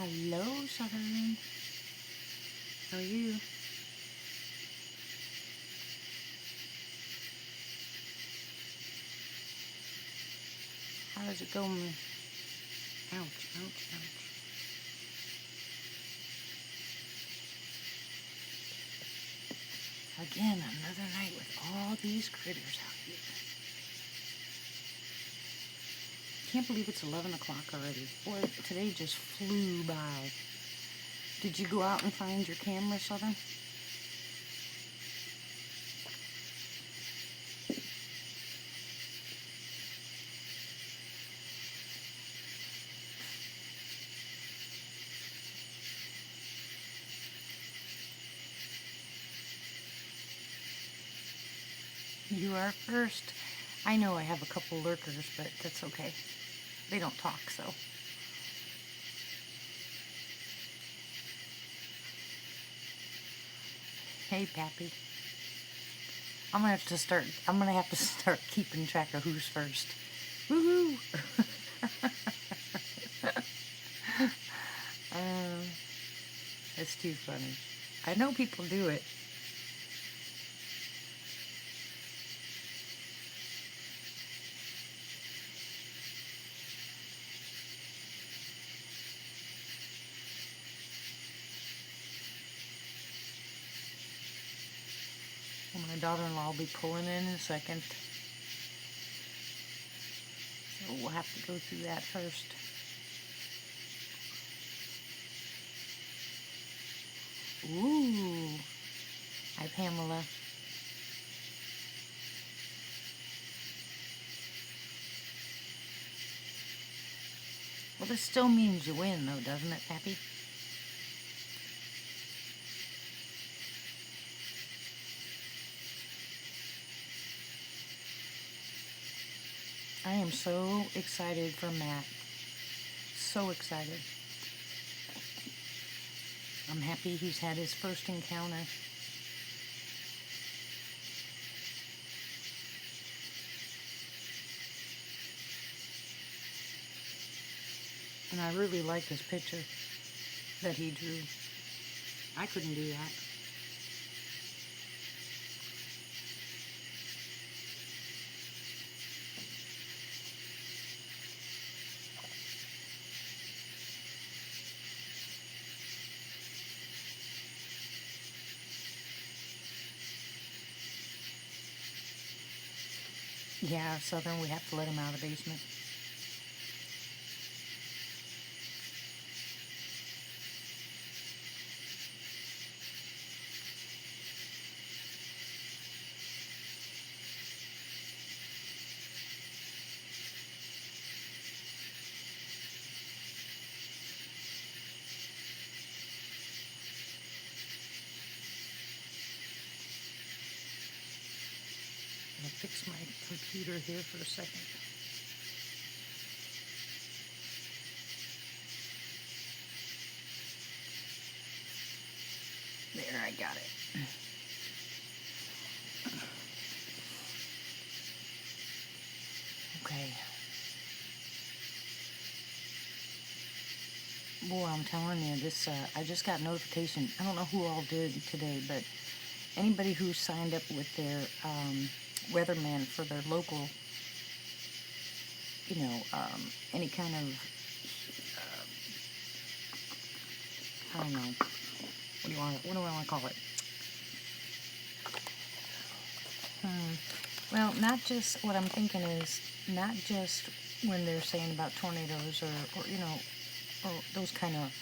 Hello, Southern. How are you? How does it go? Ouch, ouch, ouch. Again, another night with all these critters out here. Can't believe it's 11 o'clock already. Boy, today just flew by. Did you go out and find your camera, Southern? You are first. I know I have a couple lurkers, but that's okay. They don't talk, so. Hey, Pappy. I'm gonna have to start keeping track of who's first. Woohoo! It's too funny. I know people do it. Well, my daughter-in-law will be pulling in a second. So we'll have to go through that first. Ooh. Hi, Pamela. Well, this still means you win, though, doesn't it, Pappy? I am so excited for Matt. So excited. I'm happy he's had his first encounter. And I really like this picture that he drew. I couldn't do that. Yeah, Southern, we have to let him out of the basement. I'm gonna fix my computer here for a second. There, I got it. Okay. Boy, I'm telling you, this, I just got notification. I don't know who all did today, but anybody who signed up with their weatherman for their local, any kind of, I don't know, what do I want to call it? Well, not just, what I'm thinking is, not just when they're saying about tornadoes or those kind of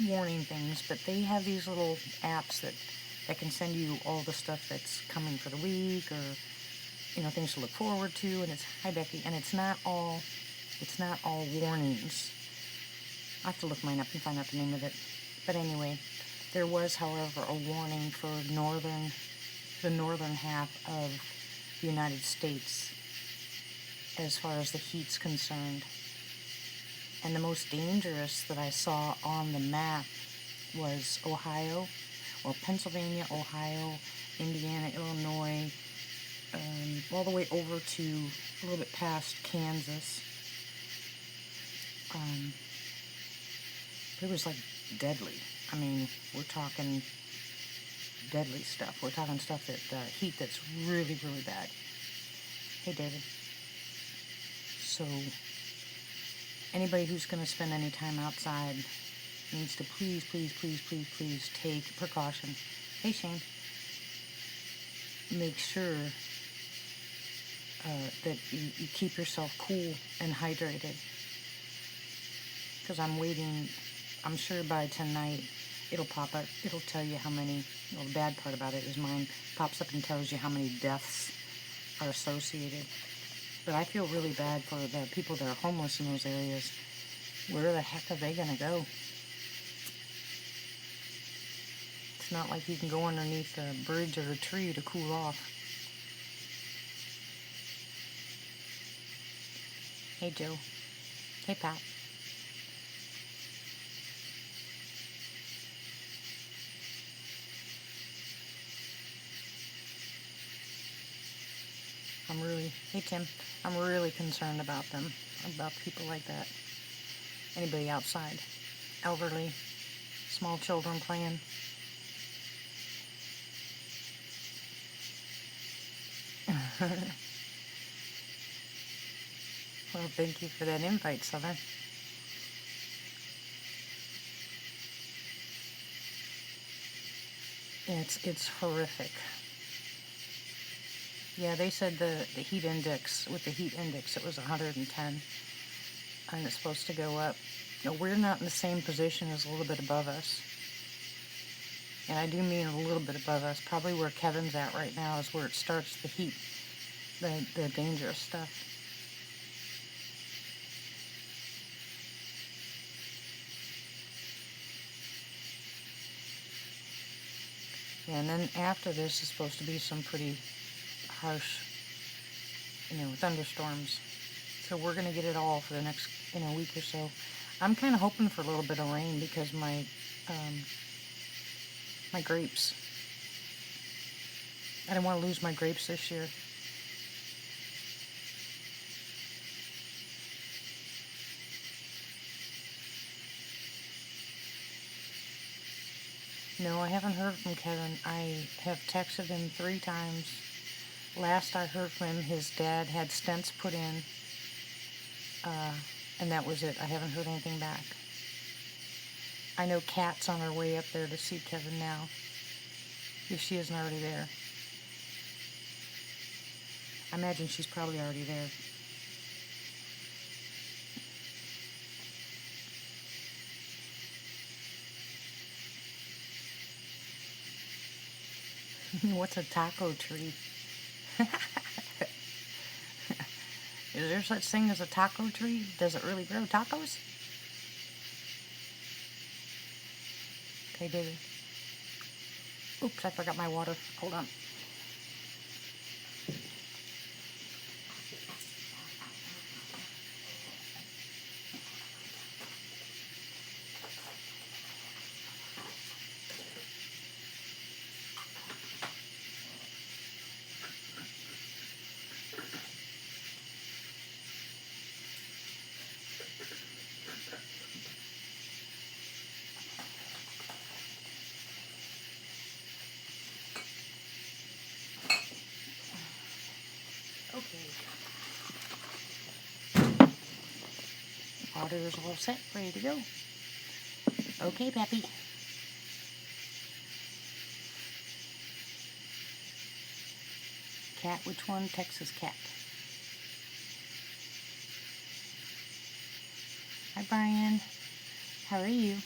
warning things, but they have these little apps that can send you all the stuff that's coming for the week, or things to look forward to. And it's, hi Becky, and it's not all warnings. I have to look mine up and find out the name of it. But anyway, there was, however, a warning for the northern half of the United States as far as the heat's concerned. And the most dangerous that I saw on the map was Ohio, or Pennsylvania, Ohio, Indiana, Illinois, all the way over to a little bit past Kansas. It was like deadly. I mean, we're talking deadly stuff. We're talking stuff that heat that's really, really bad. Hey, David. So, anybody who's going to spend any time outside needs to please, please, please, please, please take precaution. Hey, Shane. Make sure that you keep yourself cool and hydrated. Because I'm waiting, I'm sure by tonight it'll pop up, it'll tell you how many, well, the bad part about it is mine pops up and tells you how many deaths are associated. But I feel really bad for the people that are homeless in those areas. Where the heck are they going to go? It's not like you can go underneath a bridge or a tree to cool off. Hey, Joe. Hey, Pat. Hey, Tim. I'm really concerned about them, about people like that. Anybody outside, elderly, small children playing. Well, thank you for that invite, Southern. It's horrific. Yeah, they said the heat index, with the heat index, it was 110, and it's supposed to go up. No, we're not in the same position as a little bit above us. And I do mean a little bit above us. Probably where Kevin's at right now is where it starts the heat, the dangerous stuff. Yeah, and then after this is supposed to be some pretty harsh, thunderstorms. So we're going to get it all for the next, week or so. I'm kind of hoping for a little bit of rain because my grapes, I didn't want to lose my grapes this year. No, I haven't heard from Kevin. I have texted him 3 times. Last I heard from him, his dad had stents put in, and that was it. I haven't heard anything back. I know Kat's on her way up there to see Kevin now, if she isn't already there. I imagine she's probably already there. What's a taco tree? Is there such thing as a taco tree? Does it really grow tacos? Okay, David. Oops, I forgot my water. Hold on. Okay. Water is all set, ready to go. Okay, Peppy. Cat, which one? Texas cat. Hi, Brian. How are you?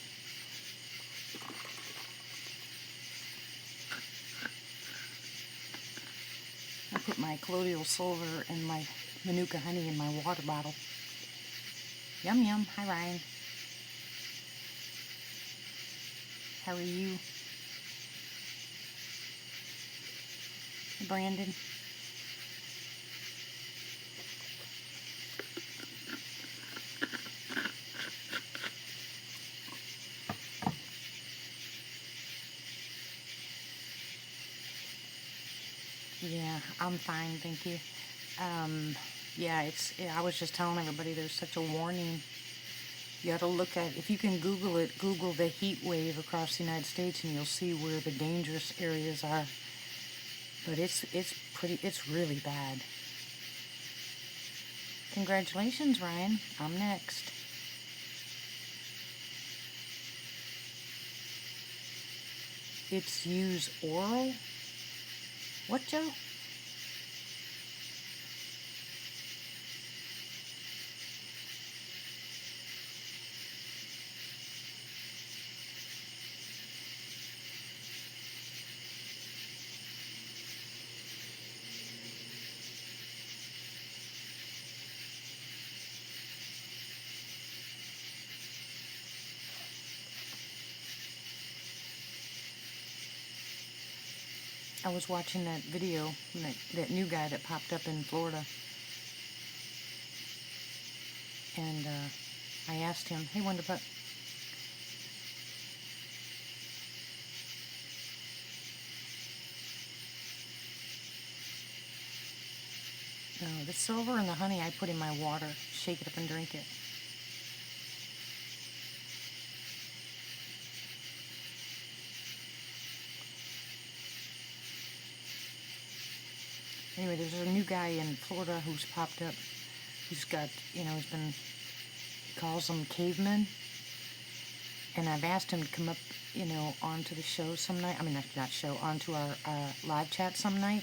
I put my colloidal silver and my Manuka honey in my water bottle. Yum yum. Hi, Ryan. How are you? Hey, Brandon. Yeah, I'm fine, thank you. Yeah, I was just telling everybody there's such a warning You ought to look at, if you can Google it, Google the heat wave across the United States, and you'll see where the dangerous areas are. But it's really bad. Congratulations, Ryan. I'm next. It's use oral? What, Joe? I was watching that video, that new guy that popped up in Florida, and I asked him, hey, Wonderput, the silver and the honey I put in my water, shake it up and drink it. Anyway, there's a new guy in Florida who's popped up. He's got, he calls them cavemen. And I've asked him to come up, onto the show some night. I mean, not show, onto our live chat some night.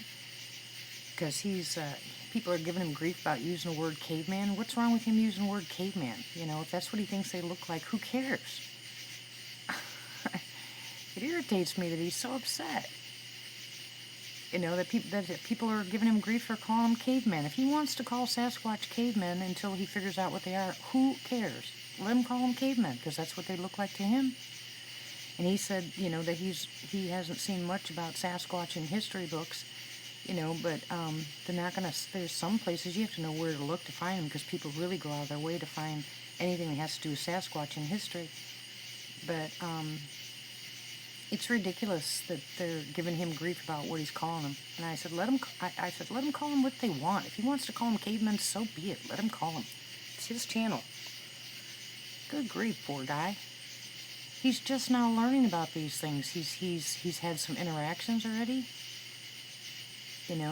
Because people are giving him grief about using the word caveman. What's wrong with him using the word caveman? If that's what he thinks they look like, who cares? It irritates me that he's so upset. That people are giving him grief for calling him caveman. If he wants to call Sasquatch cavemen until he figures out what they are, who cares? Let him call them cavemen, because that's what they look like to him. And he said, that he hasn't seen much about Sasquatch in history books, but they're not going to, there's some places you have to know where to look to find them, because people really go out of their way to find anything that has to do with Sasquatch in history. But it's ridiculous that they're giving him grief about what he's calling them. And I said, let him call them what they want. If he wants to call them cavemen, so be it. Let him call them. It's his channel. Good grief, poor guy. He's just now learning about these things. He's had some interactions already. And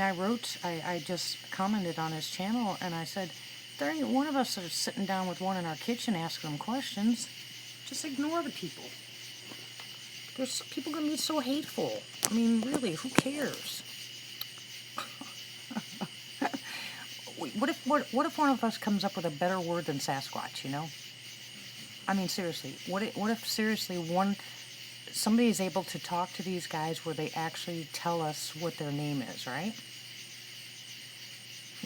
I just commented on his channel, and I said, there ain't one of us that's sitting down with one in our kitchen asking them questions. Just ignore the people. There's people gonna be so hateful. I mean, really, who cares? What if one of us comes up with a better word than Sasquatch? I mean, seriously. What if seriously somebody is able to talk to these guys where they actually tell us what their name is, right?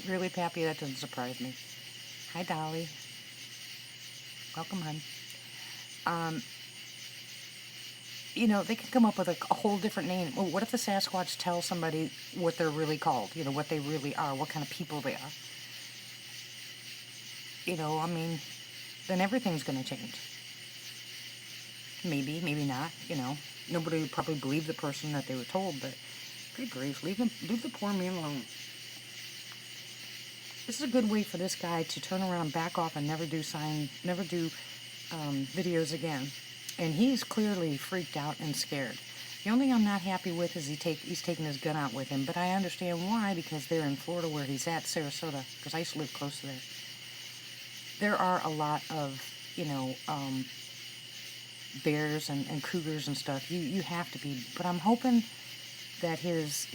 Really, Pappy, that doesn't surprise me. Hi, Dolly. Welcome, hon. They can come up with a whole different name. Well, what if the Sasquatch tells somebody what they're really called? What they really are, what kind of people they are. I mean, then everything's going to change. Maybe, maybe not, Nobody would probably believe the person that they were told, but good grief, leave the poor man alone. This is a good way for this guy to turn around, back off, and never do videos again. And he's clearly freaked out and scared. The only thing I'm not happy with is he's taking his gun out with him, but I understand why, because they're in Florida where he's at, Sarasota, because I used to live close to there. There are a lot of, bears and cougars and stuff. You have to be, but I'm hoping that his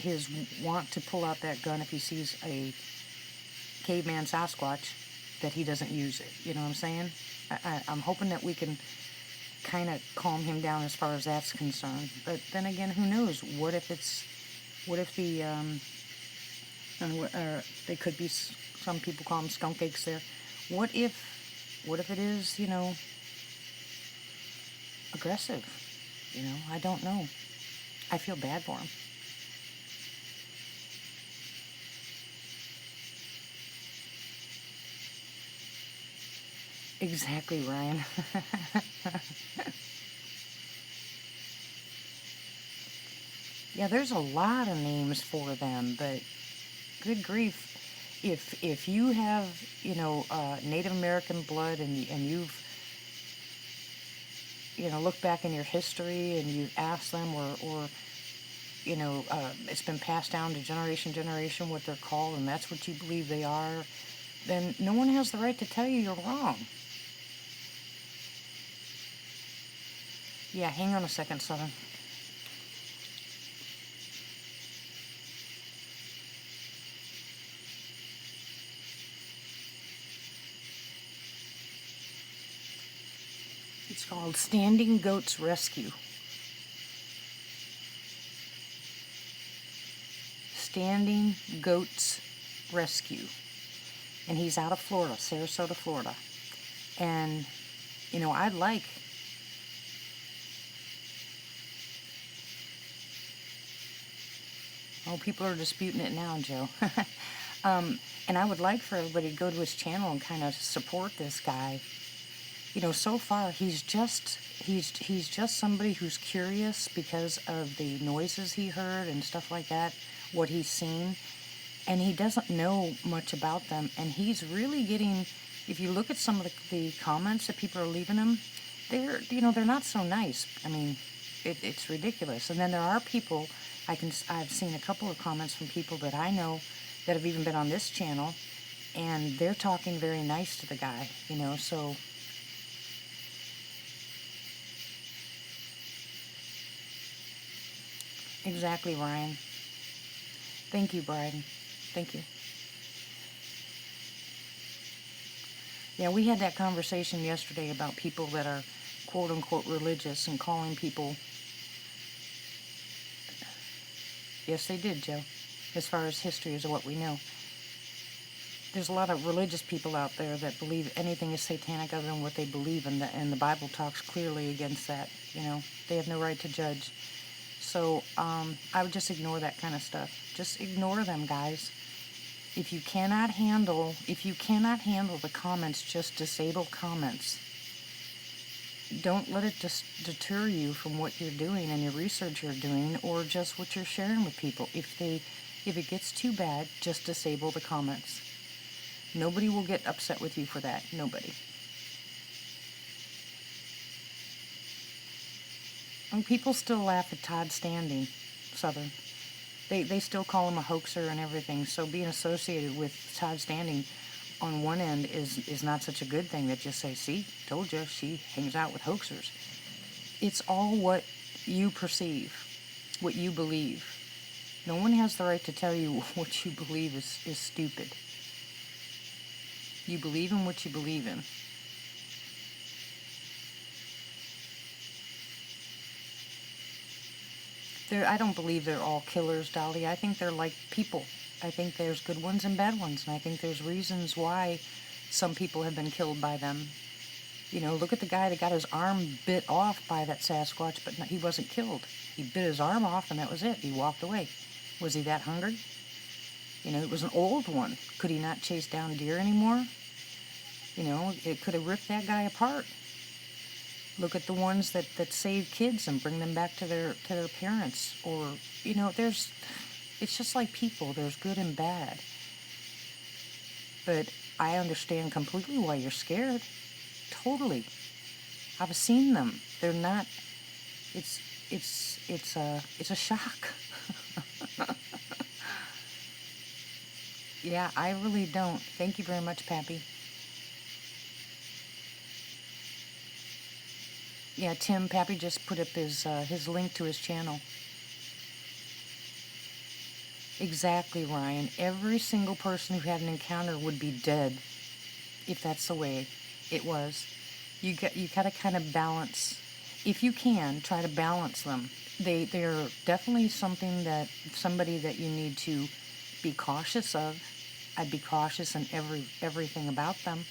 want to pull out that gun if he sees a caveman Sasquatch, that he doesn't use it. You know what I'm saying? I'm hoping that we can kind of calm him down as far as that's concerned. But then again, who knows? What if they could be, some people call them skunk aches there. What if it is, aggressive? I don't know. I feel bad for him. Exactly, Ryan. Yeah, there's a lot of names for them, but good grief. if you have, Native American blood, and you've, looked back in your history and you've asked them, or it's been passed down to generation what they're called, and that's what you believe they are, then no one has the right to tell you you're wrong. Yeah, hang on a second, Southern. It's called Standing Goats Rescue. Standing Goats Rescue. And he's out of Florida, Sarasota, Florida. And, I'd like... Oh, people are disputing it now, Joe. And I would like for everybody to go to his channel and kind of support this guy. So far he's just somebody who's curious because of the noises he heard and stuff like that, what he's seen, and he doesn't know much about them. And he's really getting, if you look at some of the comments that people are leaving him, they're not so nice. I mean, it's ridiculous. And then there are people, I've seen a couple of comments from people that I know that have even been on this channel, and they're talking very nice to the guy, so... Exactly, Ryan. Thank you, Brian. Thank you. Yeah, we had that conversation yesterday about people that are quote-unquote religious and calling people... Yes, they did, Joe. As far as history is what we know. There's a lot of religious people out there that believe anything is satanic other than what they believe, and the Bible talks clearly against that. They have no right to judge. So I would just ignore that kind of stuff. Just ignore them, guys. If you cannot handle the comments, just disable comments. Don't let it just deter you from what you're doing and your research you're doing, or just what you're sharing with people. If it gets too bad, just disable the comments. Nobody will get upset with you for that. Nobody. And people still laugh at Todd Standing, Southern. They still call him a hoaxer and everything. So being associated with Todd Standing on one end is not such a good thing. That just say, see, told you, she hangs out with hoaxers. It's all what you perceive, what you believe. No one has the right to tell you what you believe is stupid. You believe in what you believe in. I don't believe they're all killers, Dolly. I think they're like people. I think there's good ones and bad ones, and I think there's reasons why some people have been killed by them. Look at the guy that got his arm bit off by that Sasquatch, but he wasn't killed. He bit his arm off, and that was it. He walked away. Was he that hungry? It was an old one. Could he not chase down deer anymore? It could have ripped that guy apart. Look at the ones that save kids and bring them back to their parents. Or, it's just like people. There's good and bad. But I understand completely why you're scared. Totally. I've seen them. They're not... It's a shock. Yeah, I really don't. Thank you very much, Pappy. Yeah, Tim, Pappy just put up his link to his channel. Exactly, Ryan. Every single person who had an encounter would be dead if that's the way it was. You gotta kind of balance. If you can, try to balance them. They're definitely somebody that you need to be cautious of. I'd be cautious in everything about them.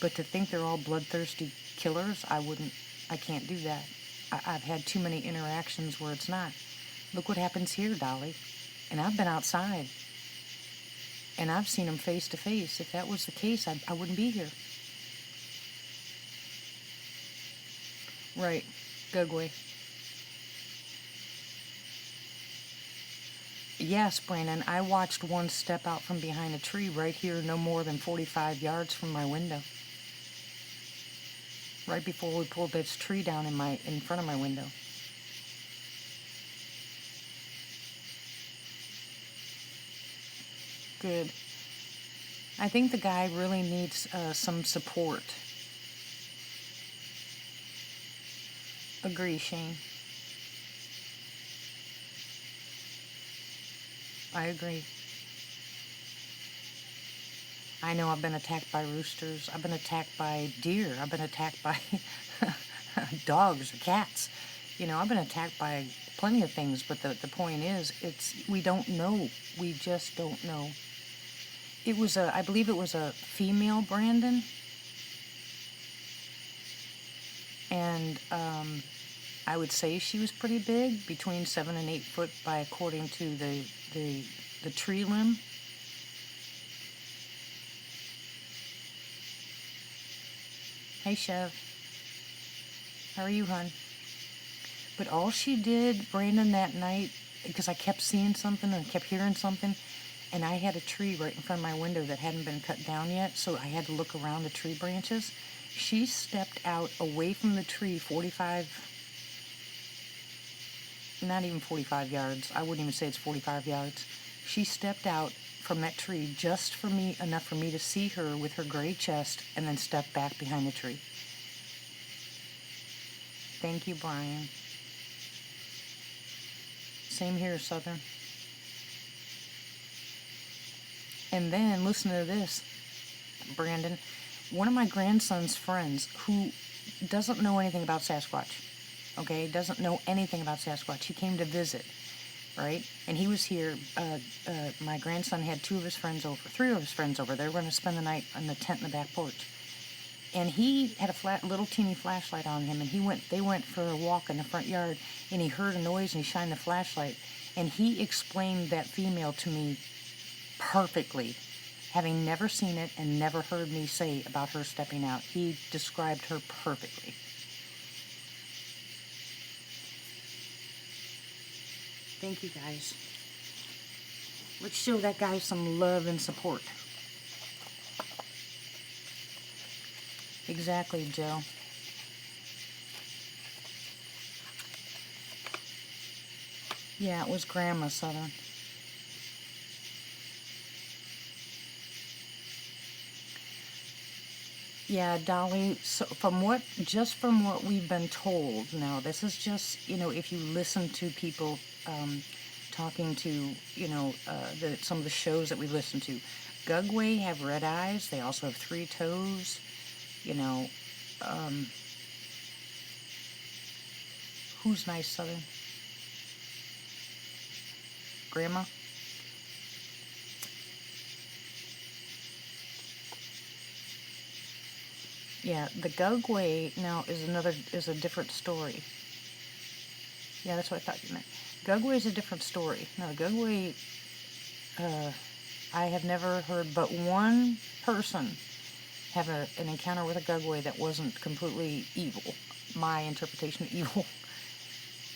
But to think they're all bloodthirsty killers, I can't do that. I've had too many interactions where it's not. Look what happens here, Dolly. And I've been outside. And I've seen them face to face. If that was the case, I wouldn't be here. Right. Gugway. yes, Brandon, I watched one step out from behind a tree right here, no more than 45 yards from my window. Right before we pulled this tree down in front of my window. Good. I think the guy really needs some support. Agree, Shane. I agree. I know I've been attacked by roosters. I've been attacked by deer. I've been attacked by dogs or cats. You know, I've been attacked by plenty of things, but the point is, we don't know. We just don't know. It was I believe it was a female, Brandon. And I would say she was pretty big, between 7 and 8 foot by according to the tree limb. Hey, Chev. How are you, hon? But all she did, Brandon, that night, because I kept seeing something and kept hearing something, and I had a tree right in front of my window that hadn't been cut down yet, so I had to look around the tree branches. She stepped out away from the tree 45, not even 45 yards. I wouldn't even say it's 45 yards. She stepped out from that tree just for me, enough for me to see her with her gray chest, and then step back behind the tree. Thank you, Brian. Same here, Southern. And then, listen to this, Brandon. One of my grandson's friends who doesn't know anything about Sasquatch, okay, doesn't know anything about Sasquatch. He came to visit, right? And he was here. My grandson had 2 of his friends over, 3 of his friends over. They were going to spend the night on the tent in the back porch. And he had a little teeny flashlight on him, and they went for a walk in the front yard, and he heard a noise, and he shined the flashlight, and he explained that female to me perfectly, having never seen it and never heard me say about her stepping out. He described her perfectly. Thank you, guys. Let's show that guy some love and support. Exactly, Joe. Yeah, it was Grandma, Southern. Yeah, Dolly, so from what we've been told, now this is just, if you listen to people talking to, some of the shows that we listen to, Gugway have red eyes, they also have 3 toes, who's nice, Southern? Grandma? Yeah, the Gugway now is a different story. Yeah, that's what I thought you meant. Gugway is a different story. Now, the Gugway, I have never heard but one person have an encounter with a Gugway that wasn't completely evil. My interpretation of evil,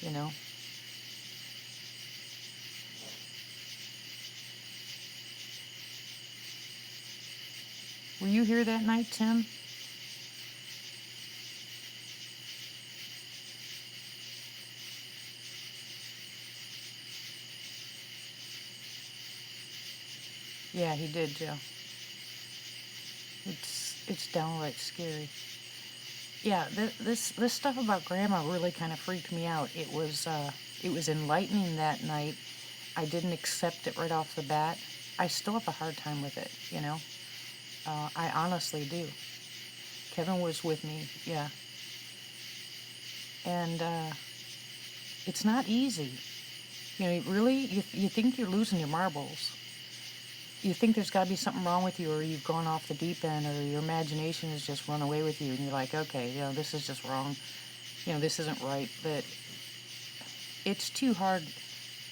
you know. Were you here that night, Tim? Yeah, he did, Joe. It's downright scary. Yeah, this stuff about Grandma really kind of freaked me out. It was enlightening that night. I didn't accept it right off the bat. I still have a hard time with it, I honestly do. Kevin was with me, yeah. And it's not easy. Really, you think you're losing your marbles. You think there's got to be something wrong with you, or you've gone off the deep end, or your imagination has just run away with you, and you're like, okay, this is just wrong. This isn't right. But it's too hard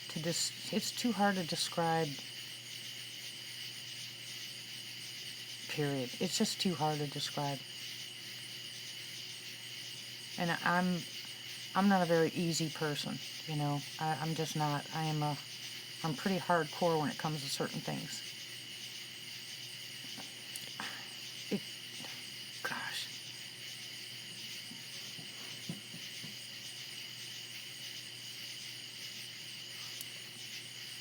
to describe. Period. It's just too hard to describe. And I'm not a very easy person. I'm just not. I'm pretty hardcore when it comes to certain things. Gosh.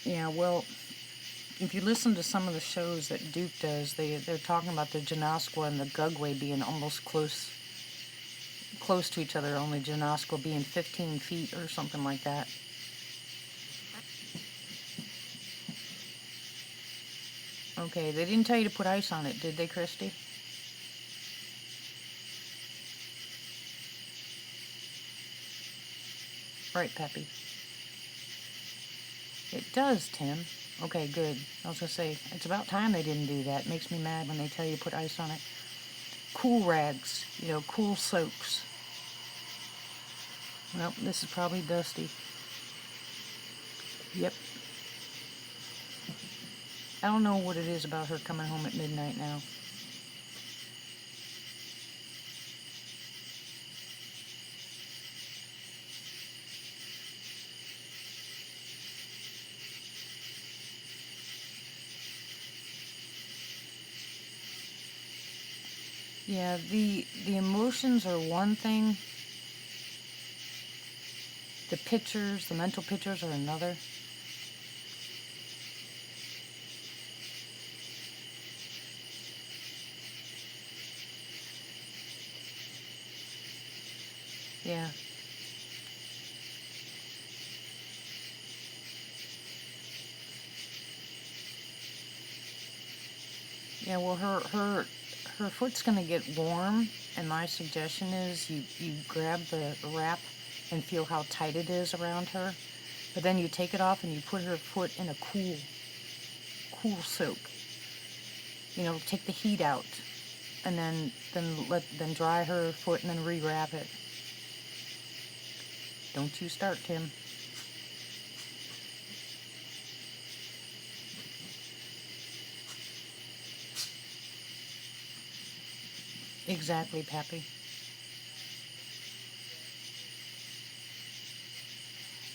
Yeah, well, if you listen to some of the shows that Duke does, they're talking about the Genasqua and the Gugway being almost close to each other, only Genasqua being 15 feet or something like that. Okay, they didn't tell you to put ice on it, did they, Christy? Right, Peppy. It does, Tim. Okay, good. I was going to say, it's about time they didn't do that. It makes me mad when they tell you to put ice on it. Cool rags, cool soaks. Well, this is probably Dusty. Yep. I don't know what it is about her coming home at midnight now. Yeah, the emotions are one thing. The pictures, the mental pictures are another. Yeah. Yeah, well, her foot's gonna get warm, and my suggestion is you grab the wrap and feel how tight it is around her, but then you take it off and you put her foot in a cool soak. Take the heat out, and then dry her foot and then rewrap it. Don't you start, Tim. Exactly, Pappy.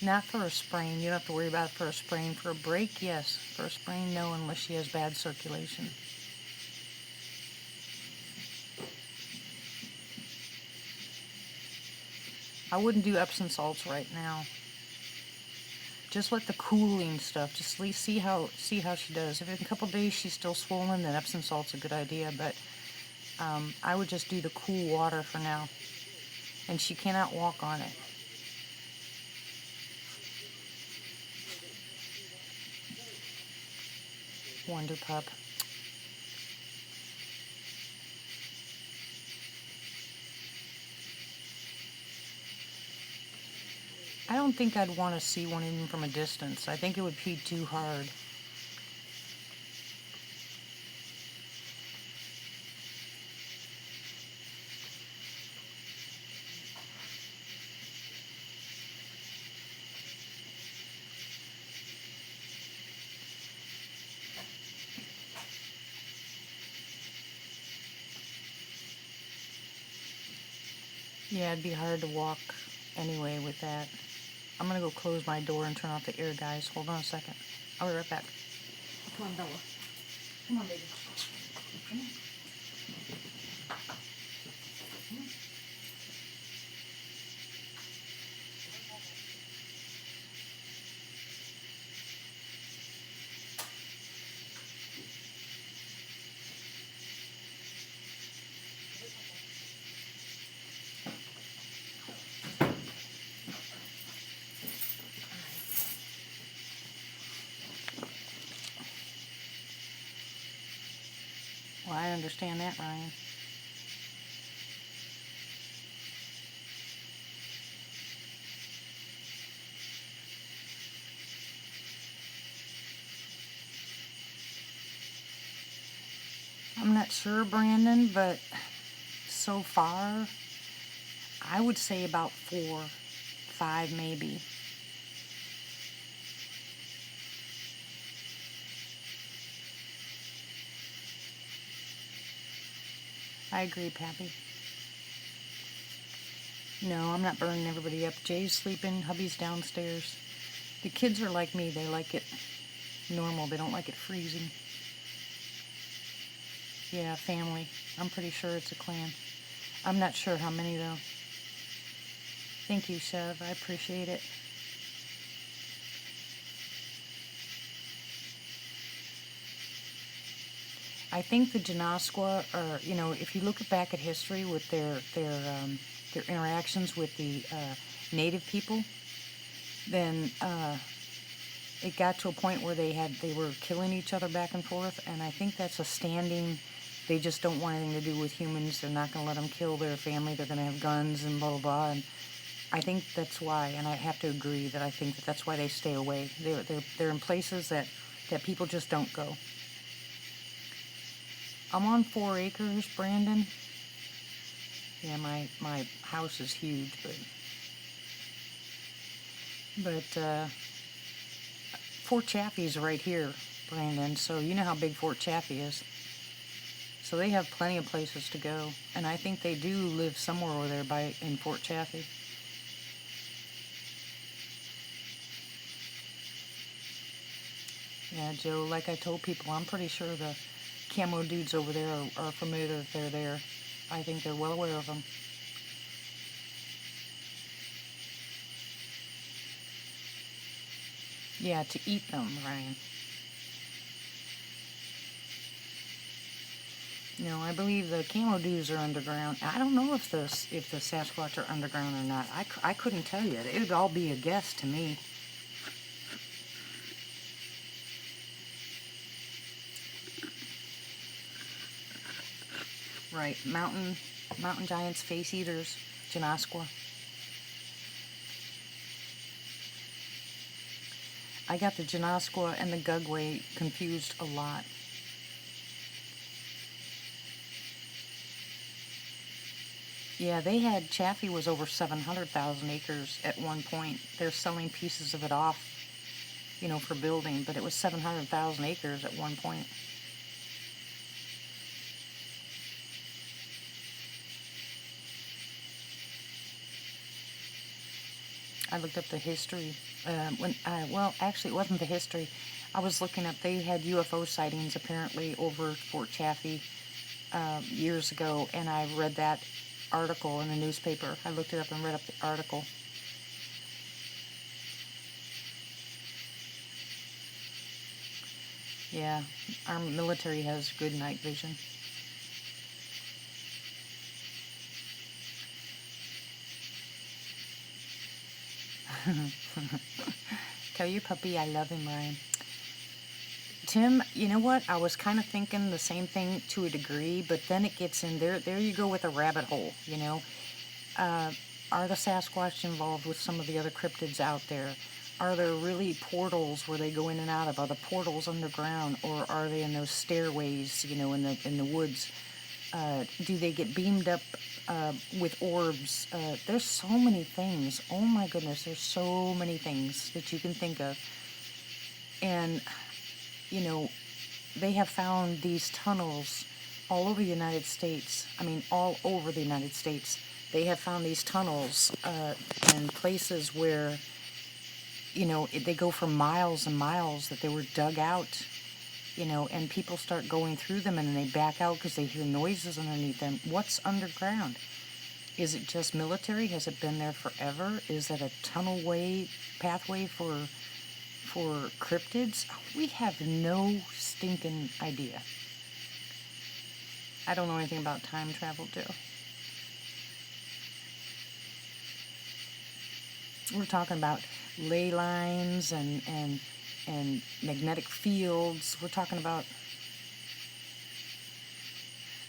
Not for a sprain. You don't have to worry about it for a sprain. For a break, yes. For a sprain, no, unless she has bad circulation. I wouldn't do Epsom salts right now. Just let the cooling stuff, just see how she does. If in a couple days she's still swollen, then Epsom salt's a good idea, but I would just do the cool water for now. And she cannot walk on it. Wonder Pup. I don't think I'd want to see one even from a distance. I think it would be too hard. Yeah, it'd be hard to walk anyway with that. I'm gonna go close my door and turn off the air, guys. Hold on a second. I'll be right back. Come on, Bella. Come on, baby. Come on. Well, I understand that, Ryan. I'm not sure, Brandon, but so far, I would say about 4, 5 maybe. I agree, Pappy. No, I'm not burning everybody up. Jay's sleeping, hubby's downstairs. The kids are like me, they like it normal. They don't like it freezing. Yeah, family. I'm pretty sure it's a clan. I'm not sure how many, though. Thank you, Chev. I appreciate it. I think the Janasqua are, if you look back at history with their interactions with the native people, then it got to a point where they were killing each other back and forth, and I think that's a standing. They just don't want anything to do with humans. They're not going to let them kill their family. They're going to have guns and blah blah blah. And I think that's why, and I have to agree that I think that that's why they stay away. They're in places that people just don't go. I'm on 4 acres, Brandon. Yeah, my house is huge, but Fort Chaffee's right here, Brandon. So you know how big Fort Chaffee is. So they have plenty of places to go, and I think they do live somewhere over there in Fort Chaffee. Yeah, Joe, like I told people, I'm pretty sure the camo dudes over there are familiar that they're there. I think they're well aware of them. Yeah, to eat them, Ryan. No, I believe the camo dudes are underground. I don't know if the Sasquatch are underground or not. I couldn't tell you. It would all be a guess to me. Right, mountain giants, face eaters, Janasqua. I got the Janasqua and the Gugway confused a lot. Yeah, Chaffee was over 700,000 acres at one point. They're selling pieces of it off, for building, but it was 700,000 acres at one point. I looked up the history. Actually, it wasn't the history. I was looking up, they had UFO sightings apparently over Fort Chaffee years ago, and I read that article in the newspaper. I looked it up and read up the article. Yeah, our military has good night vision. Tell your puppy I love him, Ryan. Tim, you know what? I was kind of thinking the same thing to a degree, but then it gets in there. There you go with a rabbit hole, Are the Sasquatch involved with some of the other cryptids out there? Are there really portals where they go in and out of? Are the portals underground, or are they in those stairways, in the woods? Do they get beamed up with orbs? There's so many things. Oh my goodness, there's so many things that you can think of. And, they have found these tunnels all over the United States. I mean, all over the United States. They have found these tunnels and places where, they go for miles and miles that they were dug out. And people start going through them and then they back out because they hear noises underneath them. What's underground? Is it just military? Has it been there forever? Is it a pathway for cryptids? We have no stinking idea. I don't know anything about time travel, Joe. We're talking about ley lines and magnetic fields. We're talking about...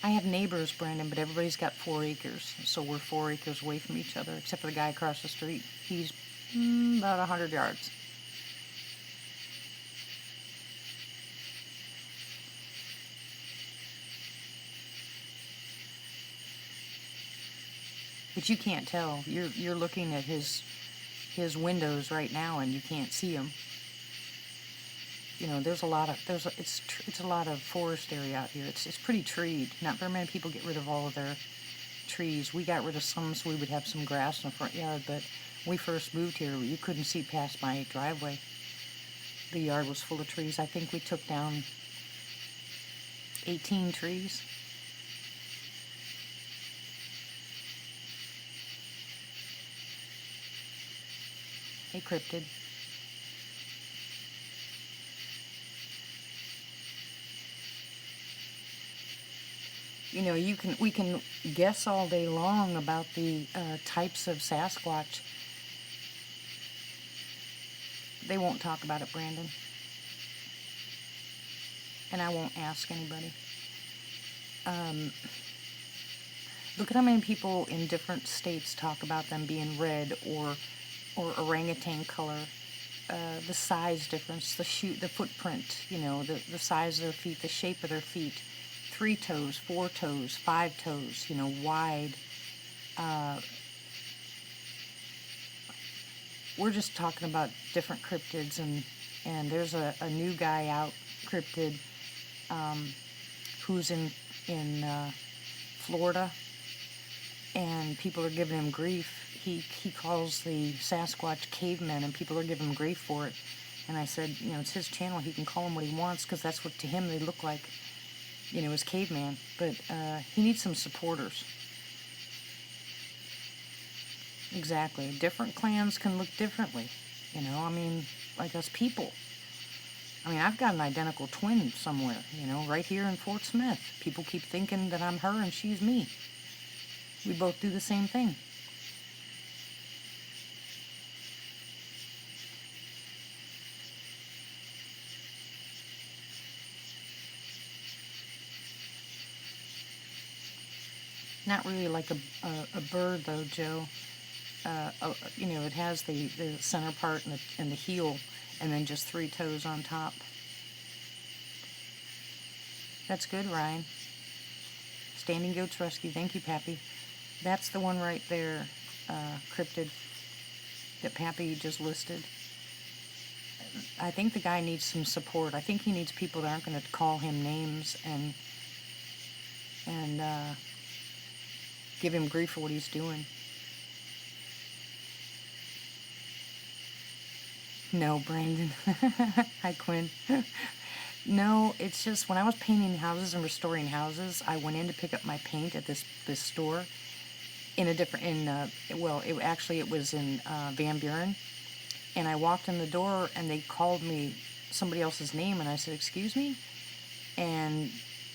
I have neighbors, Brandon, but everybody's got 4 acres. So we're 4 acres away from each other, except for the guy across the street. He's about 100 yards. But you can't tell. You're looking at his windows right now, and you can't see him. There's a lot of it's a lot of forest area out here. It's pretty treed. Not very many people get rid of all of their trees. We got rid of some so we would have some grass in the front yard. But when we first moved here, you couldn't see past my driveway. the yard was full of trees. I think we took down 18 trees. Hey, cryptid. You know, we can guess all day long about the types of Sasquatch. They won't talk about it, Brandon. And I won't ask anybody. Look at how many people in different states talk about them being red or orangutan color. The size difference, the footprint, you know, the size of their feet, the shape of their feet. 3 toes, 4 toes, 5 toes, you know, wide. We're just talking about different cryptids, and there's a new guy out, cryptid, who's in Florida, and people are giving him grief. He calls the Sasquatch cavemen, and people are giving him grief for it. And I said, you know, it's his channel. He can call them what he wants, because that's what to him they look like, you know, as caveman. But he needs some supporters. Exactly. Different clans can look differently. You know, I mean, like us people. I mean, I've got an identical twin somewhere, you know, right here in Fort Smith. People keep thinking that I'm her and she's me. We both do the same thing. Not really like a bird, though, Joe. You know, it has the center part and the heel, and then just 3 toes on top. That's good, Ryan. Standing Goats Rescue. Thank you, Pappy. That's the one right there, cryptid, that Pappy just listed. I think the guy needs some support. I think he needs people that aren't going to call him names and give him grief for what he's doing. No, Brandon. Hi, Quinn. No, it's just when I was painting houses and restoring houses, I went in to pick up my paint at this store in a different, it was in Van Buren, and I walked in the door and they called me somebody else's name, and I said, excuse me? And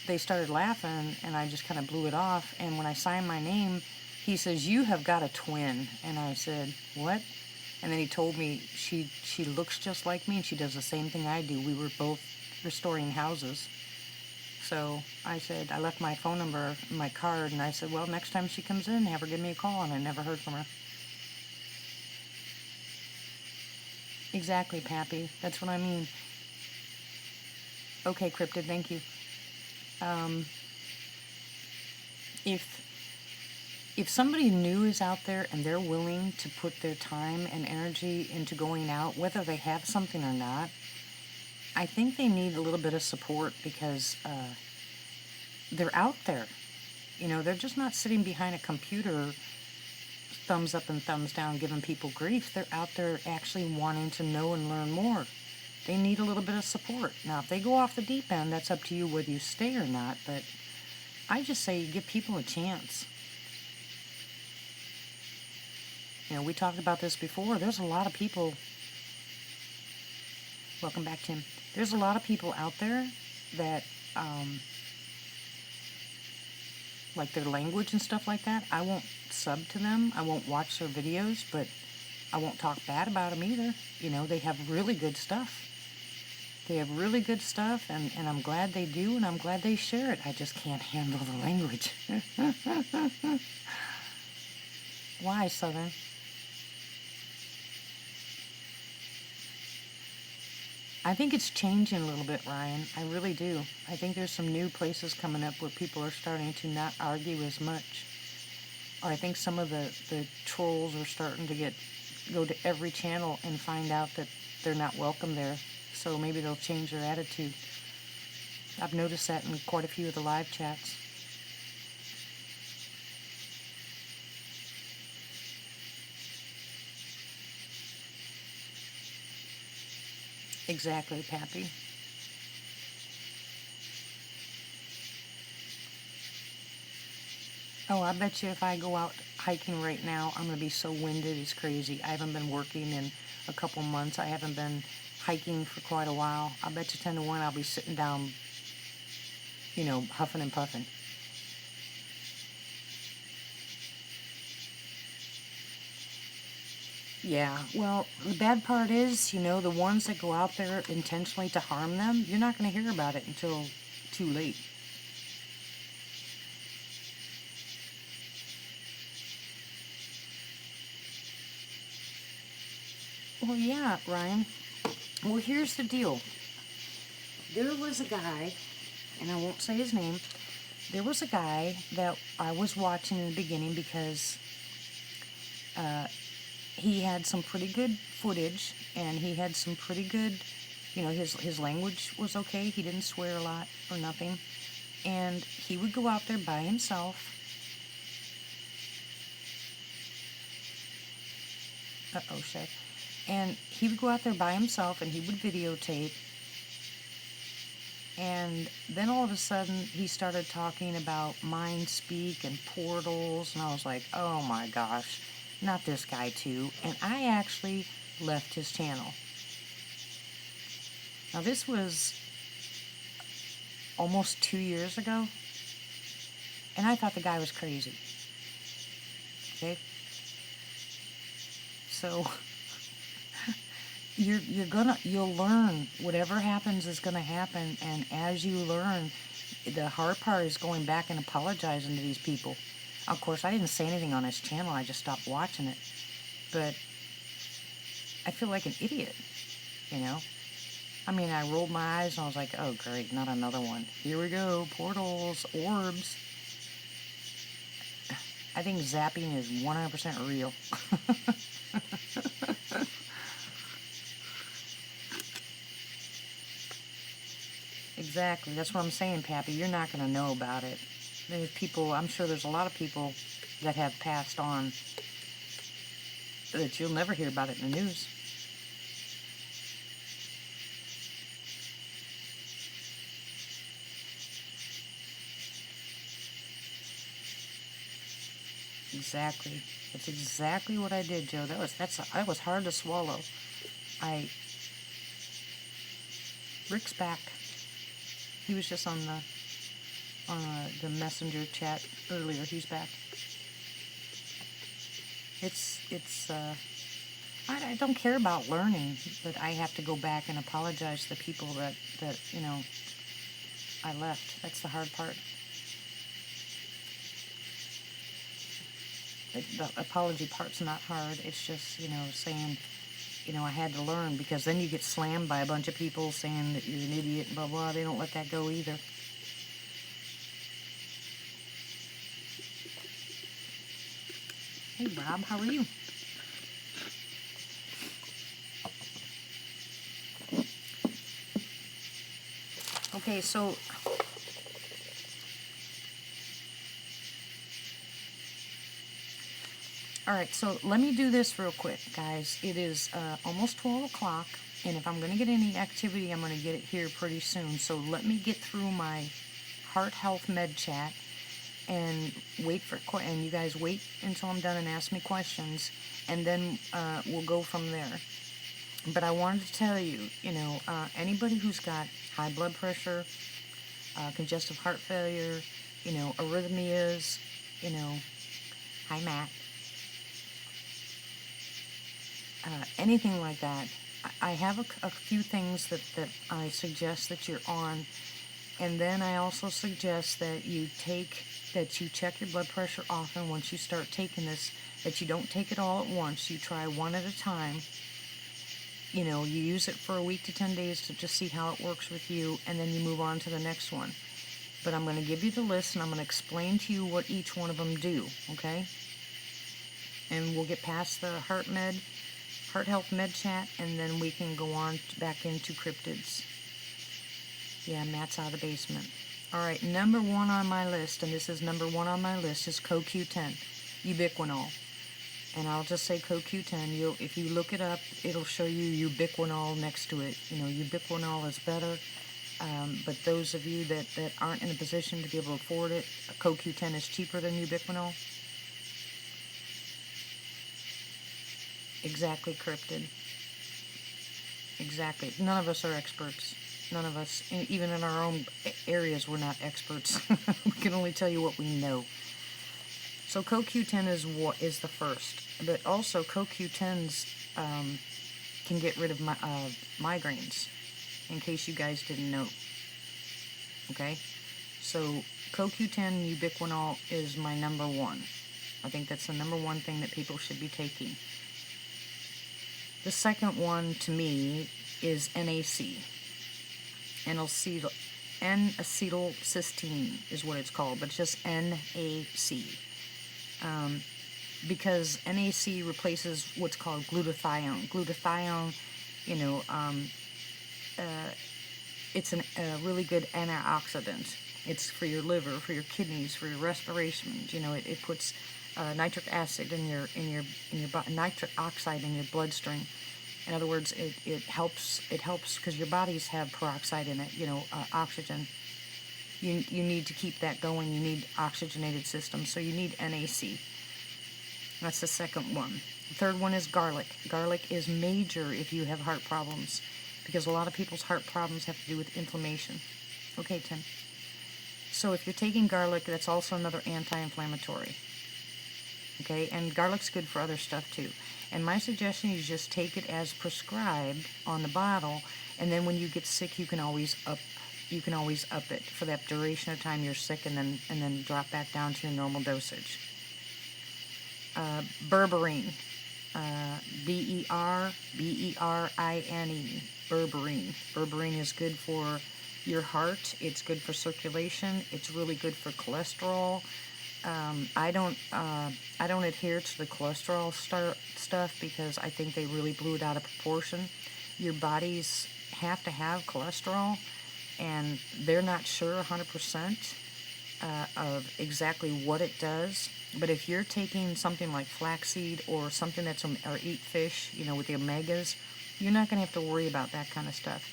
they started laughing, and I just kind of blew it off. And when I signed my name, he says, you have got a twin. And I said, what? And then he told me she looks just like me, and she does the same thing I do. We were both restoring houses. So I said, I left my phone number, my card, and I said, well, next time she comes in, have her give me a call. And I never heard from her. Exactly, Pappy. That's what I mean. Okay, Cryptid, thank you. If somebody new is out there and they're willing to put their time and energy into going out, whether they have something or not, I think they need a little bit of support, because they're out there. You know, they're just not sitting behind a computer, thumbs up and thumbs down, giving people grief. They're out there actually wanting to know and learn more. They need a little bit of support. Now, if they go off the deep end, that's up to you whether you stay or not, but I just say give people a chance. You know, we talked about this before. There's a lot of people. Welcome back, Tim. There's a lot of people out there that, like their language and stuff like that, I won't sub to them. I won't watch their videos, but I won't talk bad about them either. You know, they have really good stuff. They have really good stuff, and I'm glad they do, and I'm glad they share it. I just can't handle the language. Why, Southern? I think it's changing a little bit, Ryan. I really do. I think there's some new places coming up where people are starting to not argue as much. Or I think some of the trolls are starting to go to every channel and find out that they're not welcome there. So maybe they'll change their attitude. I've noticed that in quite a few of the live chats. Exactly, Pappy. Oh, I bet you if I go out hiking right now, I'm going to be so winded, it's crazy. I haven't been working in a couple months. I haven't been hiking for quite a while. I bet you 10 to 1 I'll be sitting down, huffing and puffing. Yeah, well, the bad part is, the ones that go out there intentionally to harm them, you're not going to hear about it until too late. Well, yeah, Ryan. Well, here's the deal. There was a guy, and I won't say his name, there was a guy that I was watching in the beginning because he had some pretty good footage, and he had some pretty good, his language was okay. He didn't swear a lot or nothing. And he would go out there by himself. Uh-oh, shit. And he would go out there by himself and he would videotape. And then all of a sudden he started talking about mind speak and portals. And I was like, oh my gosh, not this guy too. And I actually left his channel. Now this was almost 2 years ago. And I thought the guy was crazy. Okay? So you'll learn. Whatever happens is gonna happen, and as you learn, the hard part is going back and apologizing to these people. Of course, I didn't say anything on his channel, I just stopped watching it. But I feel like an idiot, you know? I mean, I rolled my eyes and I was like, oh great, not another one. Here we go, portals, orbs. I think zapping is 100% real. Exactly, that's what I'm saying, Pappy. You're not going to know about it. There's people, I'm sure there's a lot of people that have passed on that you'll never hear about it in the news. Exactly. That's exactly what I did, Joe. That was hard to swallow. Rick's back. He was just on the messenger chat earlier. He's back. I don't care about learning, but I have to go back and apologize to the people that I left. That's the hard part. The apology part's not hard. It's just, saying, I had to learn, because then you get slammed by a bunch of people saying that you're an idiot and blah, blah. They don't let that go either. Hey, Bob, how are you? Okay, so alright, so let me do this real quick, guys. It is almost 12 o'clock, and if I'm going to get any activity, I'm going to get it here pretty soon. So let me get through my Heart Health Med Chat and and you guys wait until I'm done and ask me questions, and then we'll go from there. But I wanted to tell you, anybody who's got high blood pressure, congestive heart failure, arrhythmias, hi Matt, anything like that, I have a few things that I suggest that you're on, and then I also suggest that you check your blood pressure often once you start taking this, that you don't take it all at once. You try one at a time. You use it for a week to 10 days to just see how it works with you, and then you move on to the next one. But I'm going to give you the list, and I'm going to explain to you what each one of them do, okay? And we'll get past the Heart Health Med Chat, and then we can go on back into cryptids. Yeah, Matt's out of the basement. Alright, number one on my list, and this is number one on my list, is CoQ10, ubiquinol. And I'll just say CoQ10. If you look it up, it'll show you ubiquinol next to it. You know, ubiquinol is better. But those of you that aren't in a position to be able to afford it, CoQ10 is cheaper than ubiquinol. Exactly, Cryptid. Exactly. None of us are experts. None of us, even in our own areas, we're not experts. We can only tell you what we know. So CoQ10 is the first, but also CoQ10s can get rid of migraines. In case you guys didn't know. Okay, so CoQ10 ubiquinol is my number one. I think that's the number one thing that people should be taking. The second one to me is NAC. N-acetylcysteine is what it's called, but it's just NAC. Because NAC replaces what's called glutathione. Glutathione, you know, it's a really good antioxidant. It's for your liver, for your kidneys, for your respiration. You know, it puts nitric acid in your nitric oxide in your bloodstream. In other words, it helps because your bodies have peroxide in it. You know, oxygen. You need to keep that going. You need oxygenated systems, so you need NAC. That's the second one. The third one is garlic. Garlic is major if you have heart problems, because a lot of people's heart problems have to do with inflammation. Okay, Tim. So if you're taking garlic, that's also another anti-inflammatory. Okay, and garlic's good for other stuff too. And my suggestion is just take it as prescribed on the bottle, and then when you get sick, you can always up it for that duration of time you're sick, and then drop back down to your normal dosage. Berberine, B-E-R-B-E-R-I-N-E, berberine. Berberine is good for your heart. It's good for circulation. It's really good for cholesterol. I don't adhere to the cholesterol stuff because I think they really blew it out of proportion. Your bodies have to have cholesterol, and they're not sure 100% of exactly what it does. But if you're taking something like flaxseed or something or eat fish, you know, with the omegas, you're not going to have to worry about that kind of stuff.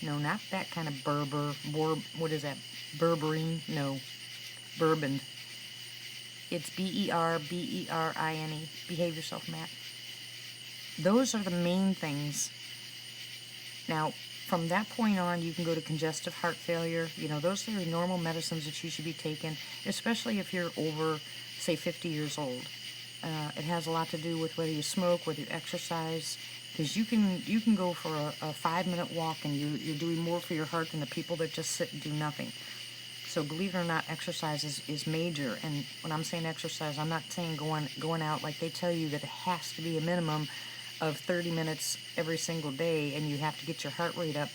No, not that kind of what is that? Berberine? No, bourbon. It's B-E-R-B-E-R-I-N-E. Behave yourself, Matt. Those are the main things. Now, from that point on, you can go to congestive heart failure. You know, those are the normal medicines that you should be taking, especially if you're over, say, 50 years old. It has a lot to do with whether you smoke, whether you exercise, because you can go for a 5-minute walk and you're doing more for your heart than the people that just sit and do nothing. So believe it or not, exercise is major. And when I'm saying exercise, I'm not saying going out like they tell you that it has to be a minimum of 30 minutes every single day, and you have to get your heart rate up.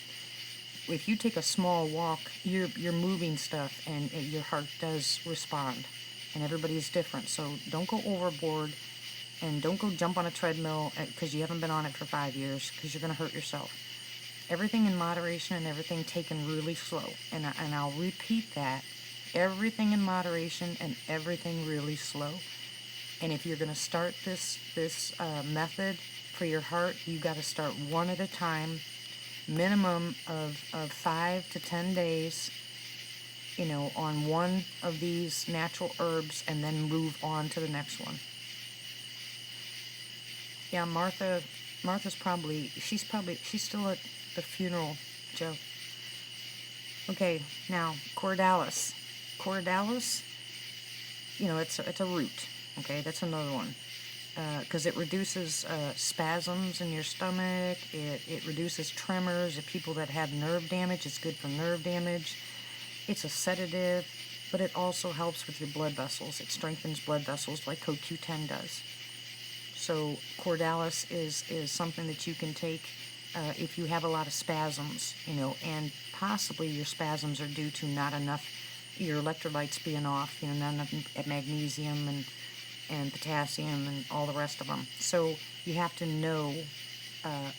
If you take a small walk, you're moving stuff, and your heart does respond. And everybody's different, so don't go overboard, and don't go jump on a treadmill because you haven't been on it for 5 years, because you're going to hurt yourself. Everything in moderation and everything taken really slow. And I'll repeat that. Everything in moderation and everything really slow. And if you're going to start this method for your heart, you got to start one at a time, minimum of 5 to 10 days, you know, on one of these natural herbs, and then move on to the next one. Yeah, Martha's she's still at the funeral, Joe. Okay, now Cordalis. Cordalis, you know, it's a root. Okay, that's another one. Because it reduces spasms in your stomach. It reduces tremors. If people that have nerve damage, it's good for nerve damage. It's a sedative, but it also helps with your blood vessels. It strengthens blood vessels like CoQ10 does. So Cordalis is something that you can take if you have a lot of spasms, you know, and possibly your spasms are due to not enough, your electrolytes being off, you know, not enough magnesium and potassium and all the rest of them. So you have to know.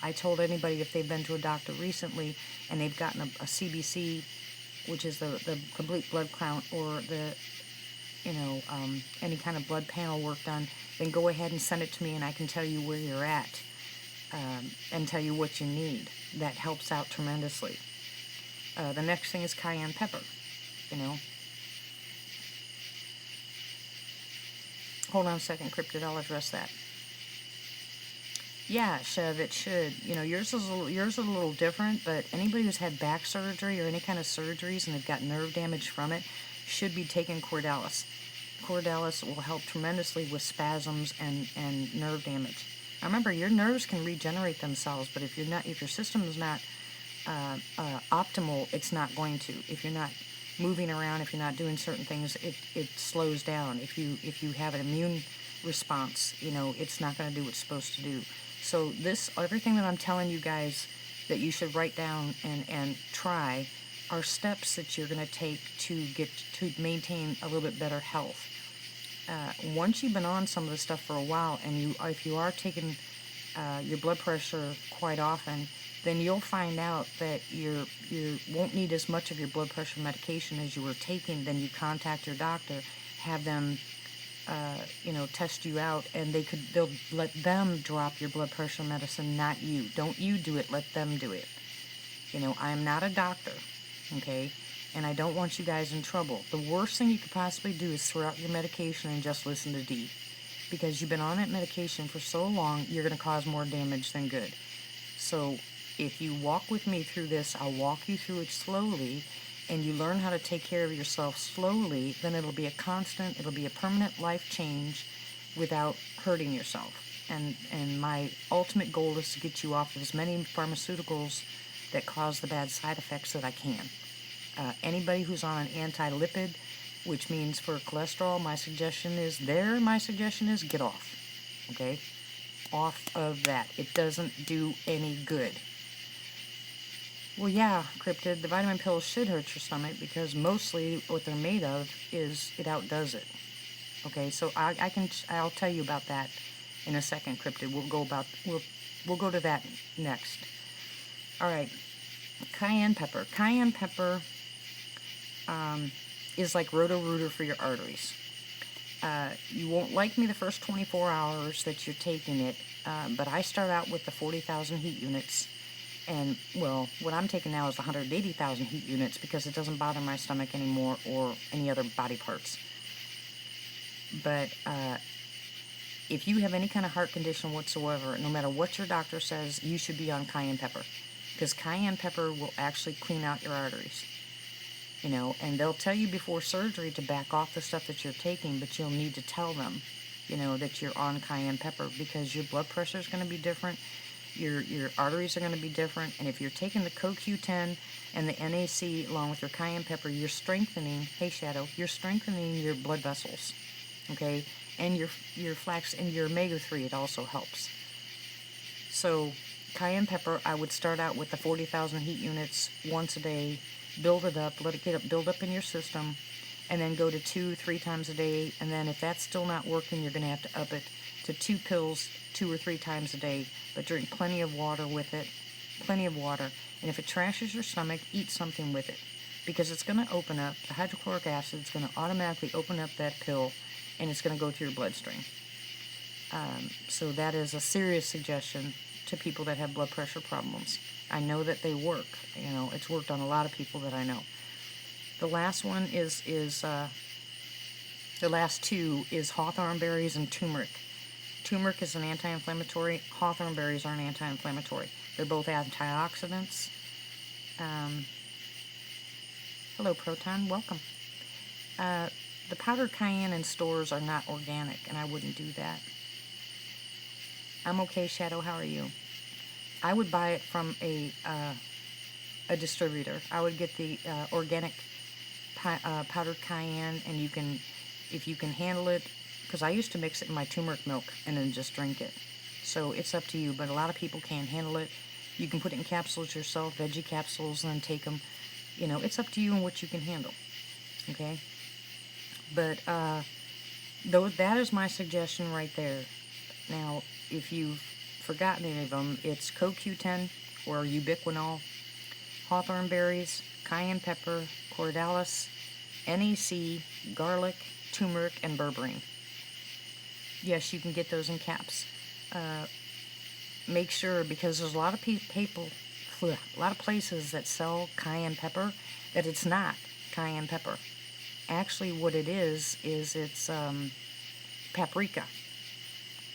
I told anybody if they've been to a doctor recently and they've gotten a CBC, which is the complete blood count, or the, you know, any kind of blood panel work done, then go ahead and send it to me and I can tell you where you're at, and tell you what you need. That helps out tremendously. The next thing is cayenne pepper, you know. Hold on a second, Cryptid, I'll address that. Yeah, Chev, it should. You know, yours is a little different, but anybody who's had back surgery or any kind of surgeries and they've got nerve damage from it should be taking Cordalis. Cordalis will help tremendously with spasms and nerve damage. Now remember, your nerves can regenerate themselves, but if your system is not optimal, it's not going to. If you're not moving around, if you're not doing certain things, it slows down. If you have an immune response, you know, it's not going to do what it's supposed to do. So everything that I'm telling you guys that you should write down and try are steps that you're going to take to maintain a little bit better health. Once you've been on some of the stuff for a while, and if you are taking your blood pressure quite often, then you'll find out that you won't need as much of your blood pressure medication as you were taking. Then you contact your doctor, have them test you out, and they'll let them drop your blood pressure medicine, not you. Don't you do it, let them do it. You know, I am not a doctor, okay? And I don't want you guys in trouble. The worst thing you could possibly do is throw out your medication and just listen to Dee. Because you've been on that medication for so long, you're going to cause more damage than good. So if you walk with me through this, I'll walk you through it slowly, and you learn how to take care of yourself slowly, then it'll be a constant, it'll be a permanent life change without hurting yourself. And my ultimate goal is to get you off of as many pharmaceuticals that cause the bad side effects that I can. Anybody who's on an anti-lipid, which means for cholesterol, my suggestion is get off, okay? Off of that. It doesn't do any good. Well, yeah, Cryptid, the vitamin pills should hurt your stomach because mostly what they're made of is it outdoes it. Okay, so I'll tell you about that in a second, Cryptid. We'll go to that next. All right, cayenne pepper. Cayenne pepper is like Roto-Rooter for your arteries. You won't like me the first 24 hours that you're taking it, but I start out with the 40,000 heat units. And, well, what I'm taking now is 180,000 heat units because it doesn't bother my stomach anymore or any other body parts. But if you have any kind of heart condition whatsoever, no matter what your doctor says, you should be on cayenne pepper. Because cayenne pepper will actually clean out your arteries. You know, and they'll tell you before surgery to back off the stuff that you're taking, but you'll need to tell them, you know, that you're on cayenne pepper because your blood pressure is going to be different. Your arteries are going to be different, and if you're taking the CoQ10 and the NAC along with your cayenne pepper, you're strengthening, hey Shadow, you're strengthening your blood vessels, okay, and your flax and your omega-3, it also helps. So cayenne pepper, I would start out with the 40,000 heat units once a day, build it up, let it build up in your system, and then go to 2-3 times a day, and then if that's still not working, you're going to have to up it to 2 pills 2 or 3 times a day, but drink plenty of water with it, plenty of water. And if it trashes your stomach, eat something with it, because it's going to open up, the hydrochloric acid is going to automatically open up that pill, and it's going to go through your bloodstream. So that is a serious suggestion to people that have blood pressure problems. I know that they work. You know, it's worked on a lot of people that I know. The last one the last two is hawthorn berries and turmeric. Turmeric is an anti-inflammatory. Hawthorn berries are an anti-inflammatory. They're both antioxidants. Hello, Proton. Welcome. The powdered cayenne in stores are not organic, and I wouldn't do that. I'm okay, Shadow. How are you? I would buy it from a distributor. I would get the organic powdered cayenne, and if you can handle it, because I used to mix it in my turmeric milk and then just drink it. So it's up to you, but a lot of people can't handle it. You can put it in capsules yourself, veggie capsules, and then take them. You know, it's up to you and what you can handle. Okay? But that is my suggestion right there. Now, if you've forgotten any of them, it's CoQ10 or ubiquinol, hawthorn berries, cayenne pepper, cordalis, NAC, garlic, turmeric, and berberine. Yes, you can get those in caps. Make sure, because there's a lot of people, a lot of places that sell cayenne pepper, that it's not cayenne pepper. Actually, what it is it's paprika,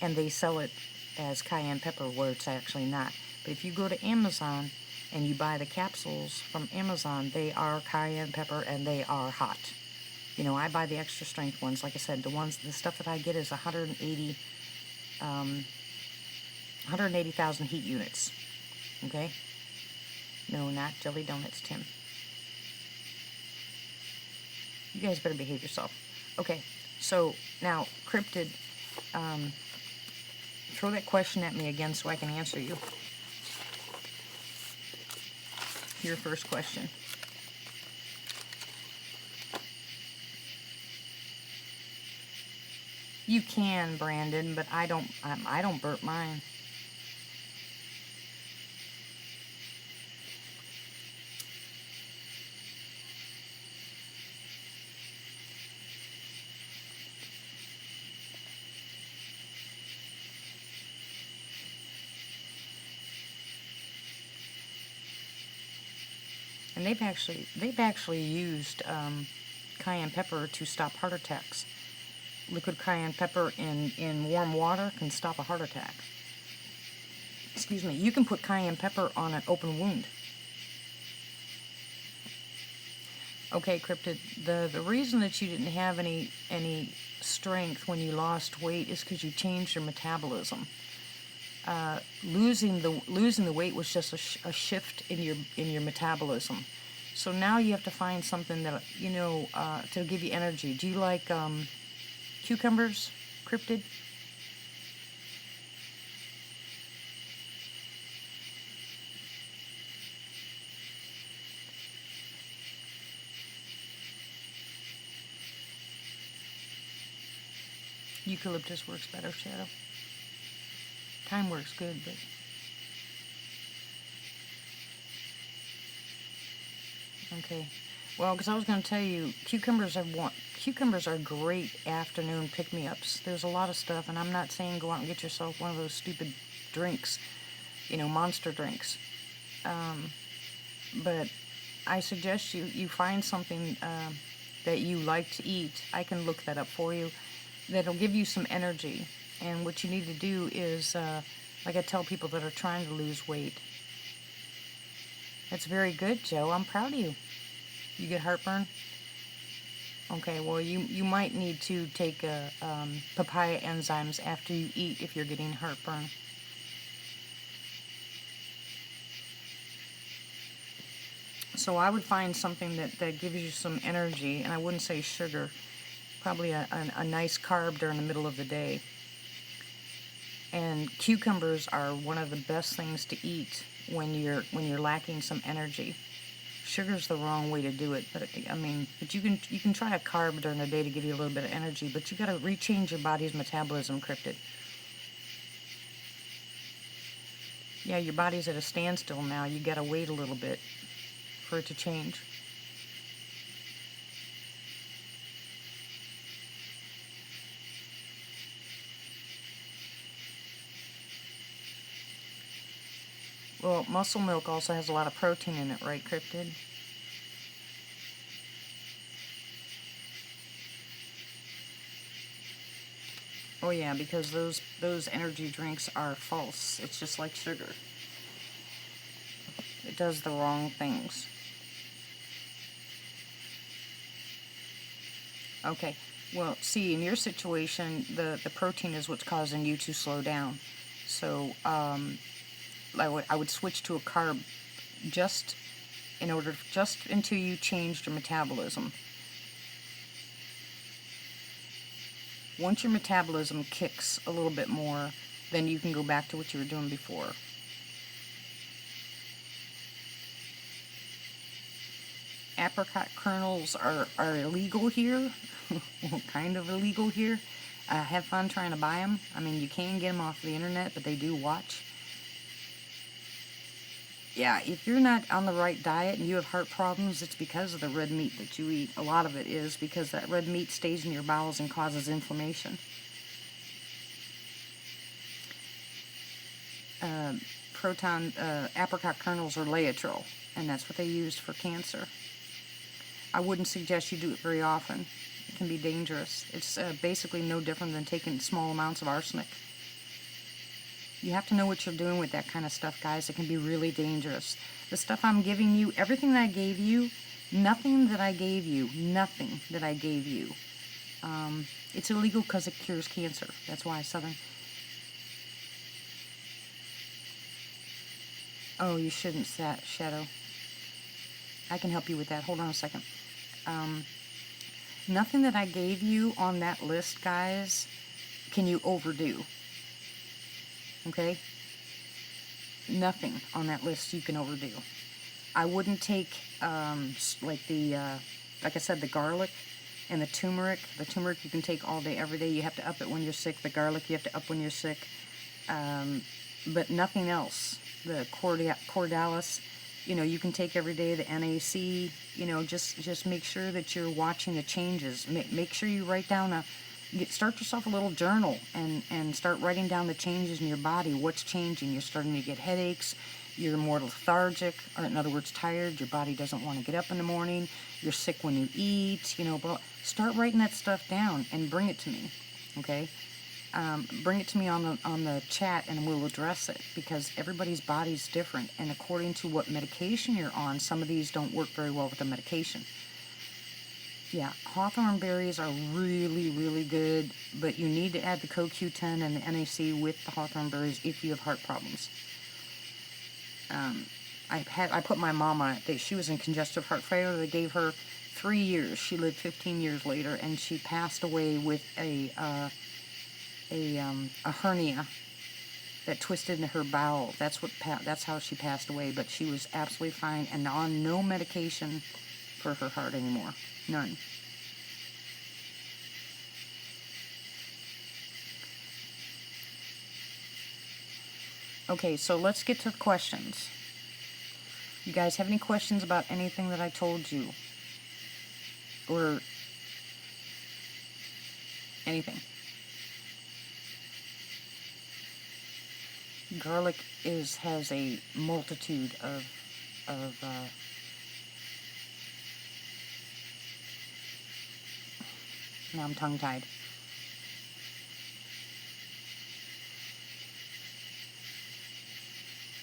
and they sell it as cayenne pepper where it's actually not. But if you go to Amazon and you buy the capsules from Amazon, they are cayenne pepper and they are hot. You know, I buy the extra strength ones. Like I said, the stuff that I get is 180,000 heat units. Okay? No, not jelly donuts, Tim. You guys better behave yourself. Okay, so now, Cryptid, throw that question at me again so I can answer you. Your first question. You can, Brandon, but I don't burp mine. And they've actually used cayenne pepper to stop heart attacks. Liquid cayenne pepper in warm water can stop a heart attack. Excuse me. You can put cayenne pepper on an open wound. Okay, Cryptid, the reason that you didn't have any strength when you lost weight is because you changed your metabolism. Losing the weight was just a shift in your metabolism. So now you have to find something that to give you energy. Do you like cucumbers, Cryptid? Eucalyptus works better, Shadow. Thyme works good, but okay. Well, because I was going to tell you, cucumbers are great afternoon pick-me-ups. There's a lot of stuff, and I'm not saying go out and get yourself one of those stupid drinks, monster drinks. But I suggest you find something that you like to eat. I can look that up for you. That'll give you some energy. And what you need to do is, like I tell people that are trying to lose weight. That's very good, Joe. I'm proud of you. You get heartburn? Okay, well, you might need to take papaya enzymes after you eat if you're getting heartburn. So I would find something that gives you some energy, and I wouldn't say sugar. Probably a nice carb during the middle of the day. And cucumbers are one of the best things to eat when you're lacking some energy. Sugar's the wrong way to do it, but you can try a carb during the day to give you a little bit of energy, but you got to rechange your body's metabolism, Cryptid. Yeah, your body's at a standstill now. You got to wait a little bit for it to change. Well, muscle milk also has a lot of protein in it, right, Cryptid? Oh yeah, because those energy drinks are false. It's just like sugar. It does the wrong things. Okay, well, see, in your situation, the protein is what's causing you to slow down. So I would switch to a carb just until you changed your metabolism. Once your metabolism kicks a little bit more, then you can go back to what you were doing before. Apricot kernels are illegal here. Well, kind of illegal here. Have fun trying to buy them. I mean, you can get them off the internet, but they do watch. Yeah, if you're not on the right diet and you have heart problems, it's because of the red meat that you eat. A lot of it is because that red meat stays in your bowels and causes inflammation. apricot kernels or Laetrile, and that's what they used for cancer. I wouldn't suggest you do it very often. It can be dangerous. It's basically no different than taking small amounts of arsenic. You have to know what you're doing with that kind of stuff, guys. It can be really dangerous. The stuff I'm giving you, everything that I gave you, nothing that I gave you, it's illegal because it cures cancer. That's why Southern... Oh, you shouldn't, Shadow. I can help you with that. Hold on a second. Nothing that I gave you on that list, guys, can you overdo. Okay? Nothing on that list you can overdo. I wouldn't take, like I said, the garlic and the turmeric. The turmeric you can take all day, every day. You have to up it when you're sick. The garlic you have to up when you're sick. But nothing else. The Cordalis, you know, you can take every day. The NAC, you know, just make sure that you're watching the changes. Make sure you write down start yourself a little journal and start writing down the changes in your body. What's changing? You're starting to get headaches. You're more lethargic, or in other words, tired. Your body doesn't want to get up in the morning. You're sick when you eat. You know, but start writing that stuff down and bring it to me. Okay, bring it to me on the chat, and we'll address it, because everybody's body's different, and according to what medication you're on, some of these don't work very well with the medication. Yeah, hawthorn berries are really, really good, but you need to add the CoQ10 and the NAC with the hawthorn berries if you have heart problems. I put my mom on it. She was in congestive heart failure. They gave her 3 years. She lived 15 years later, and she passed away with a hernia that twisted in her bowel. That's how she passed away. But she was absolutely fine and on no medication for her heart anymore. None. Okay, so let's get to the questions. You guys have any questions about anything that I told you? Or anything? Garlic has a multitude of now I'm tongue-tied.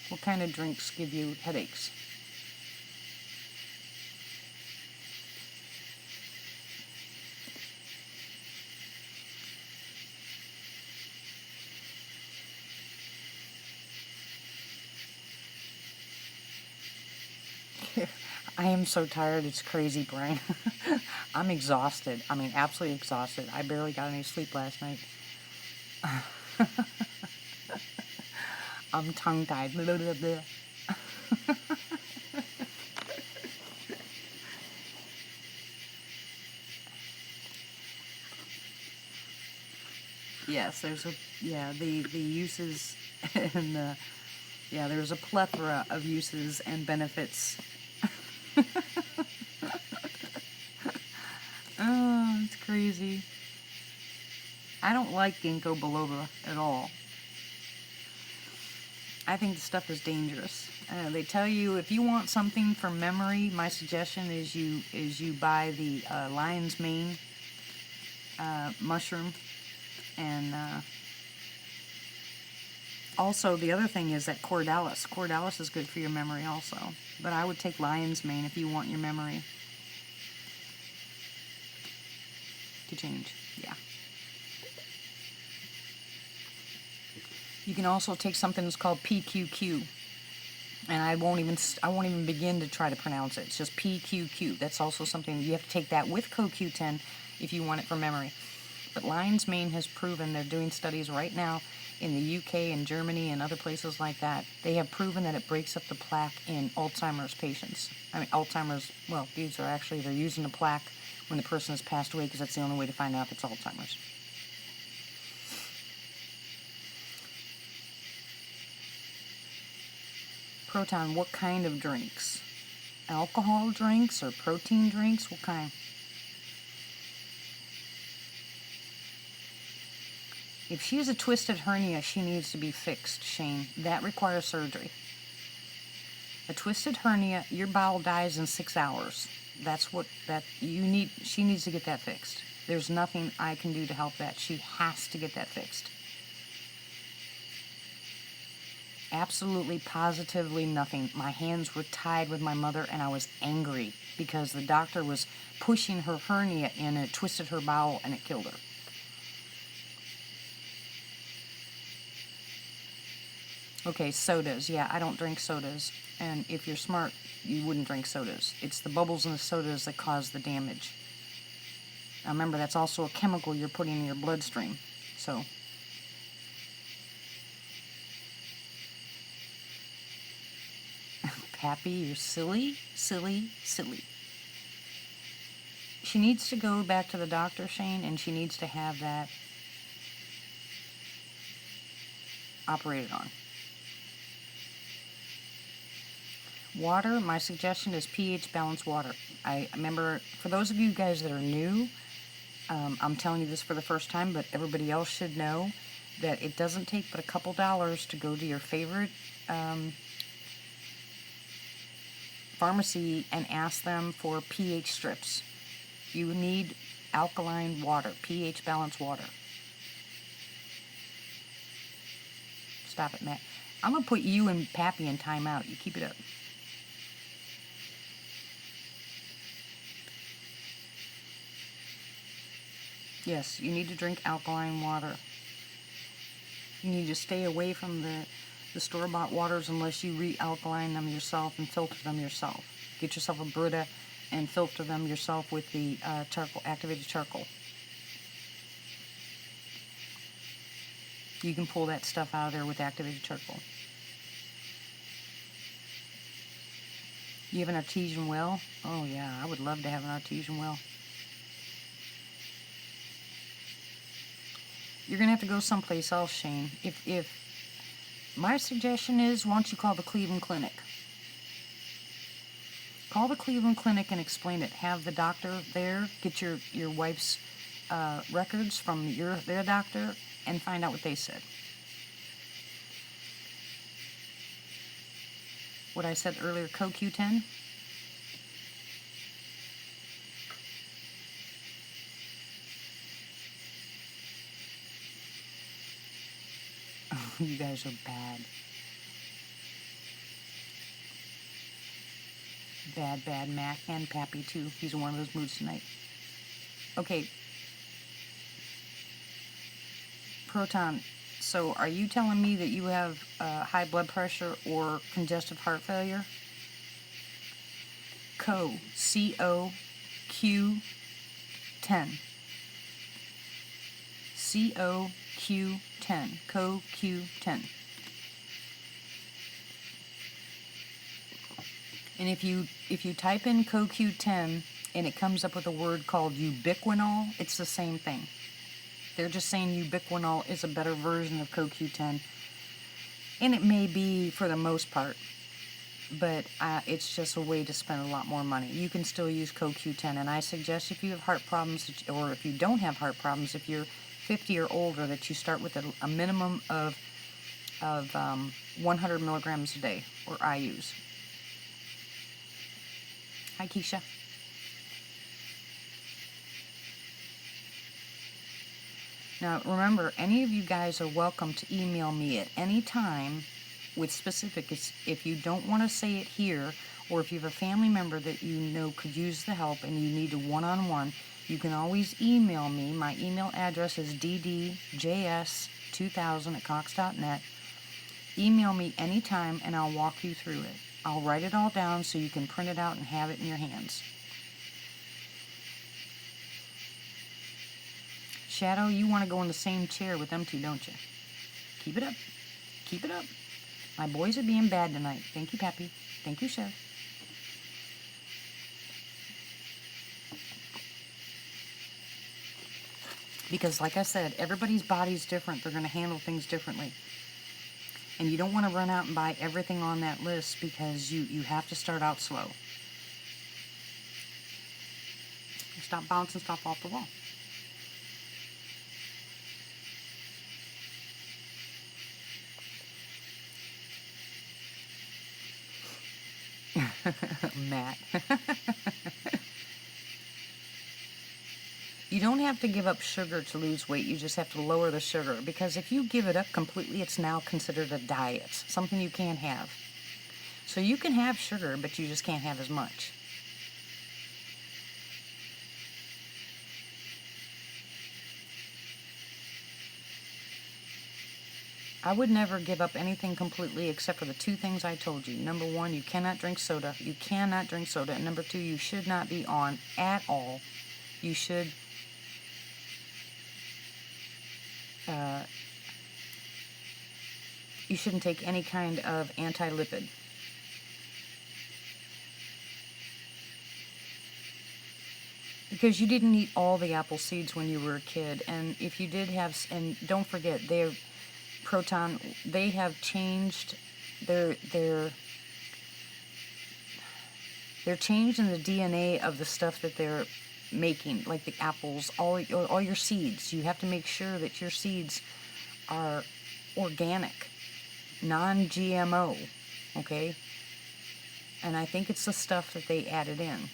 What kind of drinks give you headaches? I am so tired, it's crazy, Brian. I'm exhausted. I mean, absolutely exhausted. I barely got any sleep last night. I'm tongue-tied. Yes, the uses and there's a plethora of uses and benefits. Oh, it's crazy. I don't like ginkgo biloba at all. I think the stuff is dangerous. They tell you if you want something for memory, my suggestion is you buy the lion's mane mushroom, and also the other thing is that Cordalis. Cordalis is good for your memory also, but I would take lion's mane if you want your memory to change. Yeah. You can also take something that's called PQQ, and I won't even begin to try to pronounce it. It's just PQQ. That's also something you have to take that with CoQ10 if you want it for memory. But lion's mane has proven, they're doing studies right now in the UK and Germany and other places like that. They have proven that it breaks up the plaque in Alzheimer's patients. I mean, Alzheimer's, well, they're using the plaque when the person has passed away, because that's the only way to find out if it's Alzheimer's. Proton, what kind of drinks? Alcohol drinks or protein drinks? What kind? If she has a twisted hernia, she needs to be fixed, Shane. That requires surgery. A twisted hernia, your bowel dies in 6 hours. That's what that you need. She needs to get that fixed. There's nothing I can do to help that. She has to get that fixed. Absolutely, positively nothing. My hands were tied with my mother, and I was angry because the doctor was pushing her hernia in, and it twisted her bowel, and it killed her. Okay, sodas. Yeah, I don't drink sodas. And if you're smart, you wouldn't drink sodas. It's the bubbles in the sodas that cause the damage. Now remember, that's also a chemical you're putting in your bloodstream. So, Pappy, you're silly, silly, silly. She needs to go back to the doctor, Shane, and she needs to have that operated on. Water, my suggestion is pH balanced water. I remember, for those of you guys that are new, I'm telling you this for the first time, but everybody else should know that it doesn't take but a couple dollars to go to your favorite pharmacy and ask them for pH strips. You need alkaline water, pH balanced water. Stop it, Matt. I'm going to put you and Pappy in timeout. You keep it up. Yes, you need to drink alkaline water. You need to stay away from the store-bought waters unless you re-alkaline them yourself and filter them yourself. Get yourself a Brita and filter them yourself with the charcoal, activated charcoal. You can pull that stuff out of there with activated charcoal. You have an artesian well? Oh yeah, I would love to have an artesian well. You're going to have to go someplace else, Shane. If my suggestion is, why don't you call the Cleveland Clinic? Call the Cleveland Clinic and explain it. Have the doctor there, get your wife's records from their doctor, and find out what they said. What I said earlier, CoQ10. You guys are bad. Bad, Mac, and Pappy too. He's in one of those moods tonight. Okay. Proton, so are you telling me that you have high blood pressure or congestive heart failure? C-O-Q-10. C-O-Q-10. CoQ10. And if you type in CoQ10 and it comes up with a word called ubiquinol, it's the same thing. They're just saying ubiquinol is a better version of CoQ10. And it may be for the most part, but it's just a way to spend a lot more money. You can still use CoQ10, and I suggest if you have heart problems, or if you don't have heart problems, if you're 50 or older, that you start with a minimum of 100 milligrams a day, or IUs. Hi, Keisha. Now, remember, any of you guys are welcome to email me at any time with specifics. If you don't want to say it here, or if you have a family member that you know could use the help and you need a one-on-one, you can always email me. My email address is ddjs2000@cox.net. Email me anytime and I'll walk you through it. I'll write it all down so you can print it out and have it in your hands. Shadow, you want to go in the same chair with them two, don't you? Keep it up. Keep it up. My boys are being bad tonight. Thank you, Pappy. Thank you, Chef. Because like I said, everybody's body's different. They're going to handle things differently. And you don't want to run out and buy everything on that list because you have to start out slow. Stop bouncing stuff off the wall. Matt. You don't have to give up sugar to lose weight. You just have to lower the sugar. Because if you give it up completely, it's now considered a diet, something you can't have. So you can have sugar, but you just can't have as much. I would never give up anything completely except for the two things I told you. Number one, you cannot drink soda. You cannot drink soda. And number two, you should not be on at all. You should you shouldn't take any kind of anti-lipid. Because you didn't eat all the apple seeds when you were a kid, and if you did have, and don't forget, they're Proton, they have changed they're changing the DNA of the stuff that they're making, like the apples, all your seeds. You have to make sure that your seeds are organic, non-GMO, okay? And I think it's the stuff that they added in.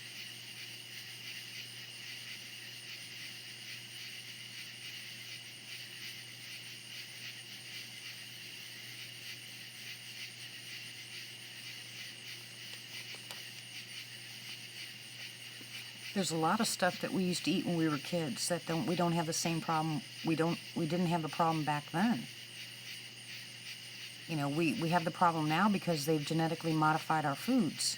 There's a lot of stuff that we used to eat when we were kids that we don't have the same problem. We didn't have the problem back then. You know, we have the problem now because they've genetically modified our foods.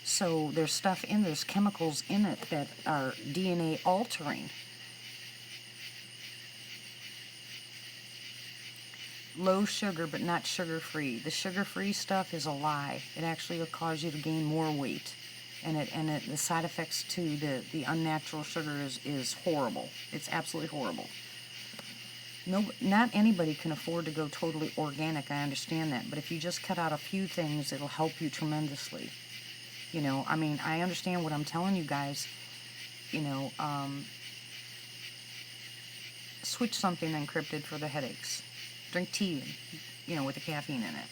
So there's stuff in there's chemicals in it that are DNA altering. Low sugar, but not sugar-free. The sugar-free stuff is a lie. It actually will cause you to gain more weight. And the side effects to the unnatural sugar is horrible. It's absolutely horrible. No, not anybody can afford to go totally organic, I understand that. But if you just cut out a few things, it'll help you tremendously. You know, I mean, I understand what I'm telling you guys. You know, switch something encrypted for the headaches. Drink tea, you know, with the caffeine in it.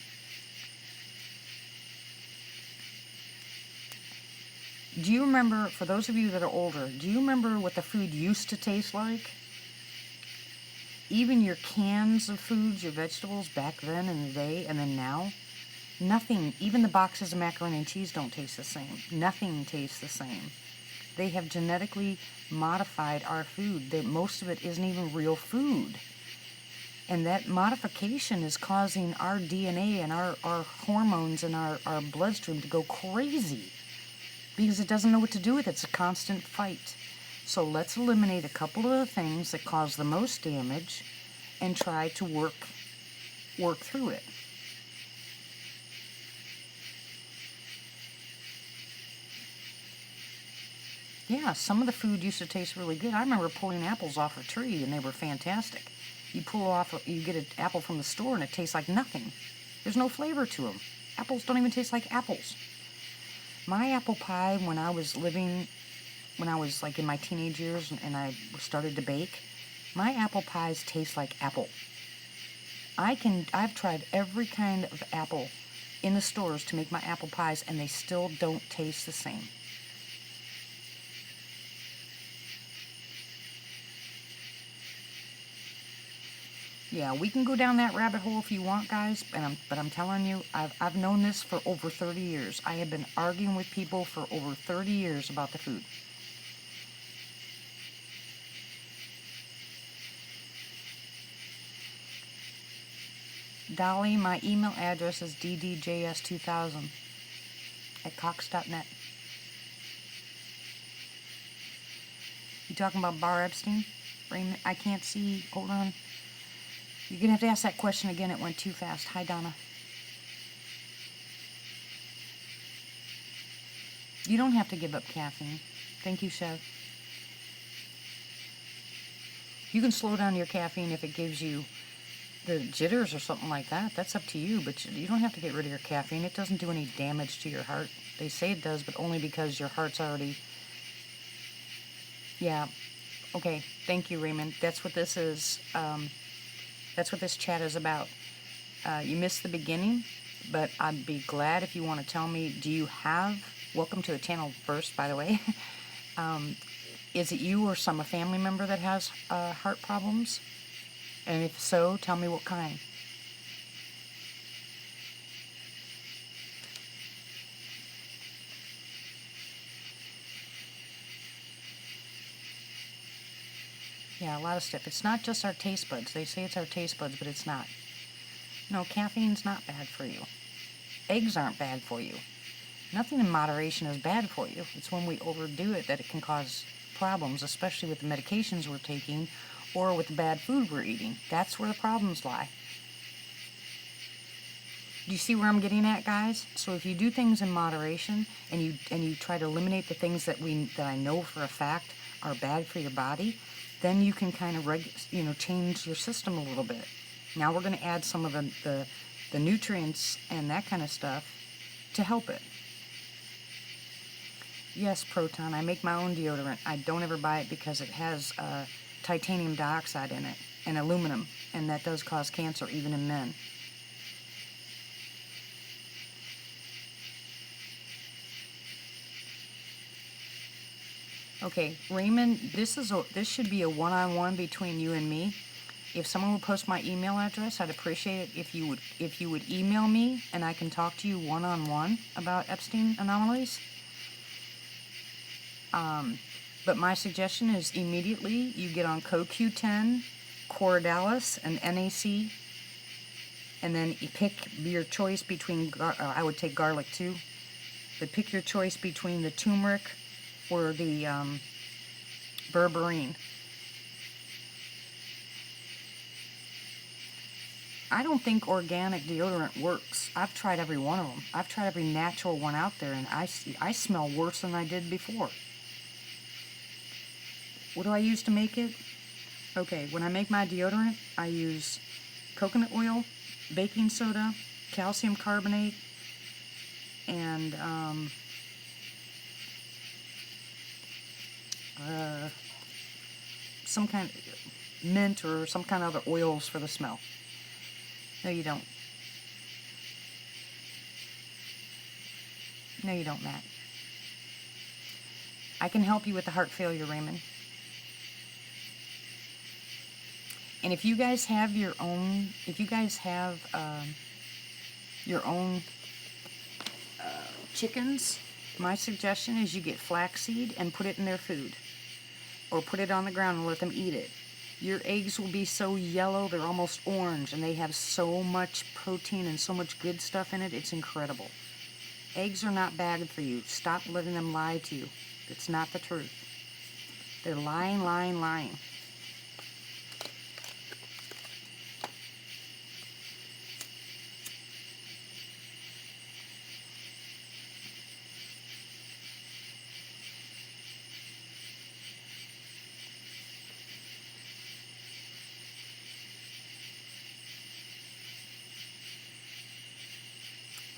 Do you remember, for those of you that are older, do you remember what the food used to taste like? Even your cans of foods, your vegetables back then in the day and then now, nothing, even the boxes of macaroni and cheese don't taste the same. Nothing tastes the same. They have genetically modified our food. Most of it isn't even real food. And that modification is causing our DNA and our hormones and our bloodstream to go crazy. Because it doesn't know what to do with it. It's a constant fight. So let's eliminate a couple of the things that cause the most damage and try to work through it. Yeah, some of the food used to taste really good. I remember pulling apples off a tree and they were fantastic. You get an apple from the store and it tastes like nothing. There's no flavor to them. Apples don't even taste like apples. My apple pie, when I was like in my teenage years and I started to bake, my apple pies taste like apple. I've tried every kind of apple in the stores to make my apple pies and they still don't taste the same. Yeah, we can go down that rabbit hole if you want, guys, but I'm telling you, I've known this for over 30 years. I have been arguing with people for over 30 years about the food. Dolly, my email address is ddjs2000@cox.net. You talking about Bar Epstein? Raymond, I can't see. Hold on. You're going to have to ask that question again. It went too fast. Hi, Donna. You don't have to give up caffeine. Thank you, Chev. You can slow down your caffeine if it gives you the jitters or something like that. That's up to you, but you don't have to get rid of your caffeine. It doesn't do any damage to your heart. They say it does, but only because your heart's already... Yeah. Okay. Thank you, Raymond. That's what this is. That's what this chat is about. You missed the beginning, But I'd be glad if you want to tell me, do you have, welcome to the channel first, by the way. Is it you or a family member that has heart problems? And if so, tell me what kind. Yeah, a lot of stuff. It's not just our taste buds. They say it's our taste buds, but it's not. No, caffeine's not bad for you. Eggs aren't bad for you. Nothing in moderation is bad for you. It's when we overdo it that it can cause problems, especially with the medications we're taking or with the bad food we're eating. That's where the problems lie. Do you see where I'm getting at, guys? So if you do things in moderation and you try to eliminate the things that I know for a fact are bad for your body, then you can kind of change your system a little bit. Now we're going to add some of the nutrients and that kind of stuff to help it. Yes, Proton, I make my own deodorant. I don't ever buy it because it has titanium dioxide in it and aluminum, and that does cause cancer even in men. Okay, Raymond, this should be a one-on-one between you and me. If someone would post my email address, I'd appreciate it if you would email me and I can talk to you one-on-one about Epstein anomalies. But my suggestion is immediately you get on CoQ10, Cordalis, and NAC, and then you pick your choice between, I would take garlic too, but pick your choice between the turmeric or the berberine. I don't think organic deodorant works. I've tried every one of them. I've tried every natural one out there, and I smell worse than I did before. What do I use to make it? Okay, when I make my deodorant, I use coconut oil, baking soda, calcium carbonate, and some kind of mint or some kind of other oils for the smell. No, you don't. No, you don't, Matt. I can help you with the heart failure, Raymond. And if you guys have your own, chickens, my suggestion is you get flaxseed and put it in their food. Or put it on the ground and let them eat it. Your eggs will be so yellow, they're almost orange, and they have so much protein and so much good stuff in it, it's incredible. Eggs are not bad for you. Stop letting them lie to you. It's not the truth. They're lying, lying, lying.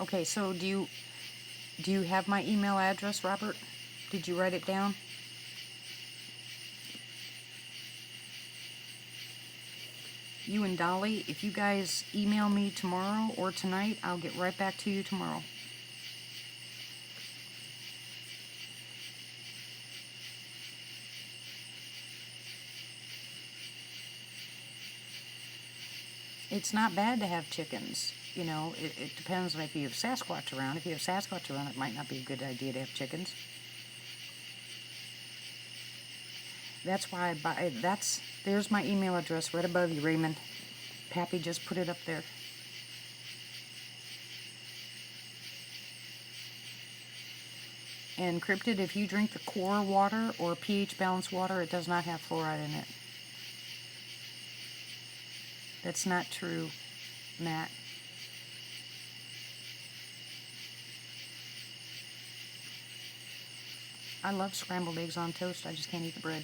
Okay, so do you have my email address, Robert? Did you write it down? You and Dolly, if you guys email me tomorrow or tonight, I'll get right back to you tomorrow. It's not bad to have chickens. You know, it depends on if you have Sasquatch around. If you have Sasquatch around, it might not be a good idea to have chickens. That's why there's my email address right above you, Raymond. Pappy just put it up there. And Cryptid, if you drink the core water or pH balanced water, it does not have fluoride in it. That's not true, Matt. I love scrambled eggs on toast. I just can't eat the bread.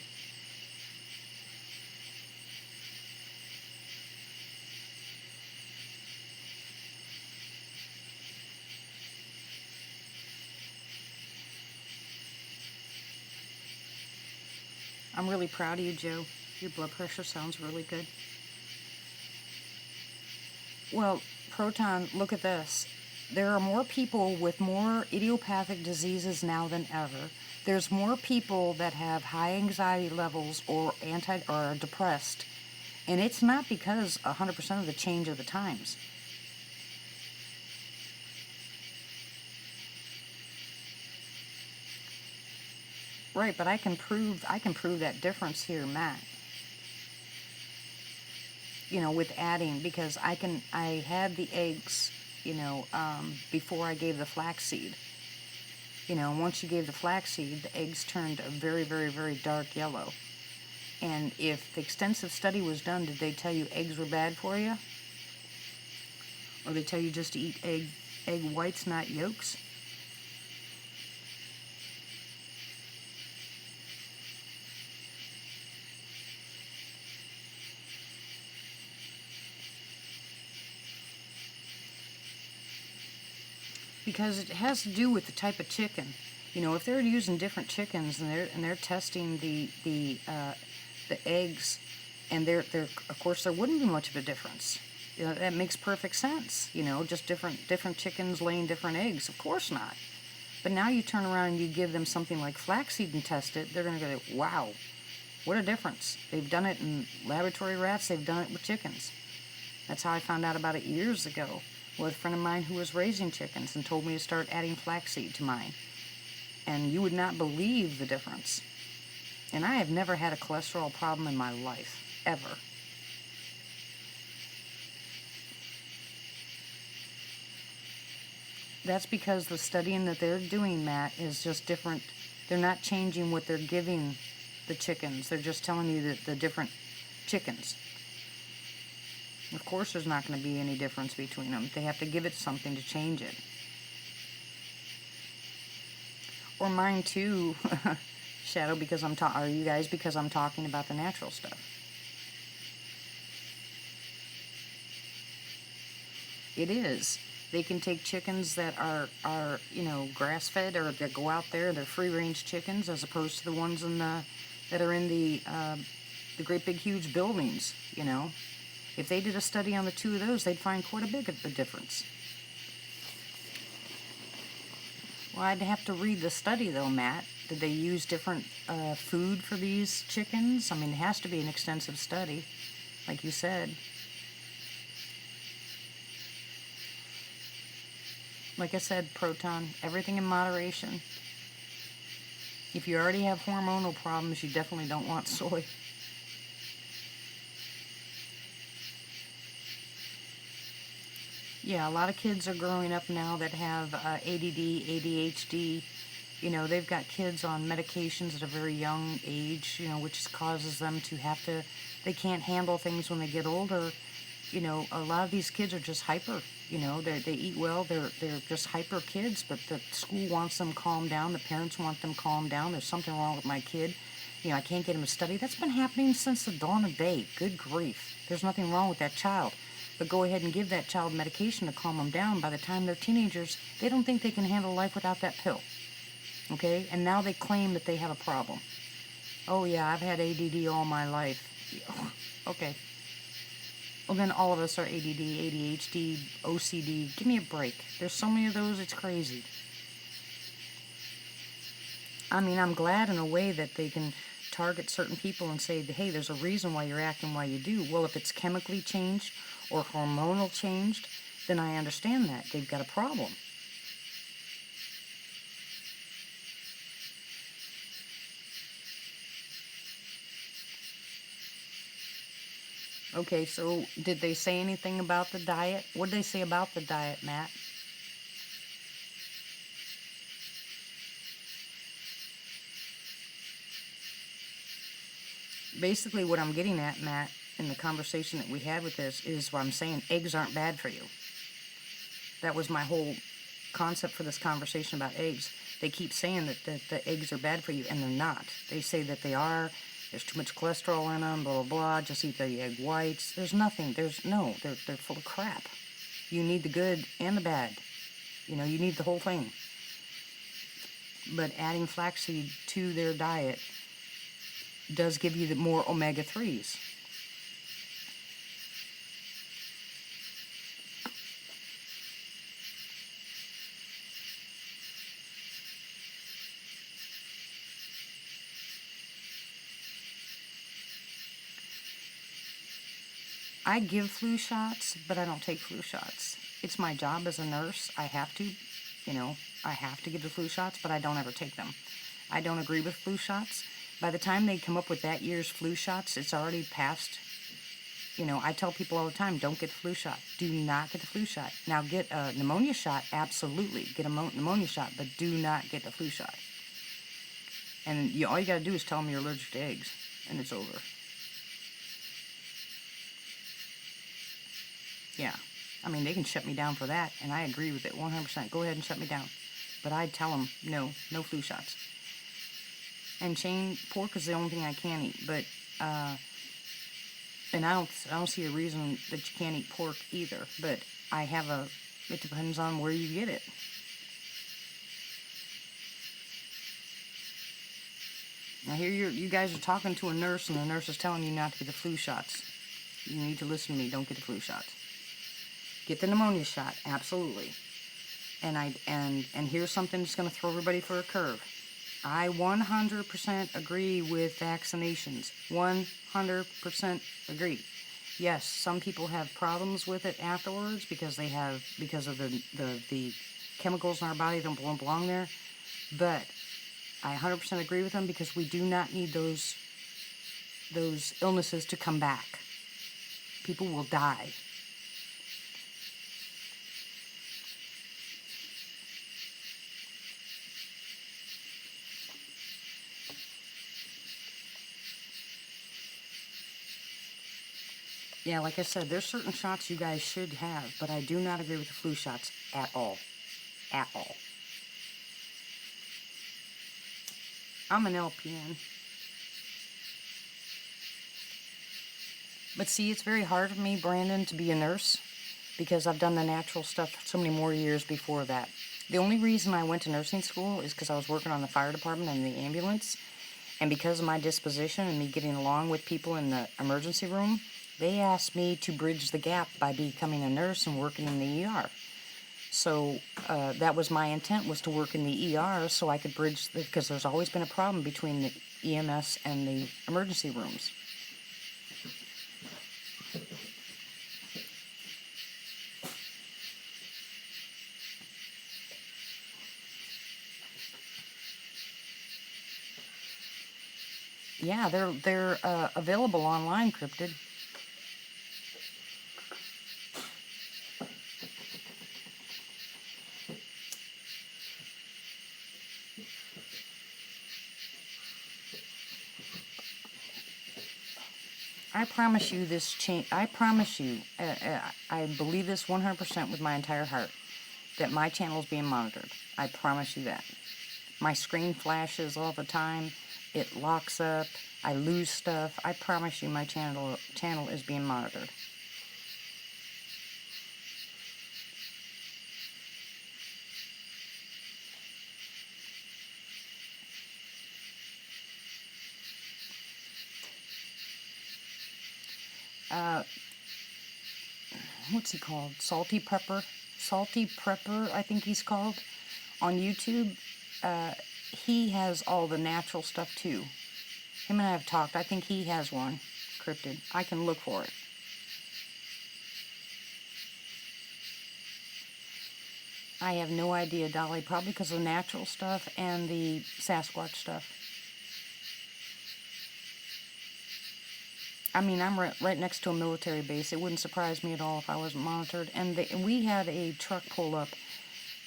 I'm really proud of you, Joe. Your blood pressure sounds really good. Well, Proton, look at this. there are more people with more idiopathic diseases now than ever. There's more people that have high anxiety levels or are depressed, and it's not because 100% of the change of the times. Right, but I can prove that difference here, Matt. You know, with adding, because I had the eggs, before I gave the flaxseed. You know, once you gave the flaxseed, the eggs turned a very, very, very dark yellow. And if the extensive study was done, did they tell you eggs were bad for you? Or they tell you just to eat egg whites, not yolks? Because it has to do with the type of chicken. You know, if they're using different chickens and they're testing the eggs, and they're of course there wouldn't be much of a difference. You know, that makes perfect sense. You know, just different chickens laying different eggs. Of course not. But now you turn around and you give them something like flaxseed and test it, they're going to go, wow, what a difference. They've done it in laboratory rats, they've done it with chickens. That's how I found out about it years ago, with a friend of mine who was raising chickens and told me to start adding flaxseed to mine. And you would not believe the difference. And I have never had a cholesterol problem in my life, ever. That's because the studying that they're doing, Matt, is just different. They're not changing what they're giving the chickens. They're just telling you that the different chickens. Of course there's not going to be any difference between them. They have to give it something to change it. Or mine too, Shadow, because are you guys, because I'm talking about the natural stuff. It is. They can take chickens that are grass-fed, or that go out there, they're free-range chickens, as opposed to the ones that are in the great big huge buildings, you know. If they did a study on the two of those, they'd find quite a big of a difference. Well, I'd have to read the study, though, Matt. Did they use different food for these chickens? I mean, it has to be an extensive study, like you said. Like I said, Proton, everything in moderation. If you already have hormonal problems, you definitely don't want soy. Yeah, a lot of kids are growing up now that have ADD, ADHD. You know, they've got kids on medications at a very young age, you know, which causes them to they can't handle things when they get older. You know, a lot of these kids are just hyper. You know, they eat well, they're just hyper kids, but the school wants them calmed down, the parents want them calmed down. There's something wrong with my kid. You know, I can't get him to study. That's been happening since the dawn of day. Good grief. There's nothing wrong with that child. But go ahead and give that child medication to calm them down. By the time they're teenagers, they don't think they can handle life without that pill. Okay? And now they claim that they have a problem. Oh yeah, I've had ADD all my life. Okay. Well, then all of us are ADD, ADHD, OCD. Give me a break. There's so many of those, it's crazy. I mean, I'm glad in a way that they can target certain people and say, hey, there's a reason why you're acting why you do. Well, if it's chemically changed or hormonal changed, then I understand that. They've got a problem. Okay, so did they say anything about the diet? What did they say about the diet, Matt? Basically, what I'm getting at, Matt, in the conversation that we had with this, is what I'm saying, eggs aren't bad for you. That was my whole concept for this conversation about eggs. They keep saying that the eggs are bad for you, and they're not. They say that they are. There's too much cholesterol in them, blah, blah, blah. Just eat the egg whites. There's nothing. They're full of crap. You need the good and the bad. You know, you need the whole thing. But adding flaxseed to their diet does give you the more omega-3s. I give flu shots, but I don't take flu shots. It's my job as a nurse. I have to, I have to give the flu shots, but I don't ever take them. I don't agree with flu shots. By the time they come up with that year's flu shots, it's already past. I tell people all the time, don't get the flu shot. Do not get the flu shot. Now, get a pneumonia shot, absolutely. Get a pneumonia shot, but do not get the flu shot. And all you got to do is tell them you're allergic to eggs, and it's over. Yeah. I mean, they can shut me down for that, and I agree with it 100%. Go ahead and shut me down. But I tell them, no flu shots. And Shane, pork is the only thing I can eat, but, and I don't see a reason that you can't eat pork either, but it depends on where you get it. Now here you guys are talking to a nurse, and the nurse is telling you not to get the flu shots. You need to listen to me, don't get the flu shots. Get the pneumonia shot, absolutely. And here's something that's going to throw everybody for a curve. I 100% agree with vaccinations. 100% agree. Yes, some people have problems with it afterwards because of the chemicals in our body that don't belong there. But I 100% agree with them because we do not need those illnesses to come back. People will die. Yeah, like I said, there's certain shots you guys should have, but I do not agree with the flu shots at all. At all. I'm an LPN. But see, it's very hard for me, Brandon, to be a nurse because I've done the natural stuff so many more years before that. The only reason I went to nursing school is because I was working on the fire department and the ambulance. And because of my disposition and me getting along with people in the emergency room, they asked me to bridge the gap by becoming a nurse and working in the ER. So that was my intent, was to work in the ER so I could bridge, because there's always been a problem between the EMS and the emergency rooms. Yeah, they're available online, Cryptid. I promise you I promise you, I believe this 100% with my entire heart, that my channel is being monitored. I promise you that. My screen flashes all the time. It locks up. I lose stuff. I promise you my channel is being monitored. What's he called? Salty Prepper, I think he's called, on YouTube. He has all the natural stuff too. Him and I have talked. I think he has one, Cryptid. I can look for it. I have no idea, Dolly. Probably because of the natural stuff and the Sasquatch stuff. I mean, I'm right next to a military base. It wouldn't surprise me at all if I wasn't monitored. And we had a truck pull up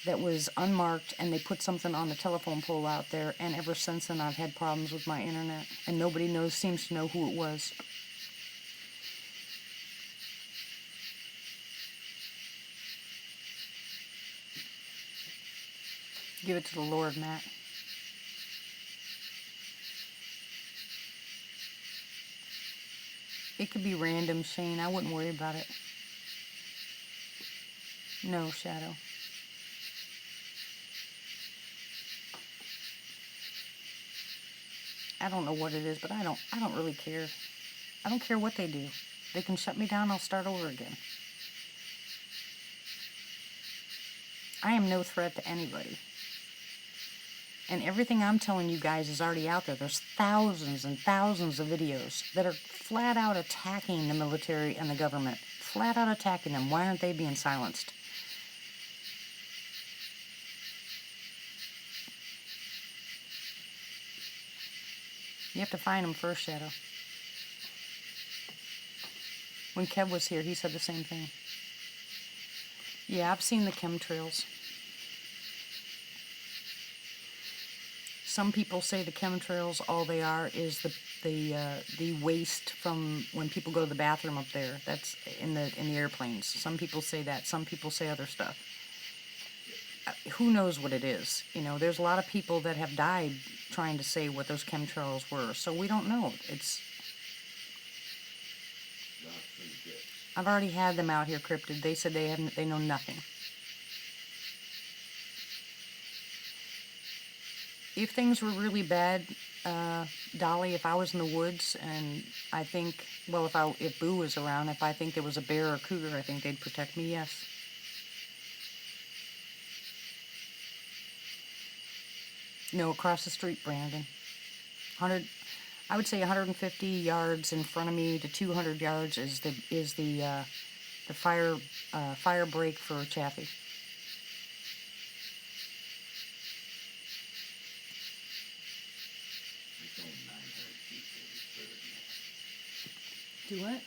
that was unmarked, and they put something on the telephone pole out there, and ever since then I've had problems with my internet, and nobody seems to know who it was. Give it to the Lord, Matt. It could be random, Shane. I wouldn't worry about it. No, Shadow. I don't know what it is, but I don't really care. I don't care what they do. They can shut me down, I'll start over again. I am no threat to anybody. And everything I'm telling you guys is already out there. There's thousands and thousands of videos that are flat out attacking the military and the government. Flat out attacking them. Why aren't they being silenced? You have to find them first, Shadow. When Kev was here, he said the same thing. Yeah, I've seen the chemtrails. Some people say the chemtrails, all they are is the waste from when people go to the bathroom up there. That's in the airplanes. Some people say that. Some people say other stuff. Who knows what it is? You know, there's a lot of people that have died trying to say what those chemtrails were. So we don't know. I've already had them out here cryptid. They said they know nothing. If things were really bad, Dolly, if I was in the woods and I think, well, if Boo was around, if I think there was a bear or a cougar, I think they'd protect me, yes. No, across the street, Brandon. I would say 150 yards in front of me to 200 yards is the fire break for Chaffee. Do what?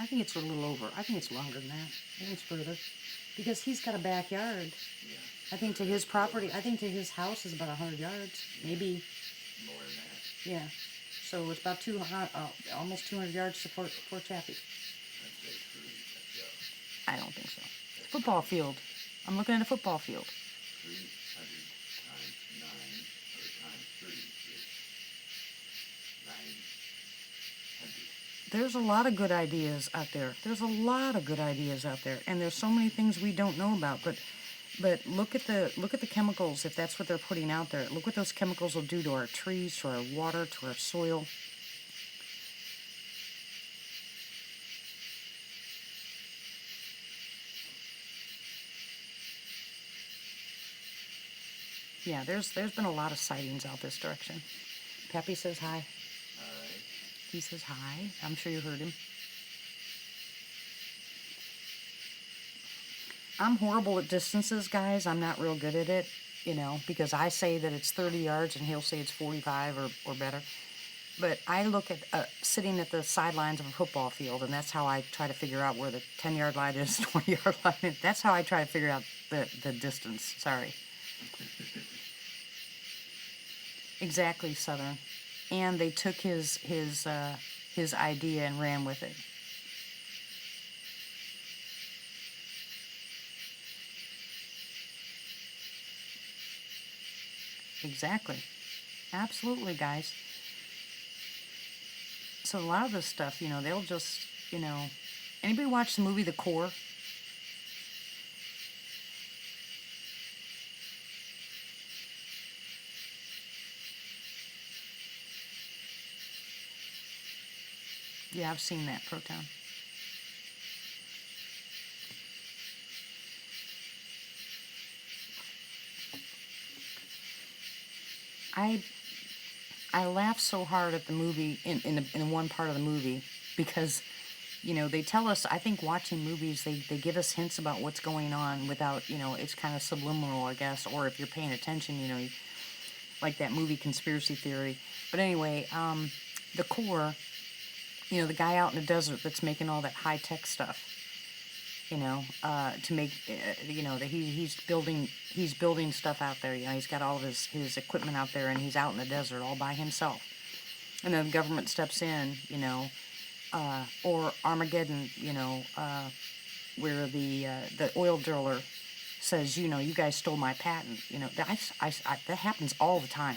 I think it's a little over. I think it's longer than that. I think it's further. Because he's got a backyard. Yeah. I think to his property, I think to his house is about 100 yards. Maybe. More than that. Yeah. So it's about almost 200 yards to Fort Chaffee. I'd say 3. I don't think so. Football field. I'm looking at a football field. 300 times 9 or times 3 is 900. There's a lot of good ideas out there. There's a lot of good ideas out there, and there's so many things we don't know about. But look at the chemicals. If that's what they're putting out there, look what those chemicals will do to our trees, to our water, to our soil. Yeah, there's been a lot of sightings out this direction. Peppy says hi. Alright. He says hi. I'm sure you heard him. I'm horrible at distances, guys. I'm not real good at it, you know, because I say that it's 30 yards and he'll say it's 45 or better. But I look at sitting at the sidelines of a football field, and that's how I try to figure out where the 10-yard line is, 20-yard line is. That's how I try to figure out the distance. Sorry. Exactly, Southern. And they took his idea and ran with it. Exactly. Absolutely, guys. So a lot of this stuff, you know, they'll just, you know... Anybody watch the movie The Core? Yeah, I've seen that, Proton. I laughed so hard at the movie, in one part of the movie, because, you know, they tell us, I think watching movies, they give us hints about what's going on without, you know, it's kind of subliminal, I guess, or if you're paying attention, you know, like that movie Conspiracy Theory. But anyway, The Core, you know, the guy out in the desert that's making all that high-tech stuff, you know, to make, you know, that he's building stuff out there. You know, he's got all of his equipment out there, and he's out in the desert all by himself. And then the government steps in, you know, or Armageddon, you know, where the oil driller says, you know, you guys stole my patent. You know, that happens all the time,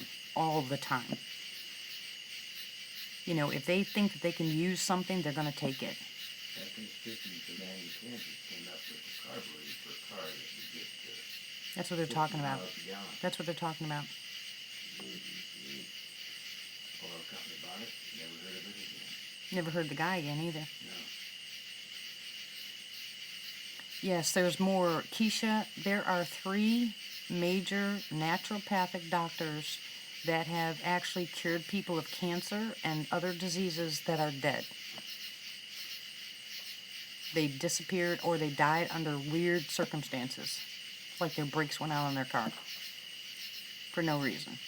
You know, if they think that they can use something, they're going to take it. I think 50s and 90s Kansas came up with the carburetor for a car that you get That's what they're talking about. 50 miles a gallon. That's what they're talking about. The oil company bought it, never heard of it again. Never heard the guy again either. No. Yes, there's more. Keisha, there are 3 major naturopathic doctors that have actually cured people of cancer and other diseases that are dead. They disappeared or they died under weird circumstances, like their brakes went out on their car for no reason.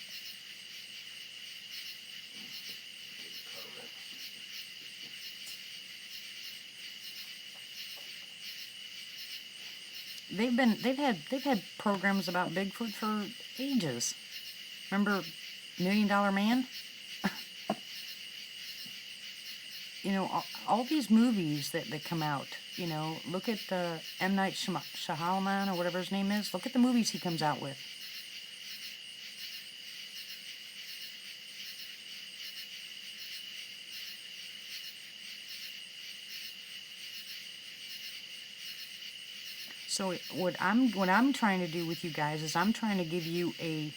They've had programs about Bigfoot for ages. Remember Million Dollar Man? You know, all these movies that come out, you know, look at M. Night Shyamalan or whatever his name is. Look at the movies he comes out with. So what I'm trying to do with you guys is I'm trying to give you a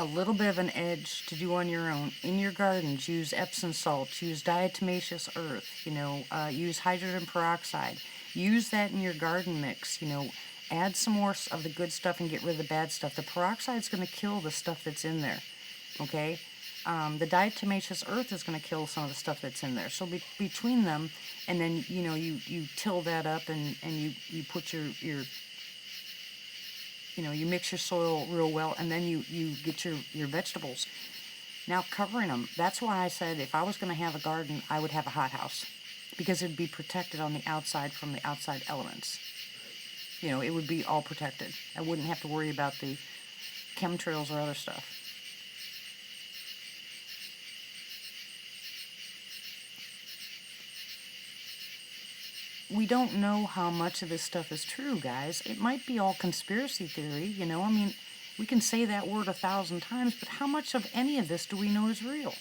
little bit of an edge to do on your own in your gardens. Use Epsom salts, use diatomaceous earth, you know, use hydrogen peroxide. Use that in your garden mix, you know. Add some more of the good stuff and get rid of the bad stuff. The peroxide is going to kill the stuff that's in there, okay? The diatomaceous earth is going to kill some of the stuff that's in there. So between them, and then, you know, you till that up and you put your you know, you mix your soil real well, and then you get your vegetables. Now covering them, that's why I said if I was going to have a garden, I would have a hothouse, because it'd be protected on the outside from the outside elements. You know, it would be all protected. I wouldn't have to worry about the chemtrails or other stuff. We don't know how much of this stuff is true, guys. It might be all conspiracy theory, you know. I mean, we can say that word 1,000 times, but how much of any of this do we know is real?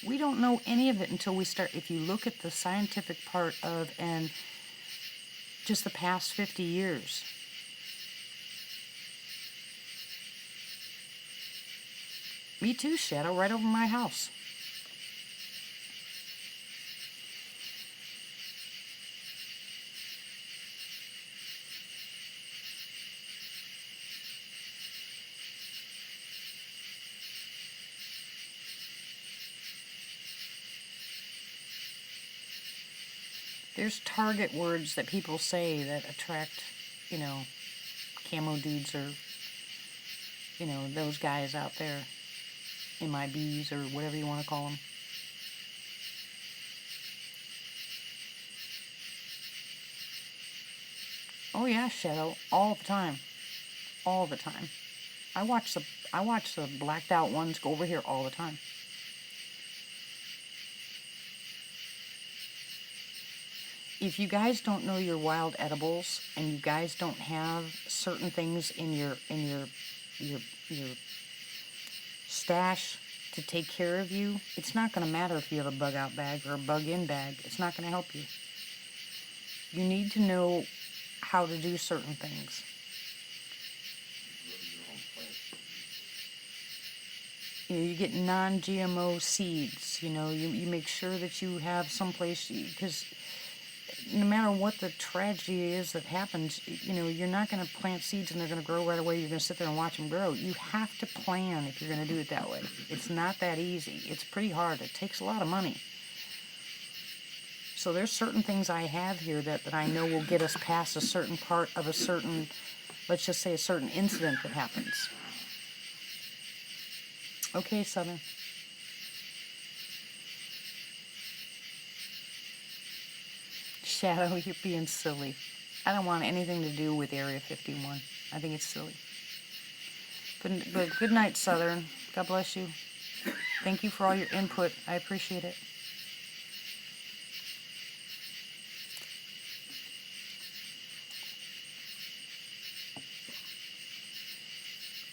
We don't know any of it until we start. If you look at the scientific part of, and just the past 50 years. Me too, Shadow, right over my house. There's target words that people say that attract, you know, camo dudes or, you know, those guys out there, MIBs or whatever you want to call them. Oh yeah, Shadow, all the time, all the time. I watch the blacked out ones go over here all the time. If you guys don't know your wild edibles and you guys don't have certain things in your stash to take care of you, it's not going to matter if you have a bug out bag or a bug in bag. It's not going to help you. You need to know how to do certain things. You know, you get non-GMO seeds. You know, you make sure that you have someplace, because no matter what the tragedy is that happens, you know, you're not going to plant seeds and they're going to grow right away. You're going to sit there and watch them grow. You have to plan if you're going to do it that way. It's not that easy. It's pretty hard. It takes a lot of money. So there's certain things I have here that I know will get us past a certain part of a certain, let's just say a certain incident that happens. Okay, Southern. Shadow, you're being silly. I don't want anything to do with Area 51. I think it's silly. But good night, Southern. God bless you. Thank you for all your input. I appreciate it.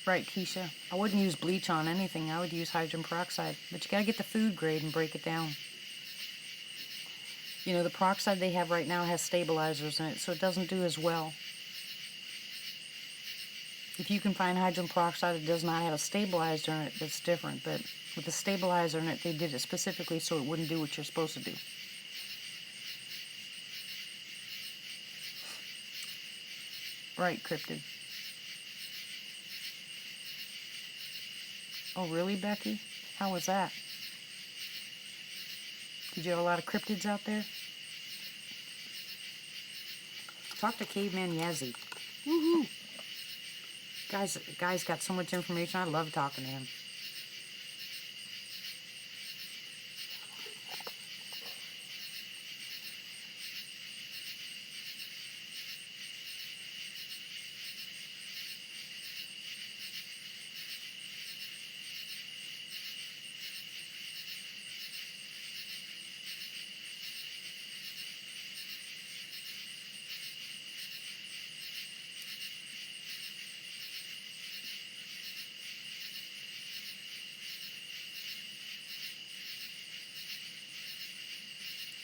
Right, Keisha. I wouldn't use bleach on anything. I would use hydrogen peroxide. But you gotta get the food grade and break it down. You know, the peroxide they have right now has stabilizers in it, so it doesn't do as well. If you can find hydrogen peroxide that does not have a stabilizer in it, that's different. But with the stabilizer in it, they did it specifically so it wouldn't do what you're supposed to do. Right, cryptid. Oh, really, Becky? How was that? Did you have a lot of cryptids out there? Talk to Caveman Yazzie. Woohoo! Guy's got so much information. I love talking to him.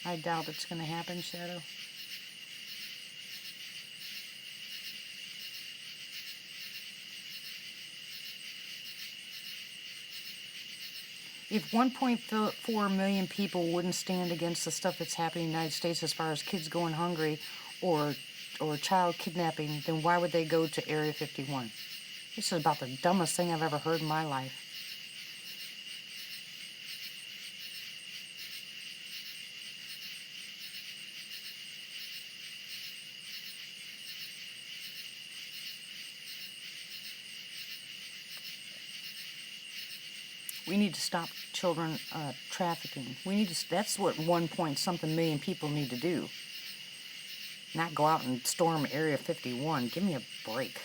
I doubt it's going to happen, Shadow. If 1.4 million people wouldn't stand against the stuff that's happening in the United States as far as kids going hungry or child kidnapping, then why would they go to Area 51? This is about the dumbest thing I've ever heard in my life. We need to stop children trafficking. We need to. That's what 1 point something million people need to do. Not go out and storm Area 51. Give me a break.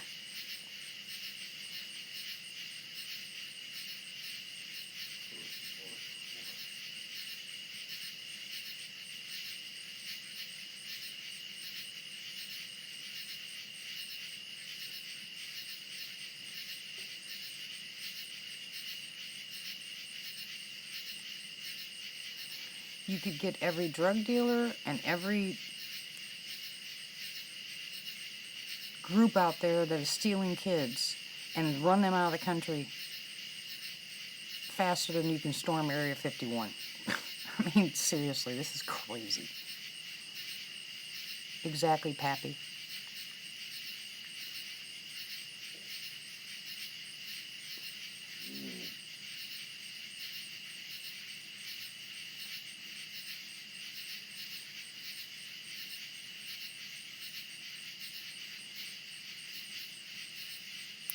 You could get every drug dealer and every group out there that is stealing kids and run them out of the country faster than you can storm Area 51. I mean, seriously, this is crazy. Exactly, Pappy.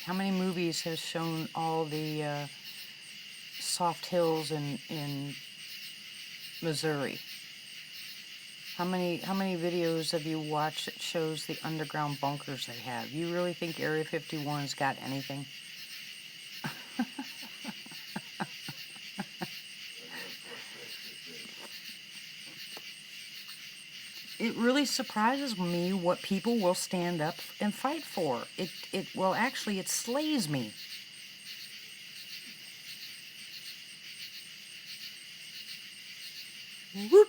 How many movies has shown all the soft hills in Missouri? How many videos have you watched that shows the underground bunkers they have? You really think Area 51's got anything? It really surprises me what people will stand up and fight for. Well, actually, it slays me. Whoop.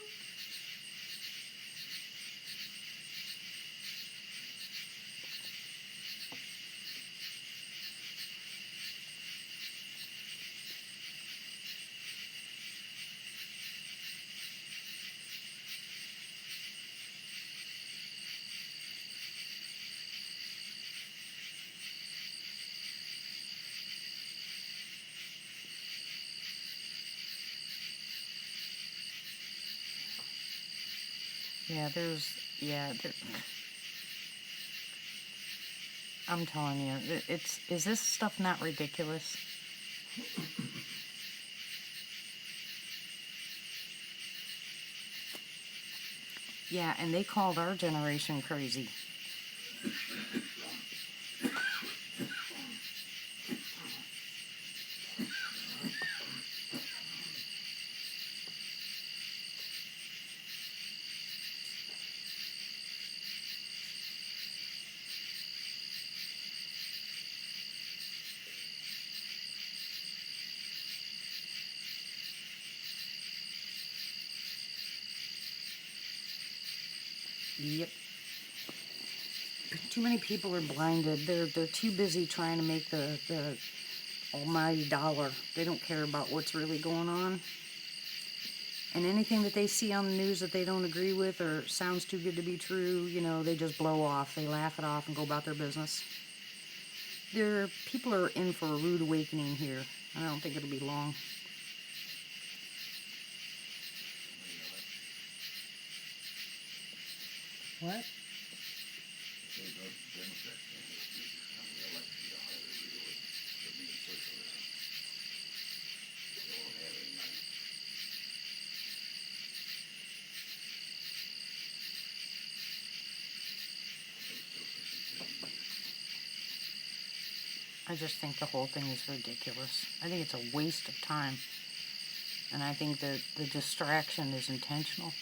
Yeah, I'm telling you, is this stuff not ridiculous? Yeah, and they called our generation crazy. Yep. Too many people are blinded. They're too busy trying to make the almighty dollar. They don't care about what's really going on. And anything that they see on the news that they don't agree with or sounds too good to be true, you know, they just blow off. They laugh it off and go about their business. People are in for a rude awakening here. I don't think it'll be long. What? They vote Democrat candidates on the election, they'll have it really, they'll be in socialism. They won't have any money. They still push it 50 years. I just think the whole thing is ridiculous. I think it's a waste of time. And I think that the distraction is intentional.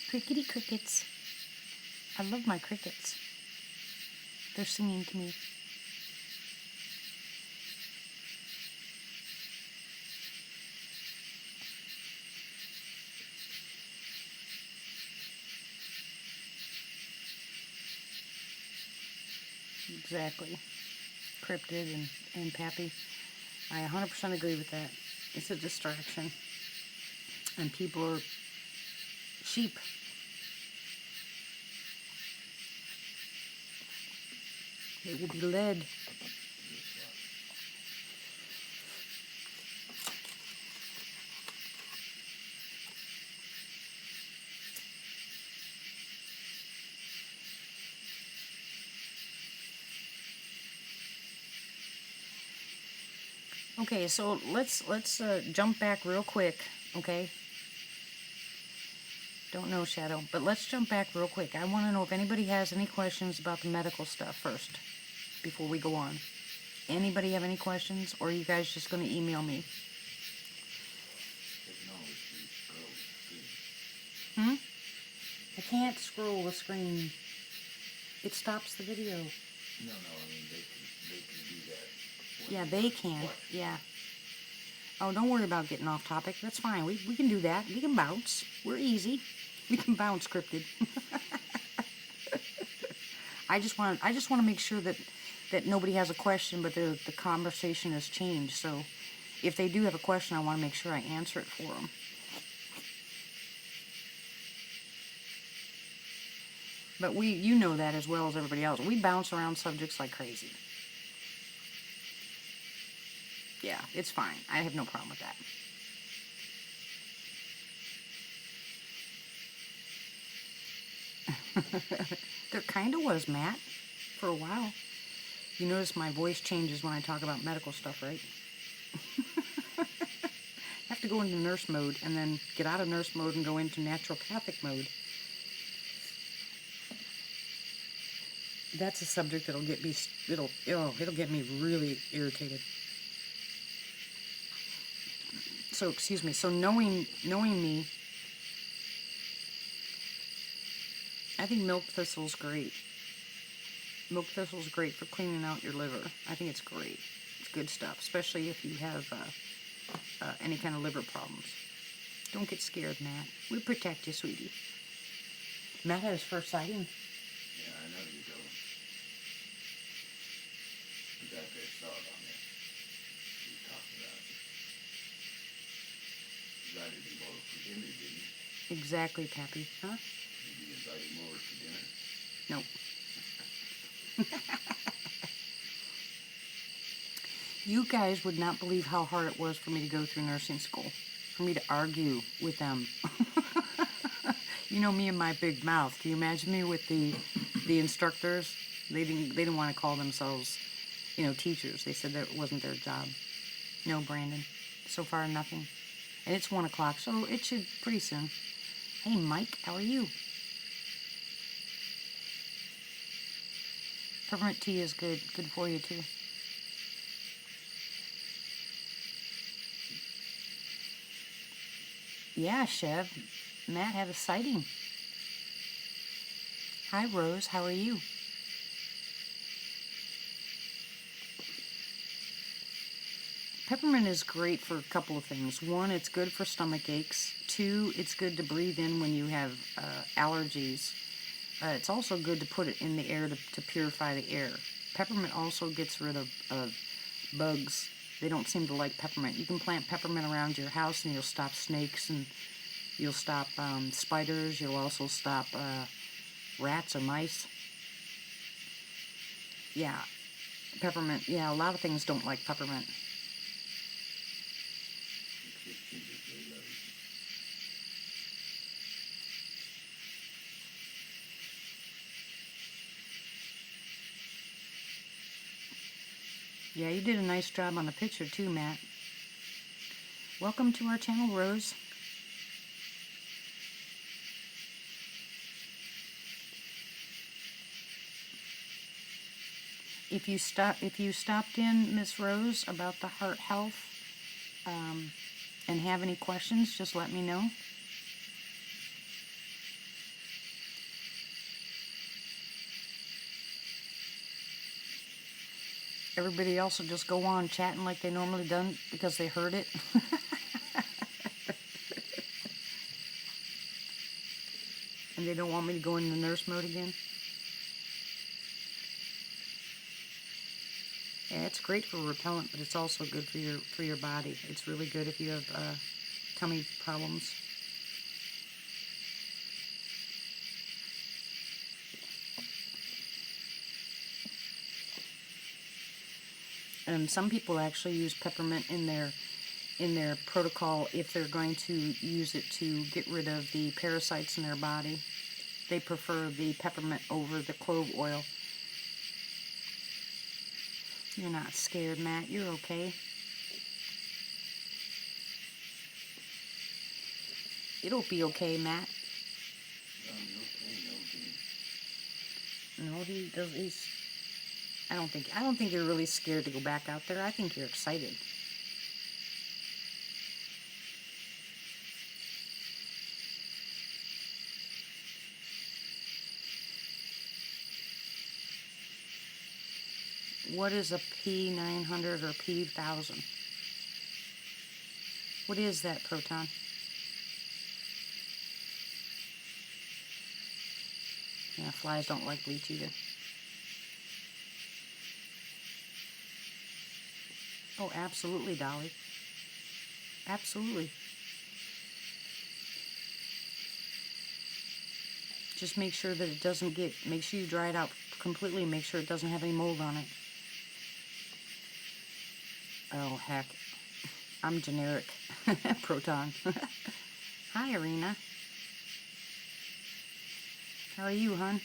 Crickety crickets. I love my crickets. They're singing to me. Exactly. Cryptid and Pappy. I 100% agree with that. It's a distraction. And people are sheep. They will be led. Okay, so let's jump back real quick, okay? Don't know, Shadow, but let's jump back real quick. I want to know if anybody has any questions about the medical stuff first, before we go on. Anybody have any questions, or are you guys just going to email me? They can always scroll the screen. I can't scroll the screen. It stops the video. No, I mean, they can do that. Yeah, they can. Yeah. Oh, don't worry about getting off topic. That's fine. We can do that. We can bounce. We're easy. We can bounce, Cryptid. I just want to make sure that nobody has a question, but the conversation has changed. So if they do have a question, I want to make sure I answer it for them. But you know that as well as everybody else. We bounce around subjects like crazy. Yeah, it's fine. I have no problem with that. There kind of was, Matt, for a while. You notice my voice changes when I talk about medical stuff, right? I have to go into nurse mode and then get out of nurse mode and go into naturopathic mode. That's a subject that'll get me, it'll get me really irritated. So, excuse me, so knowing me, I think milk thistle's great. Milk thistle's great for cleaning out your liver. I think it's great. It's good stuff, especially if you have any kind of liver problems. Don't get scared, Matt. We protect you, sweetie. Matt had his first sighting. Yeah, I know you don't. You got that saw on there. We talked about it. You invited him over for dinner, didn't you? Exactly, Pappy. Huh? Did you invite him over for dinner? No. You guys would not believe how hard it was for me to go through nursing school. For me to argue with them. You know me and my big mouth. Can you imagine me with the instructors? They didn't want to call themselves, teachers. They said that wasn't their job. No, Brandon. So far, nothing. And it's 1 o'clock, so it should pretty soon. Hey, Mike, how are you? Peppermint tea is good for you too. Yeah, Chev. Matt had a sighting. Hi, Rose. How are you? Peppermint is great for a couple of things. One, it's good for stomach aches. Two, it's good to breathe in when you have allergies. It's also good to put it in the air to purify the air. Peppermint also gets rid of bugs. They don't seem to like peppermint. You can plant peppermint around your house and you'll stop snakes, and you'll stop spiders. You'll also stop rats or mice. Yeah, peppermint. Yeah, a lot of things don't like peppermint. Except ginger, they love it. Yeah, you did a nice job on the picture too, Matt. Welcome to our channel, Rose. If you stopped in, Miss Rose, about the heart health, and have any questions, just let me know. Everybody else will just go on chatting like they normally done because they heard it. And they don't want me to go into nurse mode again. Yeah, it's great for repellent, but it's also good for your body. It's really good if you have tummy problems. And some people actually use peppermint in their protocol if they're going to use it to get rid of the parasites in their body. They prefer the peppermint over the clove oil. You're not scared, Matt. You're okay. It'll be okay, Matt. No, he does. I don't think you're really scared to go back out there. I think you're excited. What is a P900 or P1000? What is that, Proton? Yeah, flies don't like bleach either. Oh, absolutely, Dolly. Absolutely. Just make sure that it doesn't make sure you dry it out completely and make sure it doesn't have any mold on it. Oh, heck. I'm generic. Proton. Hi, Arena. How are you, hon?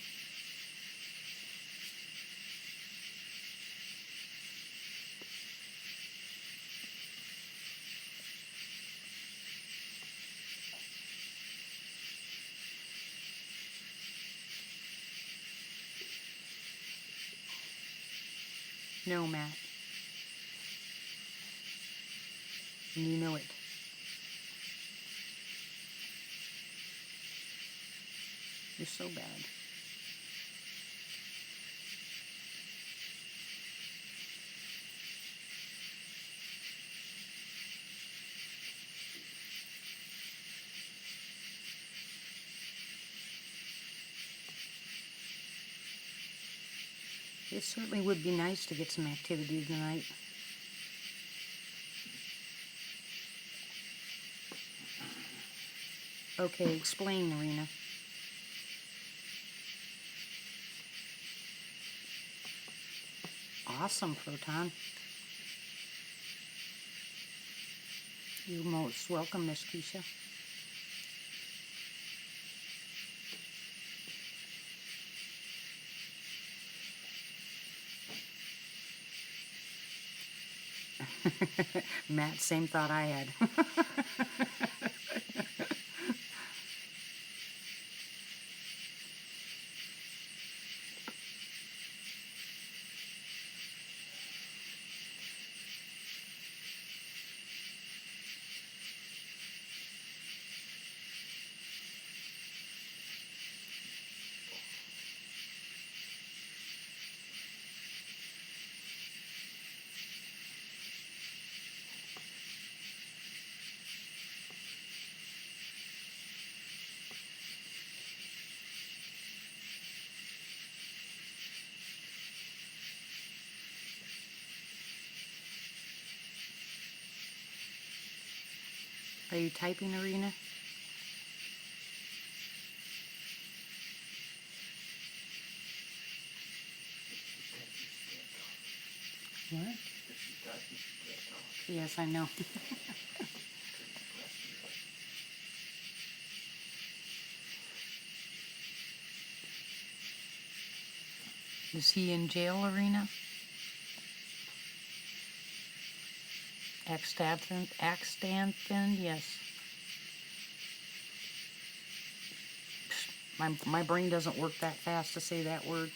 No, Matt. And you know it. You're so bad. It certainly would be nice to get some activity tonight. Okay, explain, Arena. Awesome, Proton. You're most welcome, Miss Keisha. Matt, same thought I had. Are you typing, Arena? What? If she's typing, she can't talk. Yes, I know. Is he in jail, Arena? Axtanthin, yes. My brain doesn't work that fast to say that word.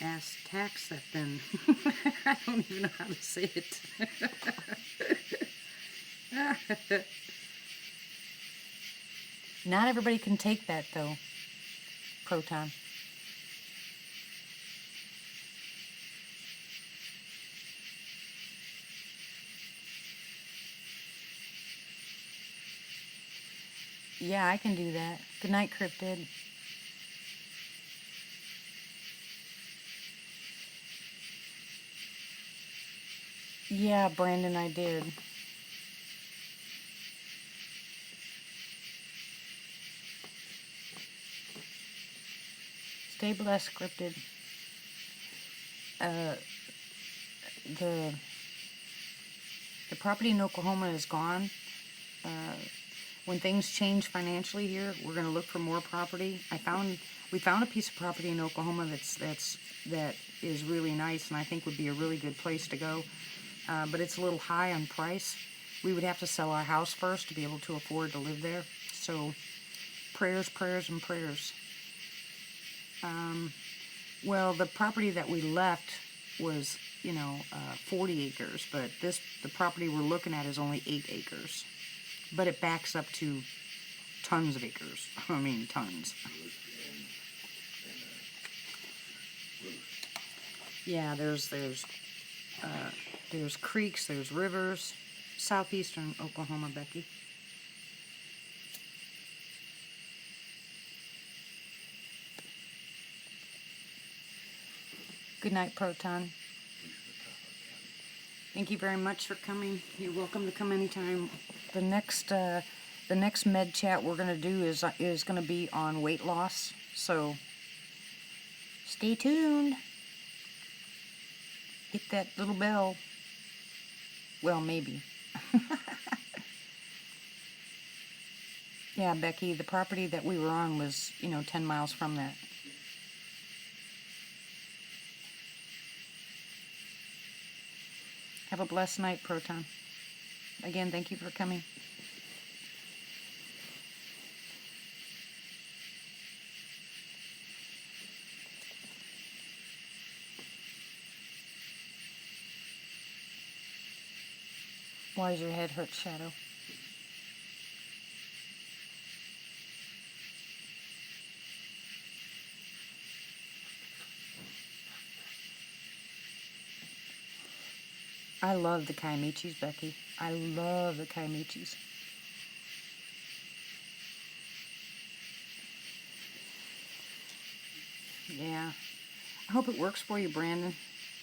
Astaxanthin. I don't even know how to say it. Not everybody can take that, though, Proton. Yeah, I can do that. Good night, Cryptid. Yeah, Brandon, I did. Stay blessed, Cryptid. The property in Oklahoma is gone. When things change financially here, we're going to look for more property. We found a piece of property in Oklahoma that is really nice, and I think would be a really good place to go. But it's a little high on price. We would have to sell our house first to be able to afford to live there. So, prayers, prayers, and prayers. Well, the property that we left was, 40 acres, but the property we're looking at is only 8 acres. But it backs up to tons of acres. I mean, tons. Yeah, there's creeks, there's rivers. Southeastern Oklahoma, Becky. Good night, Proton. Thank you very much for coming. You're welcome to come anytime. The next med chat we're gonna do is gonna be on weight loss. So stay tuned. Hit that little bell. Well, maybe. Yeah, Becky, the property that we were on was, 10 miles from that. Have a blessed night, Proton. Again, thank you for coming. Why does your head hurt, Shadow? I love the Kiamichis, Becky. I love the Kiamichis. Yeah. I hope it works for you, Brandon.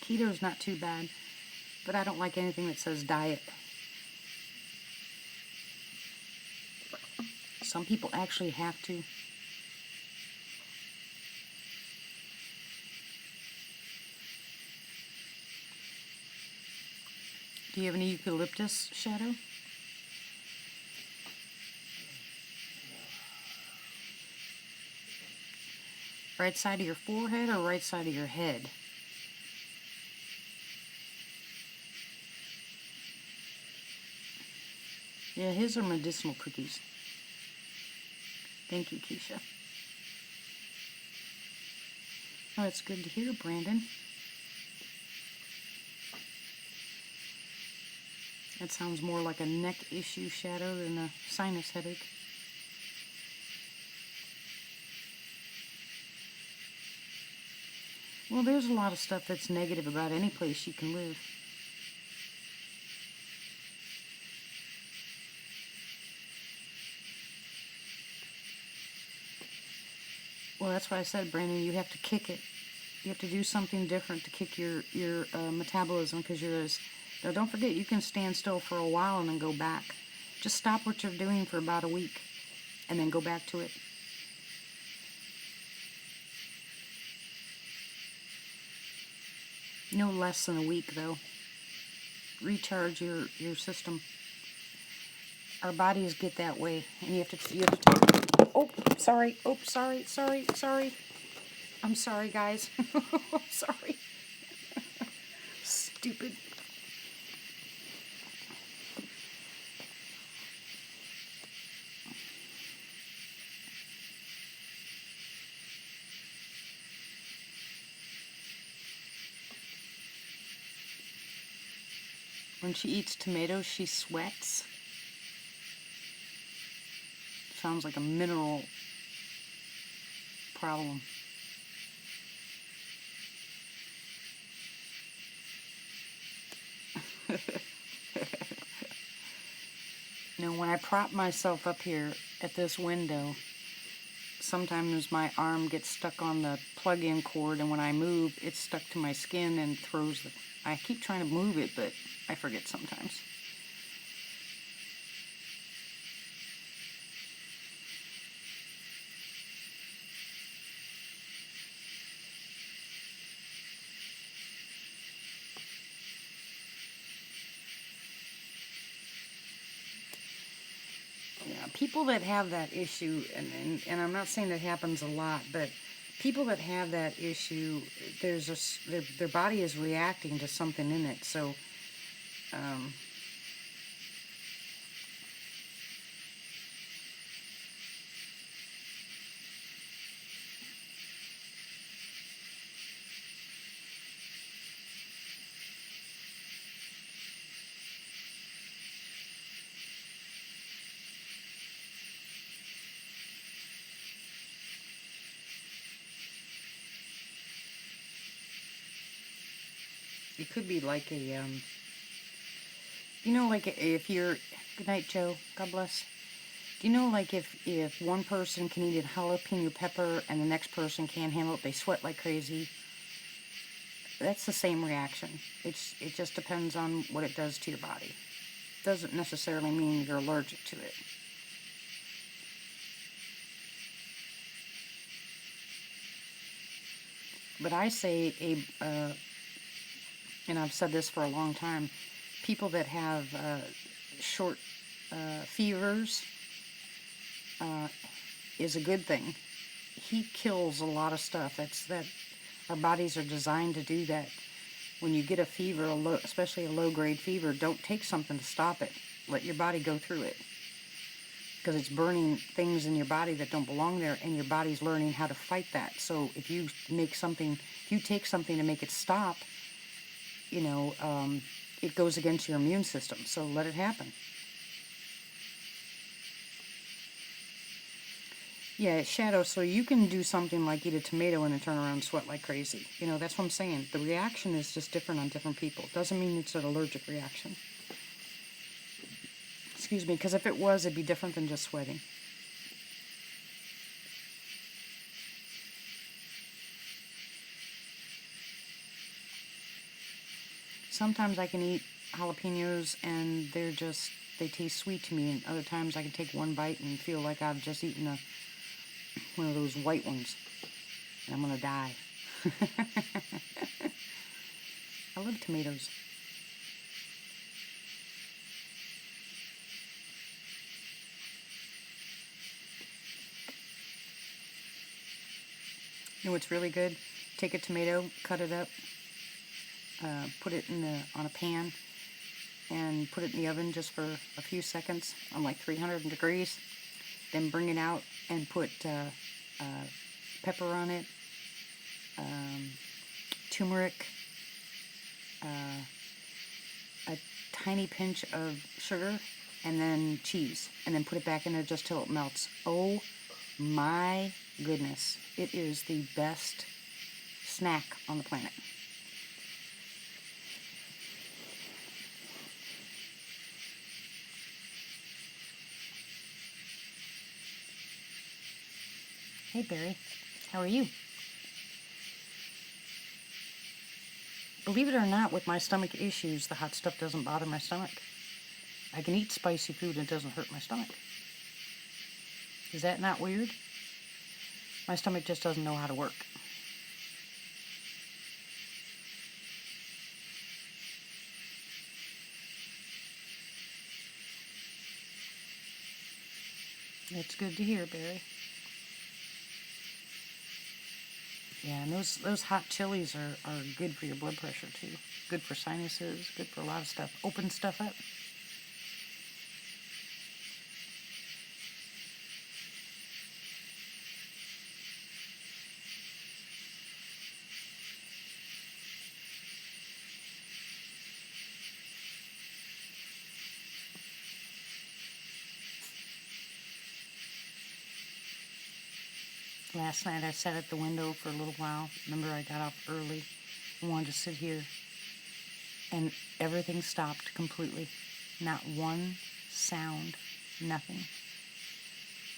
Keto's not too bad, but I don't like anything that says diet. Some people actually have to. Do you have any eucalyptus, Shadow? Right side of your forehead or right side of your head? Yeah, his are medicinal cookies. Thank you, Keisha. Oh, it's good to hear, Brandon. That sounds more like a neck issue, Shadow, than a sinus headache. Well, there's a lot of stuff that's negative about any place you can live. Well, that's why I said, Brandon, you have to kick it. You have to do something different to kick your metabolism, because you're as... Now, don't forget, you can stand still for a while and then go back. Just stop what you're doing for about a week and then go back to it. No less than a week, though. Recharge your system. Our bodies get that way, and you have to oh, sorry. Oh, sorry. I'm sorry, guys. I'm sorry. Stupid. When she eats tomatoes, she sweats. Sounds like a mineral problem. You know, when I prop myself up here at this window, sometimes my arm gets stuck on the plug-in cord, and when I move, it's stuck to my skin and throws the... I keep trying to move it, but I forget sometimes. Yeah, people that have that issue, and I'm not saying that happens a lot, but people that have that issue, their body is reacting to something in it. So, it could be like a, you know, like if you're... Good night, Joe. God bless. Do you know, like, if one person can eat a jalapeno pepper and the next person can't handle it, they sweat like crazy? That's the same reaction. It just depends on what it does to your body. Doesn't necessarily mean you're allergic to it. But I say, and I've said this for a long time, people that have short fevers is a good thing. Heat kills a lot of stuff. Our bodies are designed to do that. When you get a fever, especially a low-grade fever, don't take something to stop it. Let your body go through it, because it's burning things in your body that don't belong there, and your body's learning how to fight that. So if you take something to make it stop, you know, it goes against your immune system. So let it happen. Yeah, Shadow, so you can do something like eat a tomato and then turn around and sweat like crazy. You know, that's what I'm saying. The reaction is just different on different people. It doesn't mean it's an allergic reaction. Excuse me, because if it was, it'd be different than just sweating. Sometimes I can eat jalapenos and they taste sweet to me, and other times I can take one bite and feel like I've just eaten one of those white ones, and I'm gonna die. I love tomatoes. You know what's really good? Take a tomato, cut it up, put it on a pan, and put it in the oven just for a few seconds on like 300 degrees. Then bring it out and put pepper on it, turmeric, a tiny pinch of sugar, and then cheese, and then put it back in there just till it melts. Oh my goodness, it is the best snack on the planet. Hey Barry, how are you? Believe it or not, with my stomach issues, the hot stuff doesn't bother my stomach. I can eat spicy food and it doesn't hurt my stomach. Is that not weird? My stomach just doesn't know how to work. It's good to hear, Barry. Yeah, and those hot chilies are good for your blood pressure too. Good for sinuses, good for a lot of stuff. Open stuff up. Last night I sat at the window for a little while. Remember, I got up early and wanted to sit here, and everything stopped completely. Not one sound, nothing.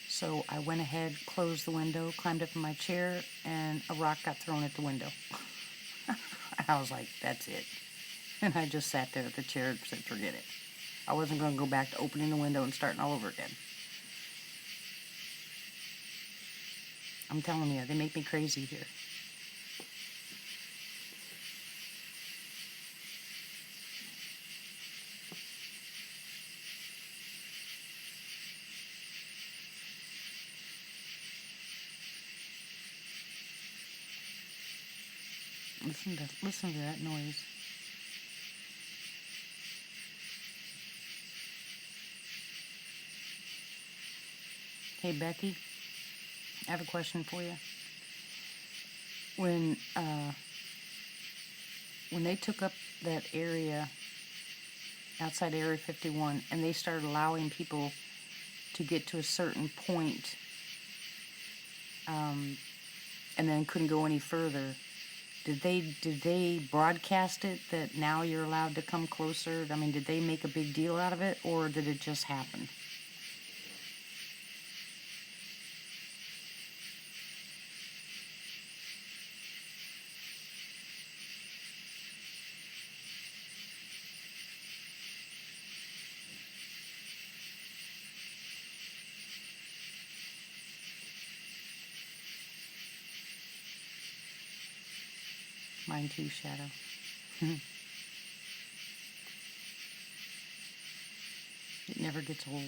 So I went ahead, closed the window, climbed up in my chair, and a rock got thrown at the window. I was like, that's it. And I just sat there at the chair and said, forget it. I wasn't going to go back to opening the window and starting all over again. I'm telling you, they make me crazy here. Listen to that noise. Hey Becky, I have a question for you. When they took up that area outside Area 51 and they started allowing people to get to a certain point, and then couldn't go any further, did they broadcast it that now you're allowed to come closer? I mean, did they make a big deal out of it, or did it just happen? Mine too, Shadow. It never gets old.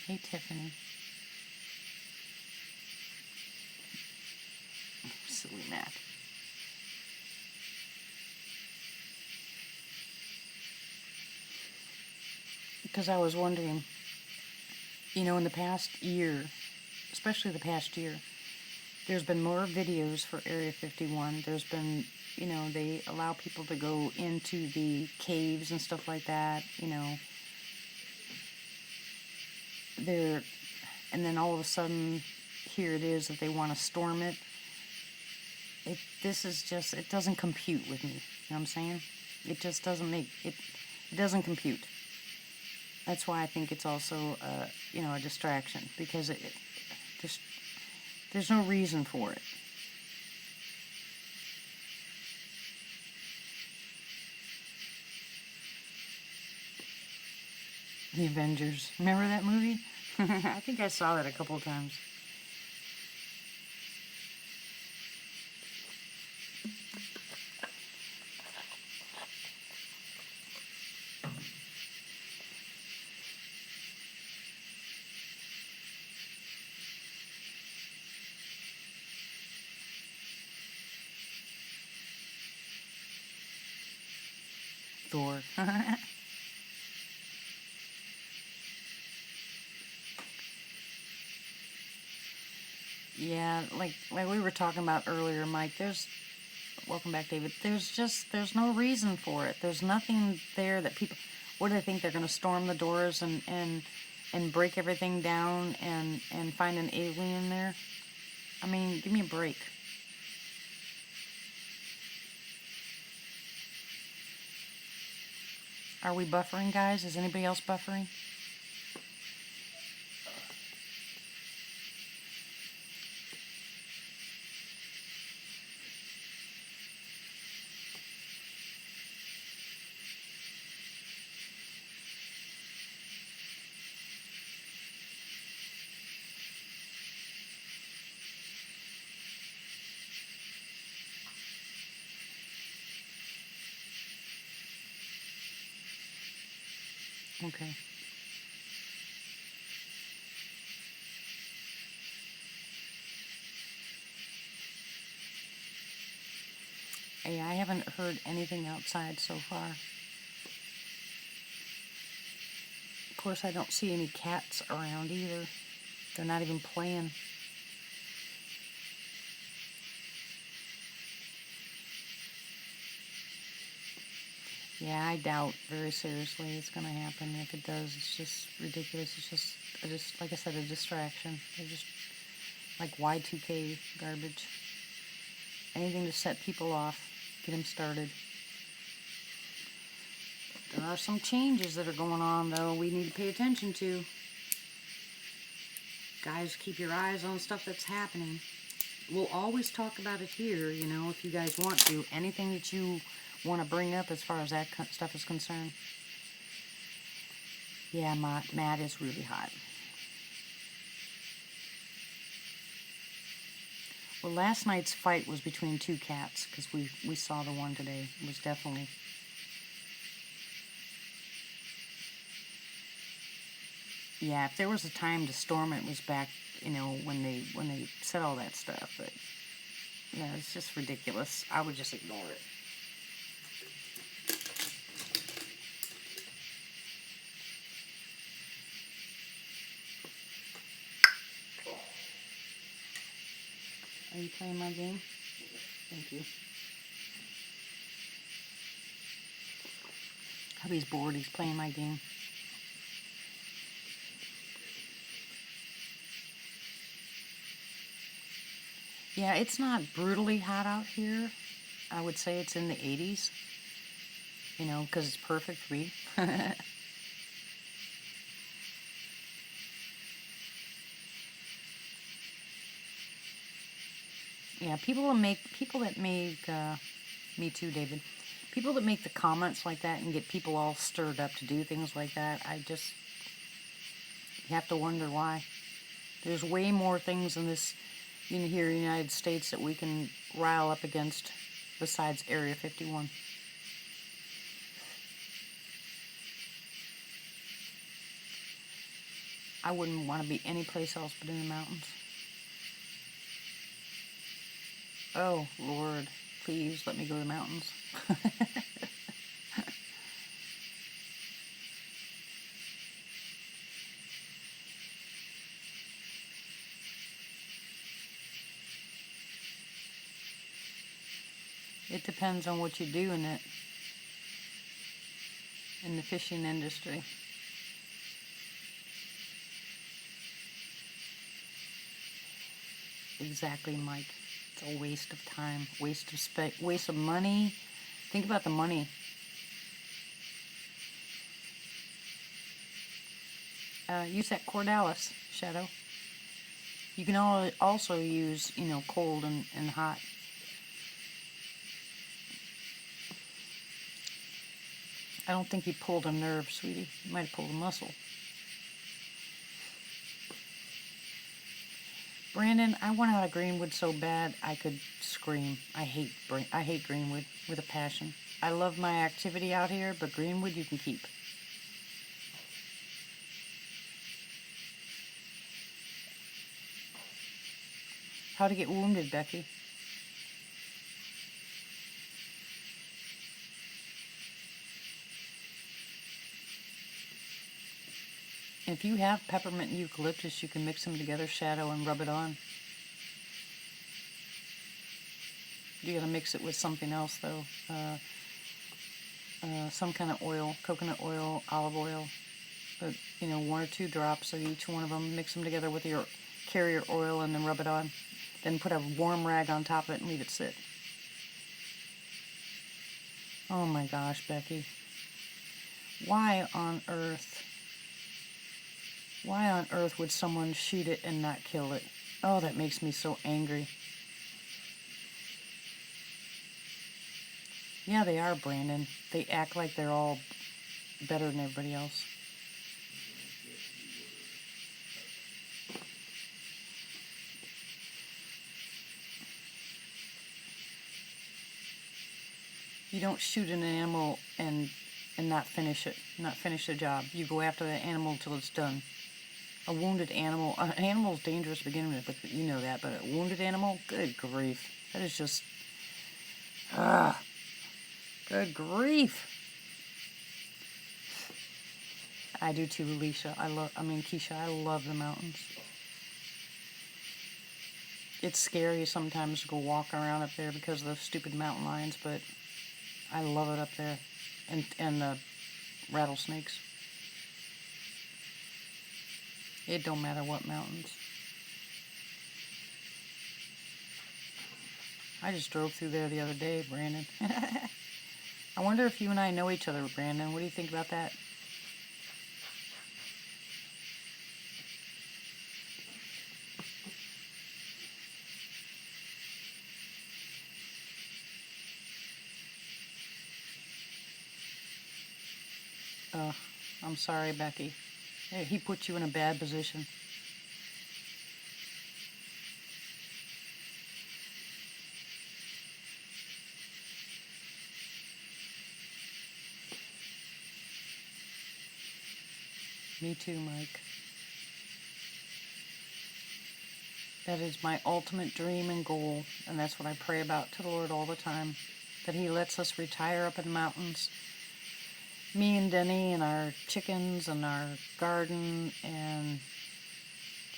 Hey Tiffany. Silly Mac. Because I was wondering, in the past year, especially the past year, there's been more videos for Area 51. There's been, they allow people to go into the caves and stuff like that, and then all of a sudden, here it is that they want to storm it. It doesn't compute with me. You know what I'm saying? It just doesn't it doesn't compute. That's why I think it's also, a distraction, because there's no reason for it. The Avengers. Remember that movie? I think I saw that a couple of times. Thor. Yeah, like we were talking about earlier, Mike, welcome back, David. There's no reason for it. There's nothing there that people, what do they think, they're going to storm the doors and break everything down and find an alien there? I mean, give me a break. Are we buffering, guys? Is anybody else buffering? Okay. Yeah, I haven't heard anything outside so far. Of course, I don't see any cats around either. They're not even playing. Yeah, I doubt very seriously it's going to happen. If it does, it's just ridiculous. It's just like I said, a distraction. They're just like Y2K garbage. Anything to set people off, get them started. There are some changes that are going on, though, we need to pay attention to. Guys, keep your eyes on stuff that's happening. We'll always talk about it here, you know, if you guys want to. Anything that you want to bring up as far as that stuff is concerned. Yeah, Matt is really hot. Well, last night's fight was between two cats, because we saw the one today. It was definitely... Yeah, if there was a time to storm it, was back, you know, when they said all that stuff. But, yeah, it's just ridiculous. I would just ignore it. Are you playing my game? Thank you. Hubby's bored. He's playing my game. Yeah, it's not brutally hot out here. I would say it's in the 80s. You know, because it's perfect for me. Yeah, people that make me too, David. People that make the comments like that and get people all stirred up to do things like that, you have to wonder why. There's way more things in this, here in the United States that we can rile up against besides Area 51. I wouldn't want to be any place else but in the mountains. Oh, Lord, please let me go to the mountains. It depends on what you do in the fishing industry. Exactly, Mike. It's a waste of time, waste of money. Think about the money. Use that Cordalis, Shadow. You can also use, cold and hot. I don't think you pulled a nerve, sweetie. You might have pulled a muscle. Brandon, I want out of Greenwood so bad I could scream. I hate Greenwood with a passion. I love my activity out here, but Greenwood you can keep. How to get wounded, Becky? If you have peppermint and eucalyptus, you can mix them together, Shadow, and rub it on. You gotta mix it with something else though. Some kind of oil, coconut oil, olive oil. But, you know, 1 or 2 drops of each one of them. Mix them together with your carrier oil and then rub it on. Then put a warm rag on top of it and leave it sit. Oh my gosh, Becky. Why on earth would someone shoot it and not kill it? Oh, that makes me so angry. Yeah, they are, Brandon. They act like they're all better than everybody else. You don't shoot an animal and not finish it, not finish the job. You go after the animal till it's done. A wounded animal, an animal's dangerous to begin with, but you know that. But a wounded animal, good grief, that is just, good grief. I do too, Keisha. I love the mountains. It's scary sometimes to go walk around up there because of those stupid mountain lions, but I love it up there. And the rattlesnakes. It don't matter what mountains. I just drove through there the other day, Brandon. I wonder if you and I know each other, Brandon. What do you think about that? I'm sorry, Becky. He put you in a bad position. Me too, Mike. That is my ultimate dream and goal, and that's what I pray about to the Lord all the time, that He lets us retire up in the mountains. Me and Denny and our chickens and our garden, and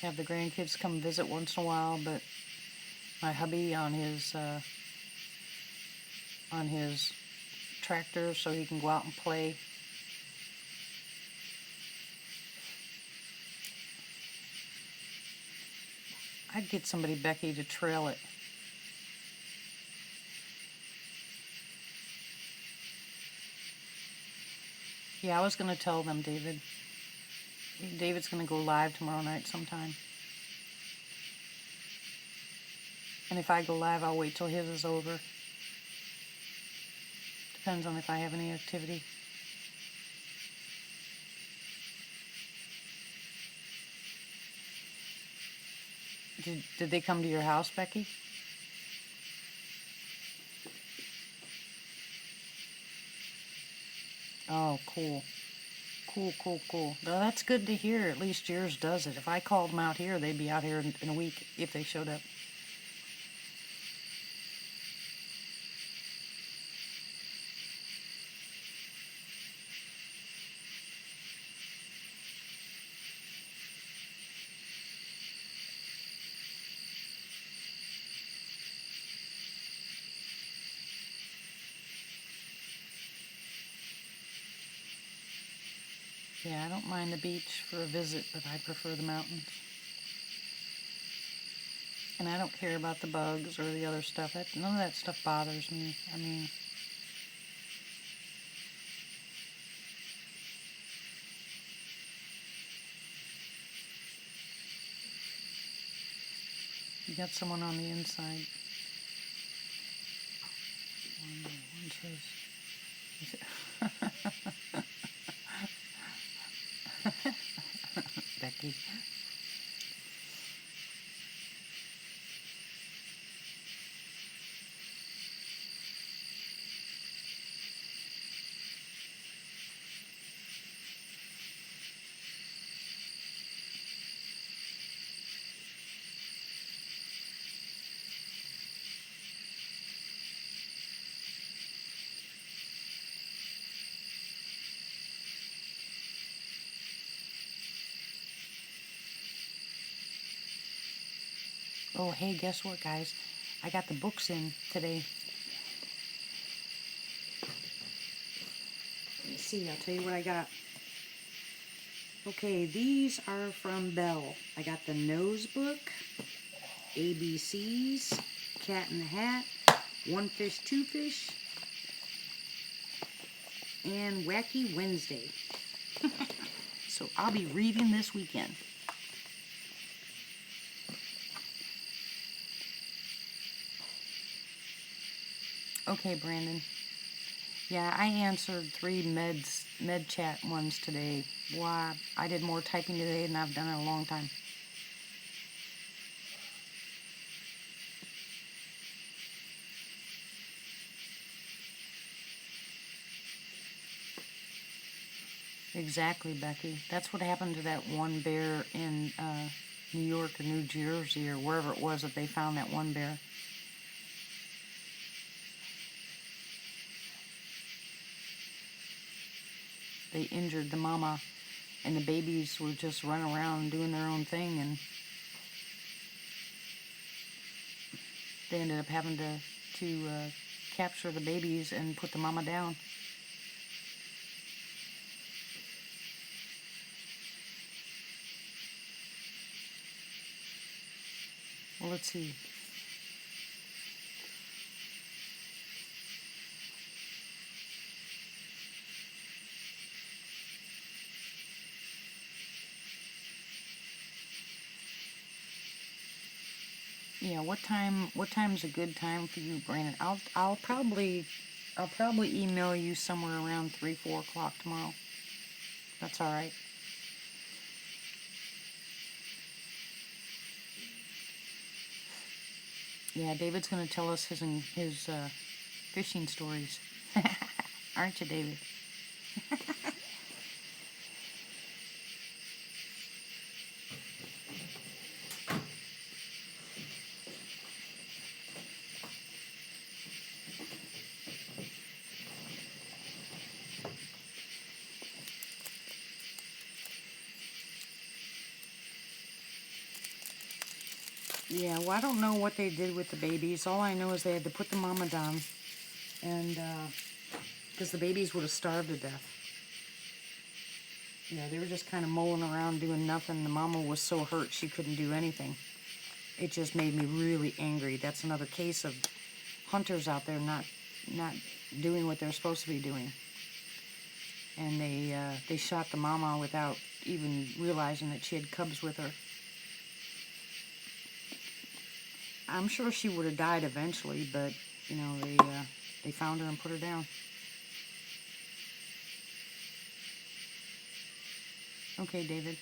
have the grandkids come visit once in a while, but my hubby on his tractor so he can go out and play. I'd get somebody, Becky, to trail it. Yeah, I was going to tell them, David. David's going to go live tomorrow night sometime. And if I go live, I'll wait till his is over. Depends on if I have any activity. Did they come to your house, Becky? Oh, cool. Cool. Well, that's good to hear. At least yours does it. If I called them out here, they'd be out here in a week if they showed up. Yeah, I don't mind the beach for a visit, but I prefer the mountains. And I don't care about the bugs or the other stuff. None of that stuff bothers me. I mean, you got someone on the inside. One says, Becky. Oh, hey, guess what, guys? I got the books in today. see, I'll tell you what I got. Okay, these are from Belle. I got the Nose Book, ABCs, Cat in the Hat, One Fish, Two Fish, and Wacky Wednesday. So I'll be reading this weekend. Okay, Brandon. Yeah, I answered 3 med chat ones today. Wow, I did more typing today than I've done in a long time. Exactly, Becky. That's what happened to that one bear in New York or New Jersey or wherever it was that they found that one bear. They injured the mama, and the babies were just running around doing their own thing, and they ended up having to capture the babies and put the mama down. Well, let's see. Yeah, what time's a good time for you, Brandon? I'll probably email you somewhere around 3-4 o'clock tomorrow. That's all right. Yeah, David's gonna tell us his fishing stories. Aren't you, David? Yeah, well, I don't know what they did with the babies. All I know is they had to put the mama down, and because the babies would have starved to death. Yeah, they were just kind of mulling around doing nothing. The mama was so hurt she couldn't do anything. It just made me really angry. That's another case of hunters out there not doing what they're supposed to be doing. And they shot the mama without even realizing that she had cubs with her. I'm sure she would have died eventually, but you know they found her and put her down. Okay, David.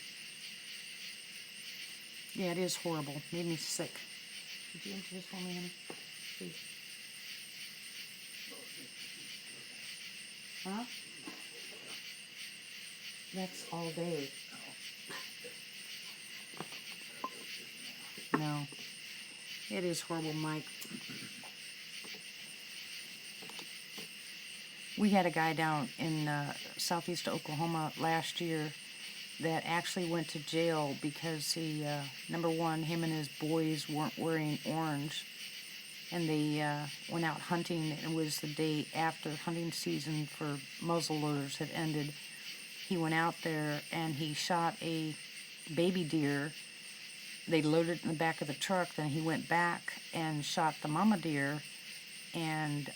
Yeah, it is horrible. Made me sick. Could you empty this for me, honey? Please. Huh? That's all day. No. It is horrible, Mike. We had a guy down in southeast Oklahoma last year that actually went to jail because he, number one, him and his boys weren't wearing orange, and they went out hunting. It was the day after hunting season for muzzleloaders had ended. He went out there and he shot a baby deer. They loaded it in the back of the truck. Then he went back and shot the mama deer, and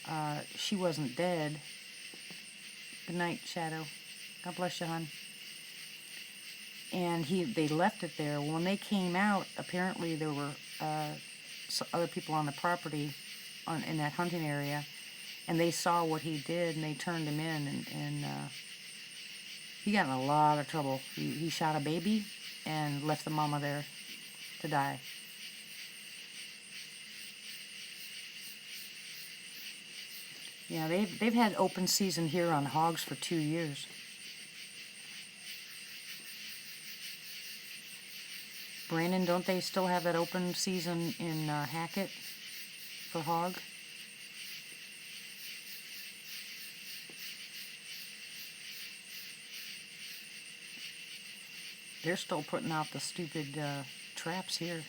she wasn't dead. Good night, Shadow. God bless you, hon. And they left it there. When they came out, apparently there were other people on the property in that hunting area, and they saw what he did, and they turned him in, and he got in a lot of trouble. He shot a baby and left the mama there to die. Yeah, they've had open season here on hogs for 2 years. Brandon, don't they still have that open season in Hackett for hog? They're still putting out the stupid traps here.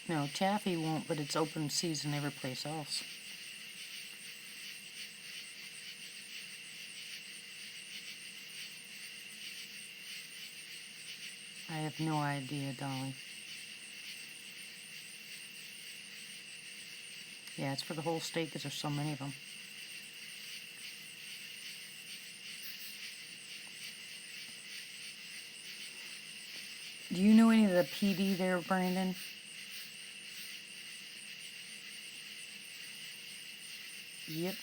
No, Chaffee won't, but it's open season every place else. I have no idea, Dolly. Yeah, it's for the whole state because there's so many of them. Do you know any of the PD there, Brandon? Yep.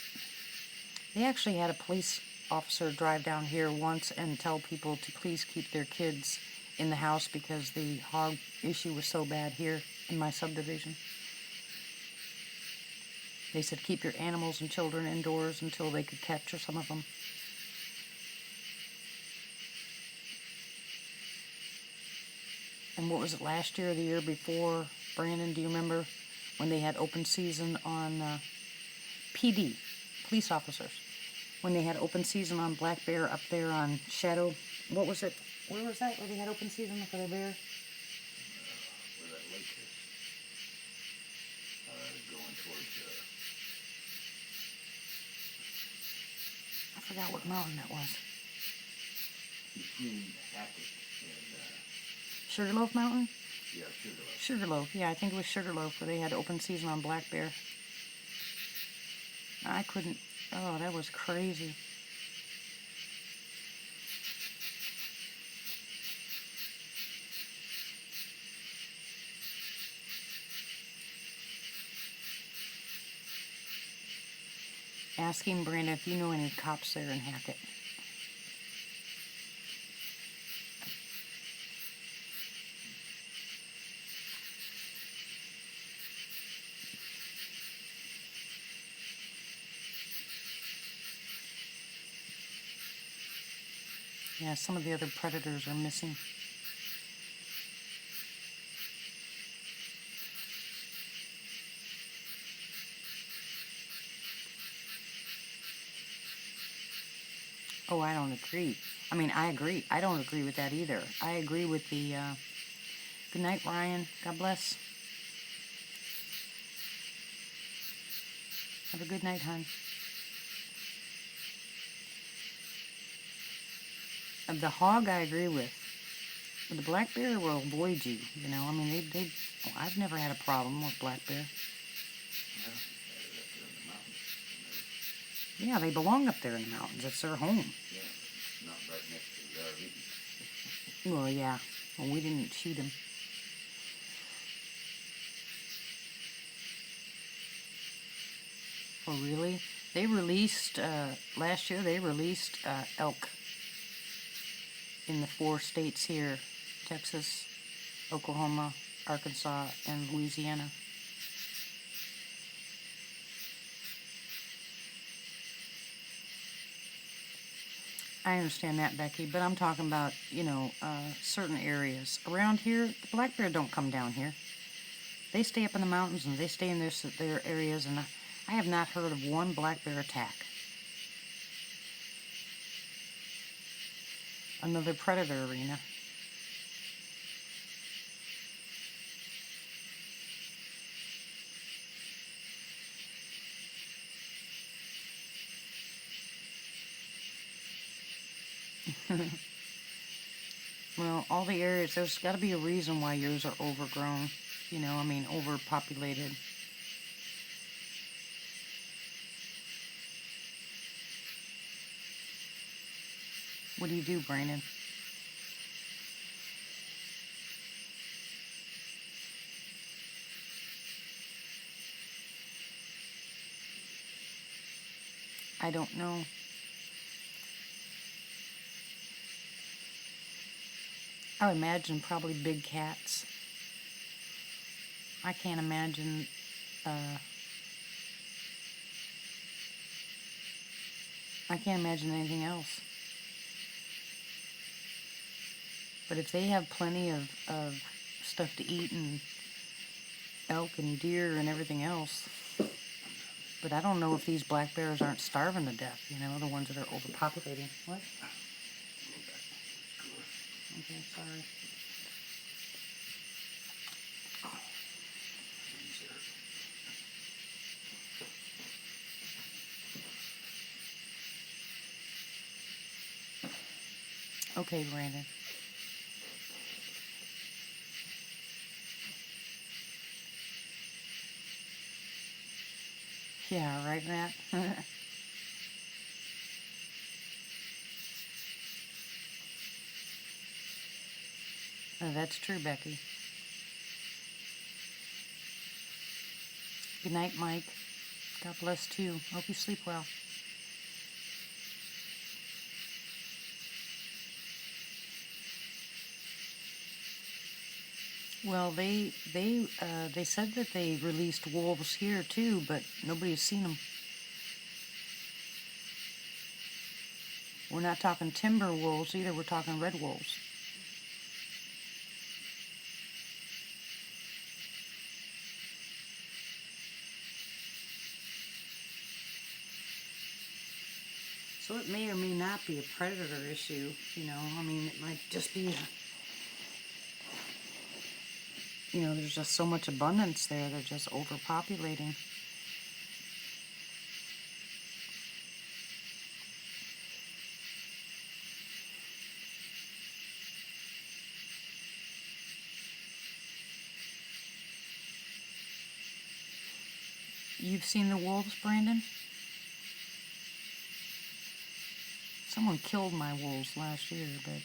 They actually had a police officer drive down here once and tell people to please keep their kids in the house because the hog issue was so bad here in my subdivision. They said keep your animals and children indoors until they could capture some of them. And what was it, last year or the year before, Brandon, do you remember when they had open season on PD, police officers, when they had open season on black bear up there on Shadow, what was it, where was that, where they had open season for the bear? Where that lake is. Going towards, I forgot what mountain that was. between Hackett and, Sugarloaf Mountain? yeah, Sugarloaf. Sugarloaf, yeah, I think it was Sugarloaf where they had open season on black bear. I couldn't, oh, that was crazy. Asking Brandon if you know any cops there in Hackett. Yeah, some of the other predators are missing. Oh, I don't agree. I mean, I agree. I don't agree with that either. I agree with the, good night, Ryan. God bless. Have a good night, hon. The hog, I agree with. But the black bear will avoid you, you know. I mean, well, I've never had a problem with black bear. Yeah, they're up there in the mountains. Yeah, they belong up there in the mountains. It's their home. Yeah, but not right next to the RV. Well, yeah. Well, we didn't shoot him. Oh, really? They released, last year, they released elk in the 4 states here, Texas, Oklahoma, Arkansas, and Louisiana. I understand that, Becky, but I'm talking about, you know, certain areas. Around here, the black bear don't come down here. They stay up in the mountains and they stay in their areas, and I have not heard of one black bear attack. Another predator arena. Well, all the areas, there's got to be a reason why yours are overgrown. You know, I mean, overpopulated. What do you do, Brandon? I don't know. I would imagine probably big cats. I can't imagine, I can't imagine anything else. But if they have plenty of stuff to eat and elk and deer and everything else, but I don't know if these black bears aren't starving to death, you know, the ones that are overpopulating. What? Okay, sorry. Okay, Brandon. Yeah, right, Matt? That's true, Becky. Good night, Mike. God bless too. Hope you sleep well. Well, they said that they released wolves here too, but nobody's seen them. We're not talking timber wolves either. We're talking red wolves. So it may or may not be a predator issue, you know. I mean, it might just be, you know, there's just so much abundance there. They're just overpopulating. You've seen the wolves, Brandon? Someone killed my wolves last year, but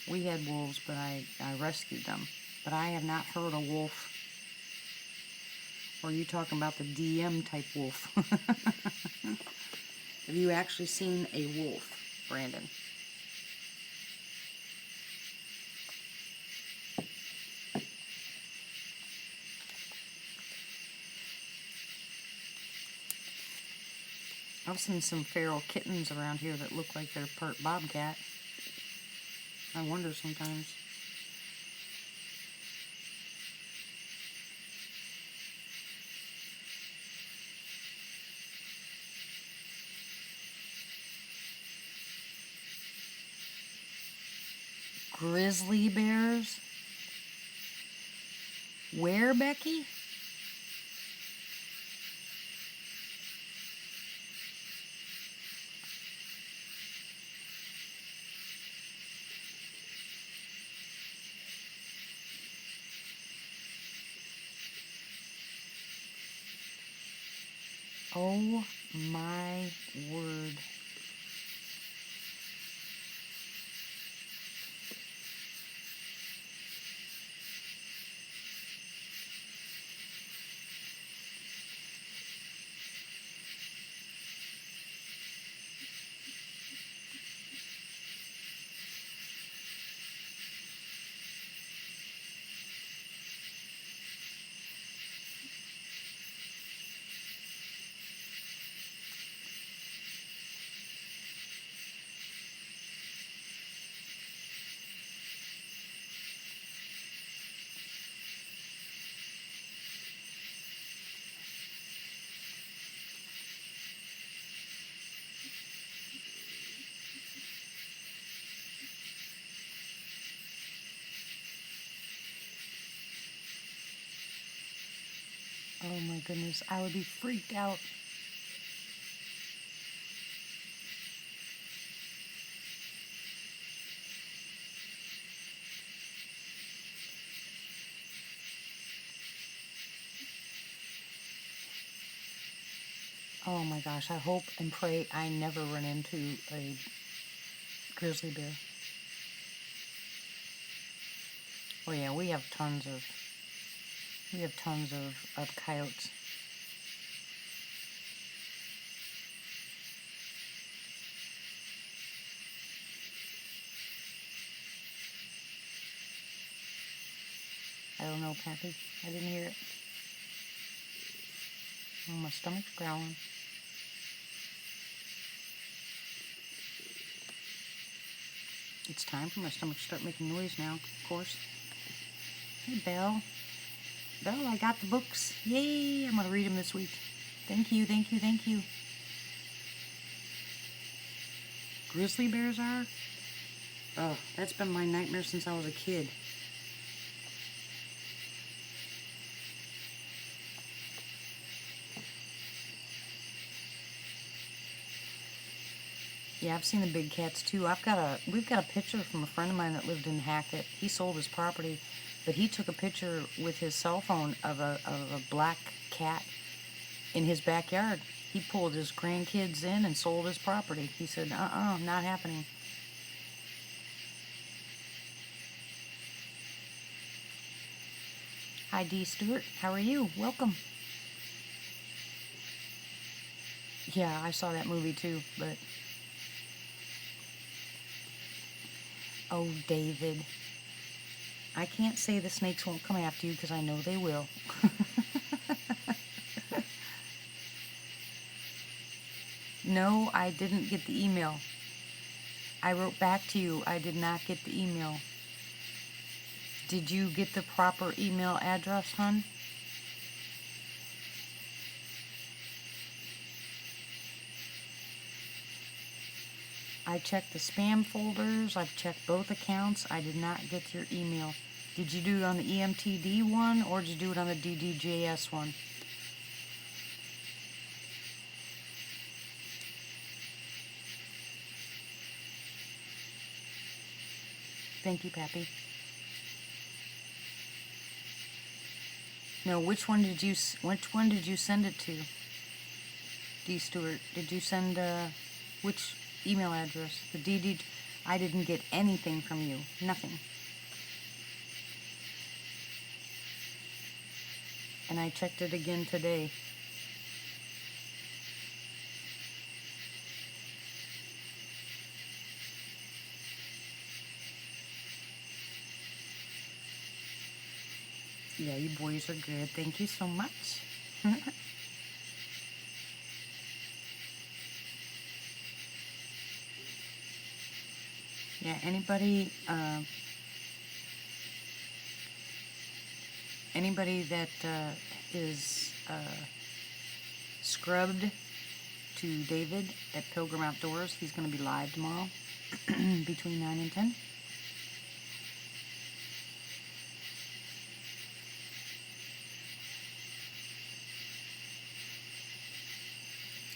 we had wolves, but I rescued them. But I have not heard a wolf. Or are you talking about the DM type wolf? Have you actually seen a wolf, Brandon? I've seen some feral kittens around here that look like they're part bobcat. I wonder sometimes. Grizzly bears? Where, Becky? Oh my word. Oh my goodness, I would be freaked out. Oh my gosh, I hope and pray I never run into a grizzly bear. Oh yeah, we have tons of coyotes. I don't know, Pappy. I didn't hear it. Oh, my stomach's growling. It's time for my stomach to start making noise now, of course. Hey, Belle. Belle, I got the books. Yay! I'm going to read them this week. Thank you, thank you, thank you. Grizzly bears are? Oh, that's been my nightmare since I was a kid. Yeah, I've seen the big cats too. We've got a picture from a friend of mine that lived in Hackett. He sold his property, but he took a picture with his cell phone of a black cat in his backyard. He pulled his grandkids in and sold his property. He said, not happening. Hi, D. Stewart. How are you? Welcome. Yeah, I saw that movie too, but... Oh, David. I can't say the snakes won't come after you because I know they will. No, I didn't get the email. I wrote back to you. I did not get the email. Did you get the proper email address, hon? I checked the spam folders. I've checked both accounts. I did not get your email. Did you do it on the EMTD one or did you do it on the DDJS one? Thank you, Pappy. No, which one did you send it to? D. Stewart. Did you send which email address? The DD. I didn't get anything from you. Nothing. And I checked it again today. Yeah, you boys are good. Thank you so much. Yeah, anybody that is scrubbed to David at Pilgrim Outdoors, he's going to be live tomorrow between 9 and 10.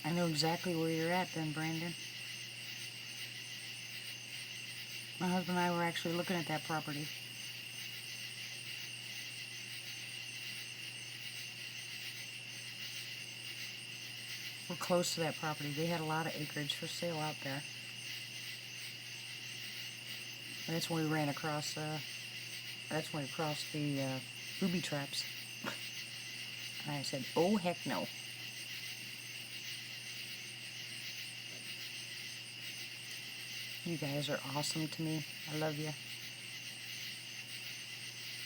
I know exactly where you're at then, Brandon. My husband and I were actually looking at that property. We're close to that property. They had a lot of acreage for sale out there. And that's when we ran across, that's when we crossed the booby traps. And I said, oh, heck no. You guys are awesome to me. I love you.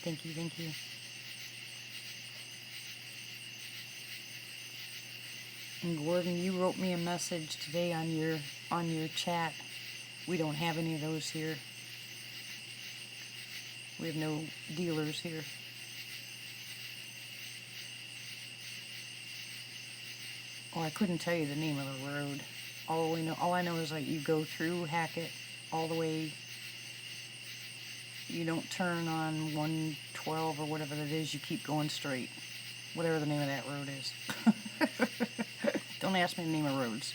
Thank you, thank you. And Gordon, you wrote me a message today on your chat. We don't have any of those here. We have no dealers here. Oh, I couldn't tell you the name of the road. All I know is like you go through Hackett all the way. You don't turn on 112 or whatever that is. You keep going straight. Whatever the name of that road is. Don't ask me the name of roads.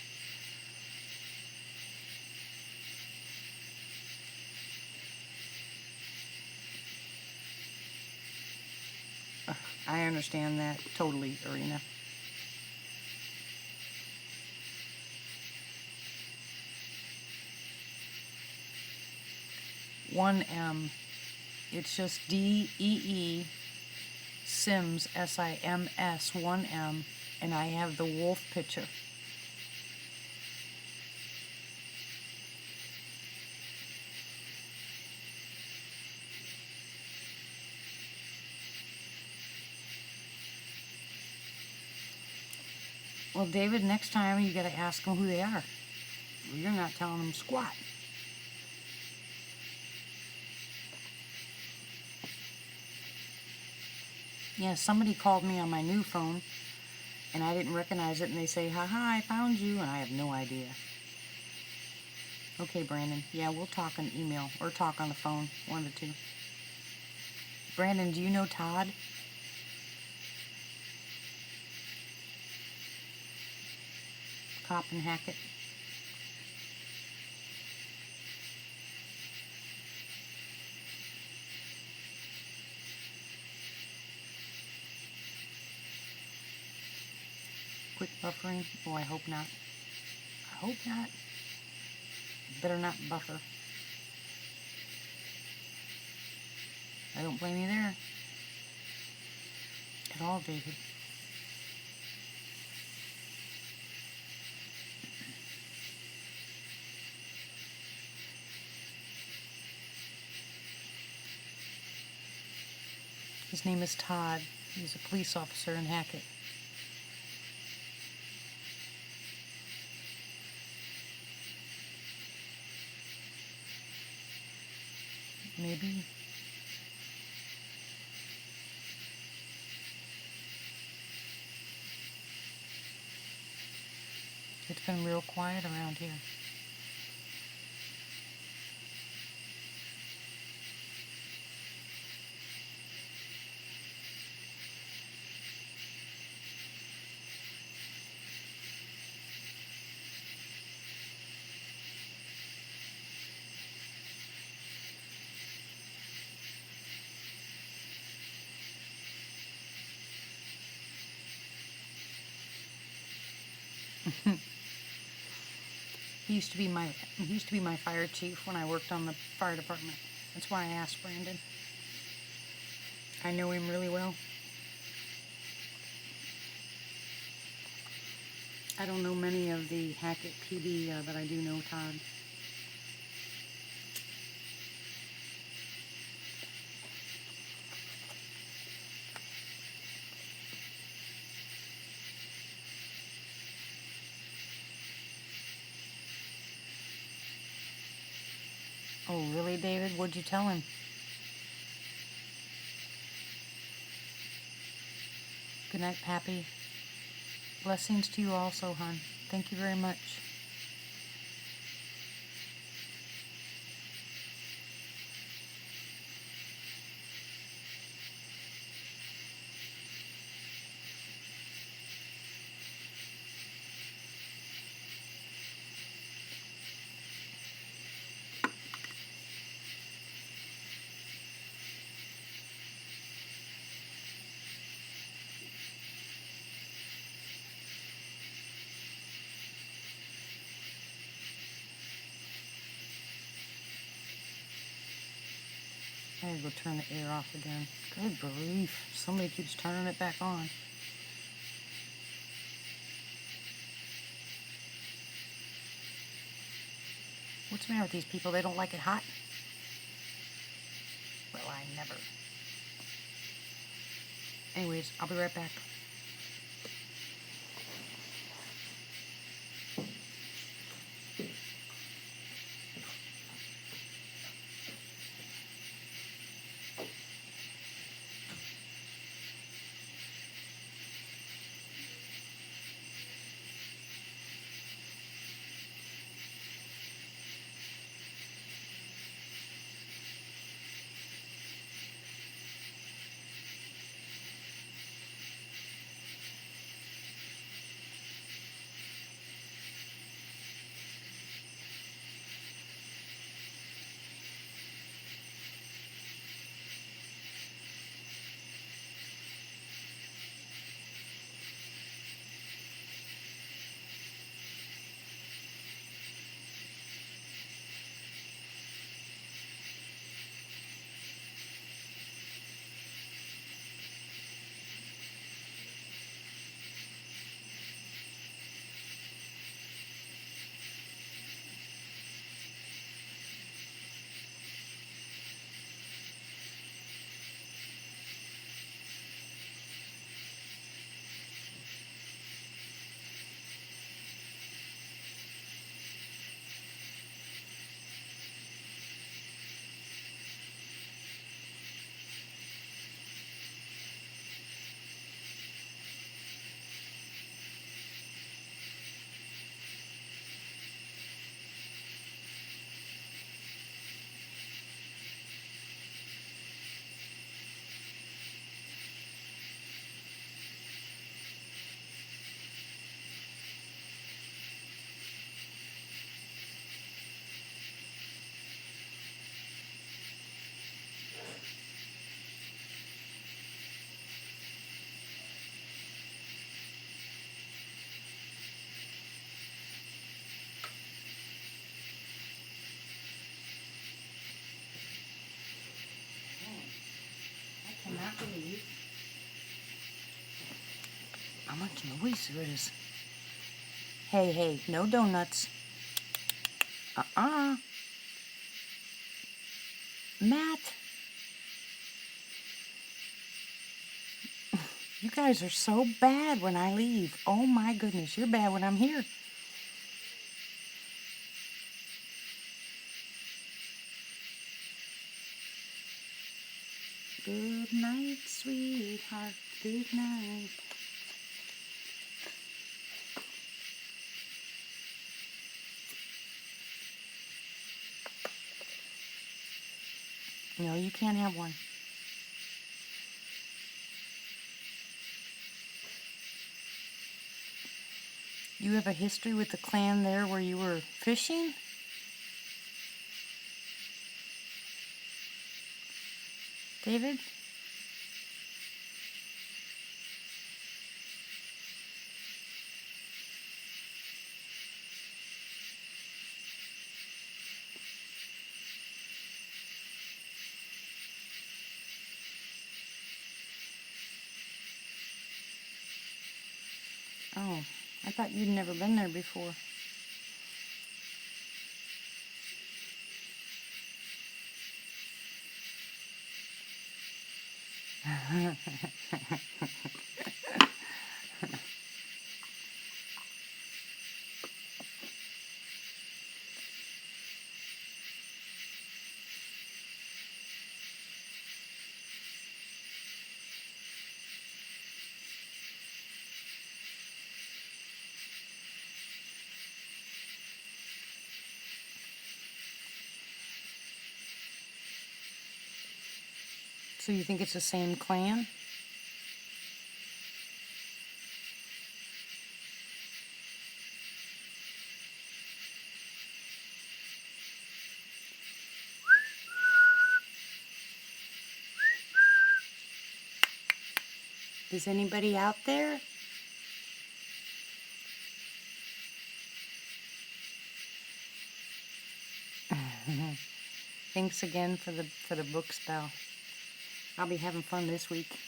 I understand that totally, Arena. $1M. It's just DEE Sims SIMS 1M, and I have the wolf picture. Well, David, next time you gotta ask them who they are. You're not telling them squat. Yeah, somebody called me on my new phone, and I didn't recognize it, and they say, haha, I found you, and I have no idea. Okay, Brandon. Yeah, we'll talk on email, or talk on the phone, one of the two. Brandon, do you know Todd? Cop in Hackett? Buffering? Oh, I hope not. I hope not. Better not buffer. I don't blame you there. At all, David. His name is Todd. He's a police officer in Hackett. Maybe. It's been real quiet around here. He used to be my fire chief when I worked on the fire department. That's why I asked Brandon. I know him really well. I don't know many of the Hackett PD, but I do know Todd. Oh, really, David? What'd you tell him? Good night, Pappy. Blessings to you also, hon. Thank you very much. I gotta go turn the air off again. Good grief. Somebody keeps turning it back on. What's the matter with these people? They don't like it hot? Well, I never. Anyways, I'll be right back. believe how much noise there is. Hey, hey, no donuts. Matt. You guys are so bad when I leave. Oh my goodness, you're bad when I'm here. Good night, sweetheart. Good night. No, you can't have one. You have a history with the clan there where you were fishing? David? Oh, I thought you'd never been there before. So you think it's the same clan? Is anybody out there? Thanks again for the book spell. I'll be having fun this week.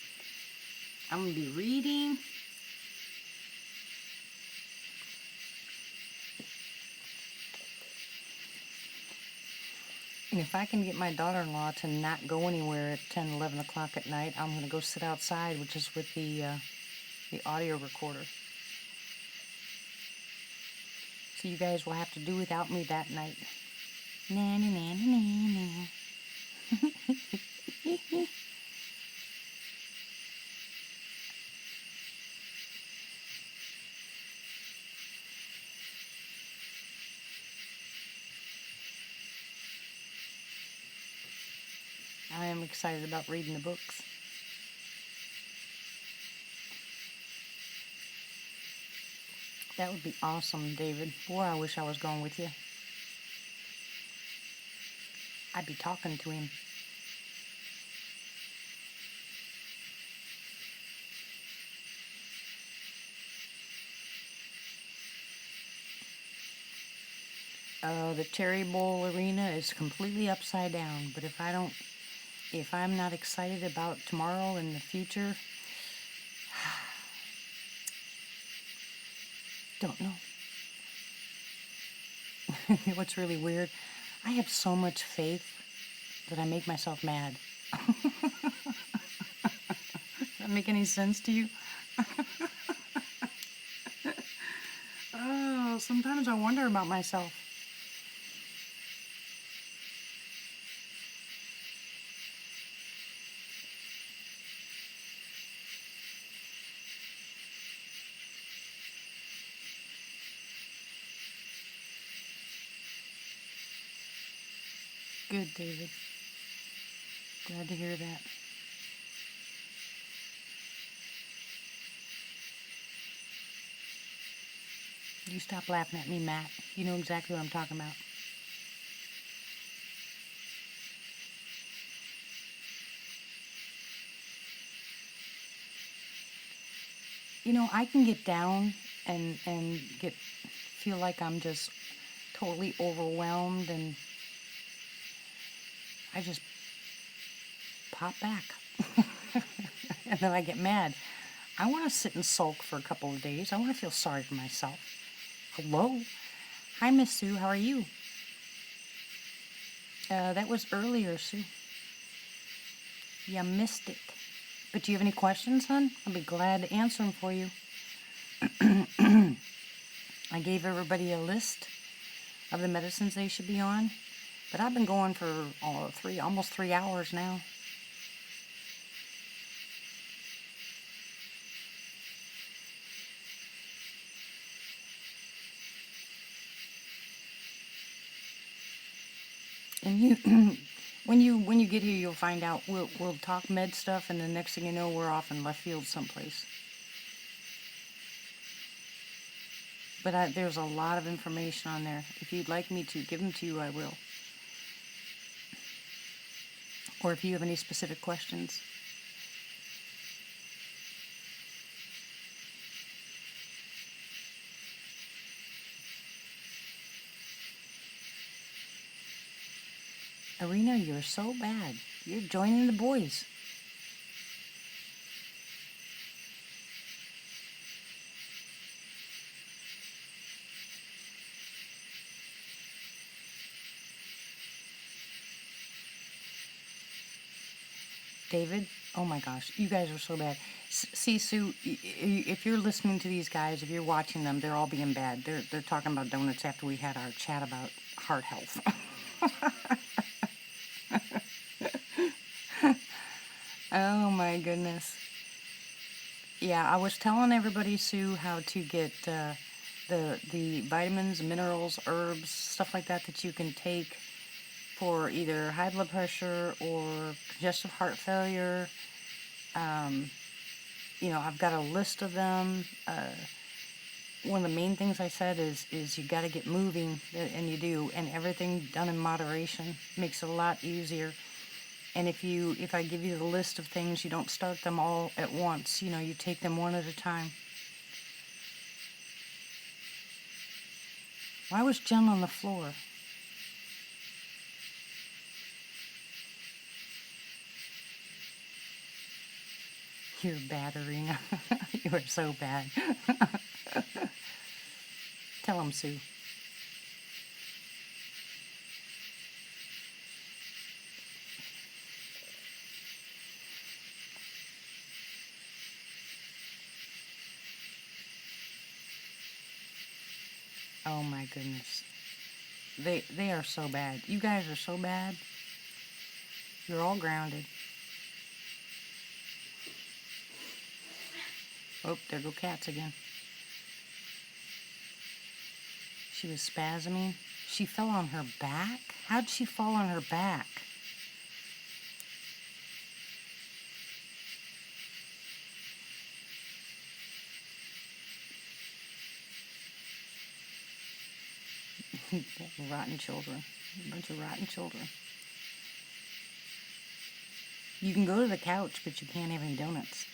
I'm gonna be reading. And if I can get my daughter-in-law to not go anywhere at 10, 11 o'clock at night, I'm gonna go sit outside, which is with the audio recorder. So you guys will have to do without me that night. Nanny, nanny, nanny. I am excited about reading the books. That would be awesome, David. Boy, I wish I was going with you. I'd be talking to him. The Cherry Bowl Arena is completely upside down, but if I'm not excited about tomorrow and the future, don't know. What's really weird, I have so much faith that I make myself mad. Does that make any sense to you? Oh, sometimes I wonder about myself. Good, David. Glad to hear that. You stop laughing at me, Matt. You know exactly what I'm talking about. You know, I can get down and feel like I'm just totally overwhelmed, and I just pop back. And then I get mad. I want to sit and sulk for a couple of days. I want to feel sorry for myself. Hello? Hi, Miss Sue. How are you? That was earlier, Sue. You missed it. But do you have any questions, hon? I'll be glad to answer them for you. I gave everybody a list of the medicines they should be on. But I've been going for almost 3 hours now. And you, when you get here, you'll find out. We'll talk med stuff, and the next thing you know, we're off in left field someplace. But there's a lot of information on there. If you'd like me to give them to you, I will. Or if you have any specific questions. Arena, you're so bad. You're joining the boys. David, oh my gosh, you guys are so bad. See, Sue, if you're listening to these guys, if you're watching them, they're all being bad. They're talking about donuts after we had our chat about heart health. Oh my goodness. Yeah, I was telling everybody, Sue, how to get the vitamins, minerals, herbs, stuff like that you can take for either high blood pressure or congestive heart failure. I've got a list of them. One of the main things I said is you got to get moving, and you do, and everything done in moderation makes it a lot easier. And if I give you the list of things, you don't start them all at once. You take them one at a time. Why was Jen on the floor? You're bad, Arena. You are so bad. Tell him, Sue. Oh my goodness. They are so bad. You guys are so bad. You're all grounded. Oh, there go cats again. She was spasming. She fell on her back? How'd she fall on her back? Rotten children. A bunch of rotten children. You can go to the couch, but you can't have any donuts.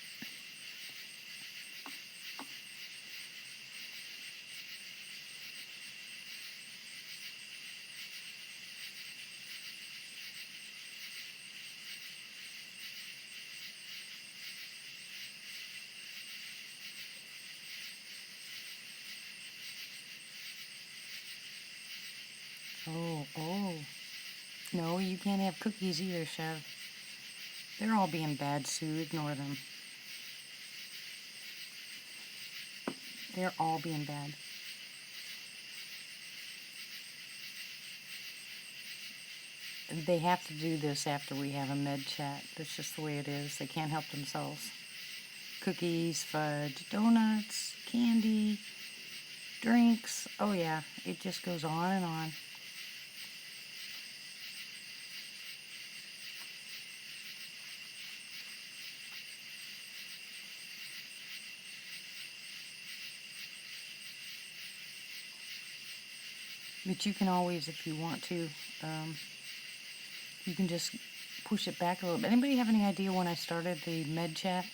Oh. No, you can't have cookies either, Chev. They're all being bad, Sue. Ignore them. They're all being bad. They have to do this after we have a med chat. That's just the way it is. They can't help themselves. Cookies, fudge, donuts, candy, drinks. Oh yeah, it just goes on and on. But you can always, if you want to, you can just push it back a little bit. Anybody have any idea when I started the med chat?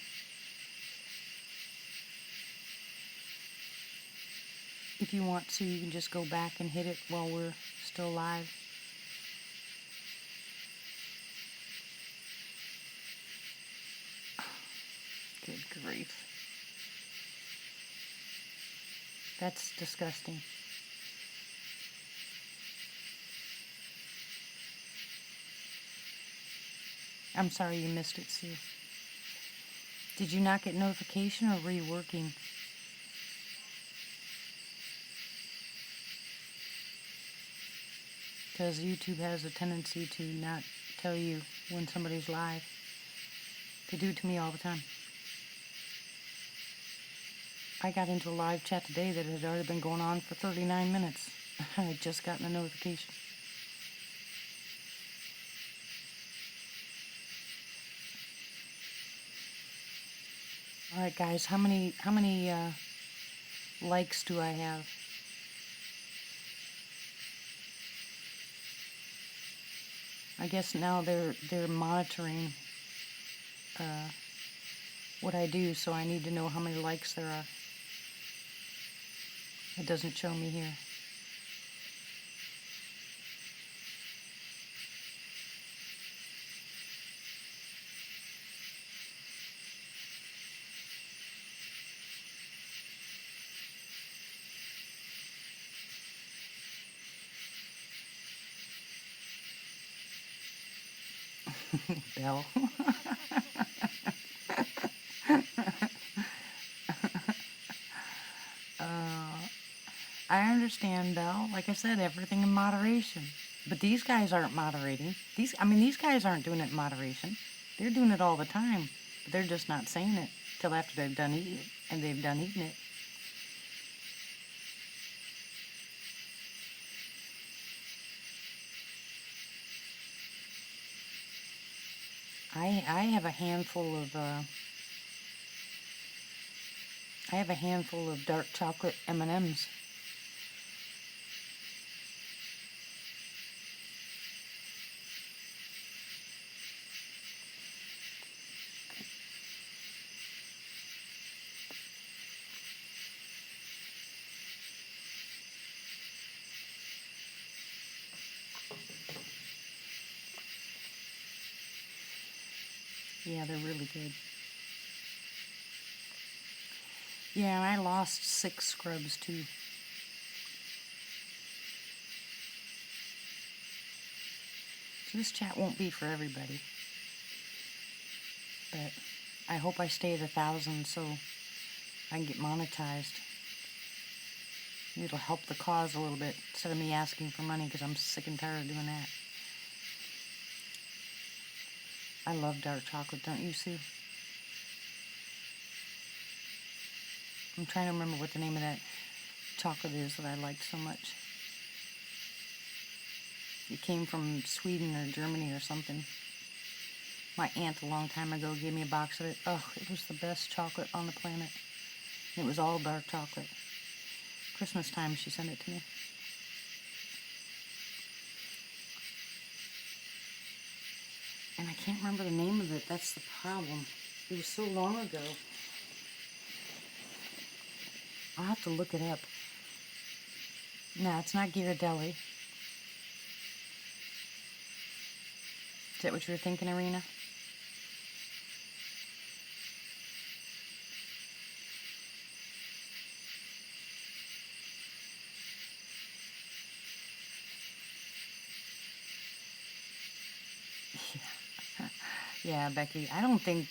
If you want to, you can just go back and hit it while we're still live. Good grief. That's disgusting. I'm sorry you missed it, Sue. Did you not get notification or were you working? Because YouTube has a tendency to not tell you when somebody's live. They do it to me all the time. I got into a live chat today that had already been going on for 39 minutes. I had just gotten a notification. Alright guys, how many likes do I have? I guess now they're monitoring what I do, so I need to know how many likes there are. It doesn't show me here. Belle. I understand, Belle. Like I said, everything in moderation. But these guys aren't moderating. These guys aren't doing it in moderation. They're doing it all the time. But they're just not saying it till after they've done eating it, and they've done eating it. I have a handful of dark chocolate M&Ms. Yeah, they're really good. Yeah, and I lost 6 scrubs too. So this chat won't be for everybody. But I hope I stay at 1,000 so I can get monetized. It'll help the cause a little bit instead of me asking for money because I'm sick and tired of doing that. I love dark chocolate, don't you, Sue? I'm trying to remember what the name of that chocolate is that I liked so much. It came from Sweden or Germany or something. My aunt a long time ago gave me a box of it. Oh, it was the best chocolate on the planet. It was all dark chocolate. Christmas time she sent it to me. And I can't remember the name of it. That's the problem. It was so long ago. I'll have to look it up. No, it's not Ghirardelli. Is that what you were thinking, Irina? Yeah, Becky. I don't think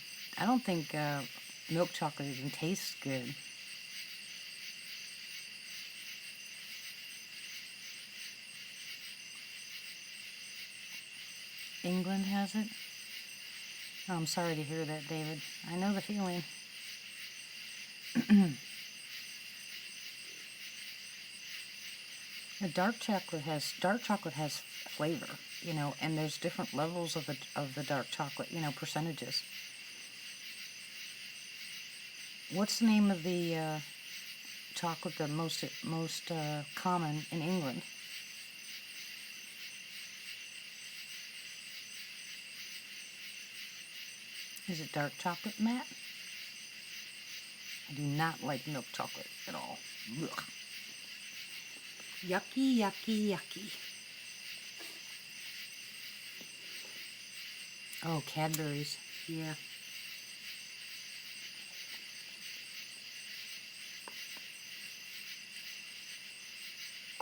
milk chocolate even tastes good. England has it? Oh, I'm sorry to hear that, David. I know the feeling. The dark chocolate has flavor, you know, and there's different levels of the dark chocolate, you know, percentages. What's the name of the chocolate the most common in England? Is it dark chocolate, Matt? I do not like milk chocolate at all. Ugh. Yucky, yucky, yucky. Oh, Cadbury's. Yeah.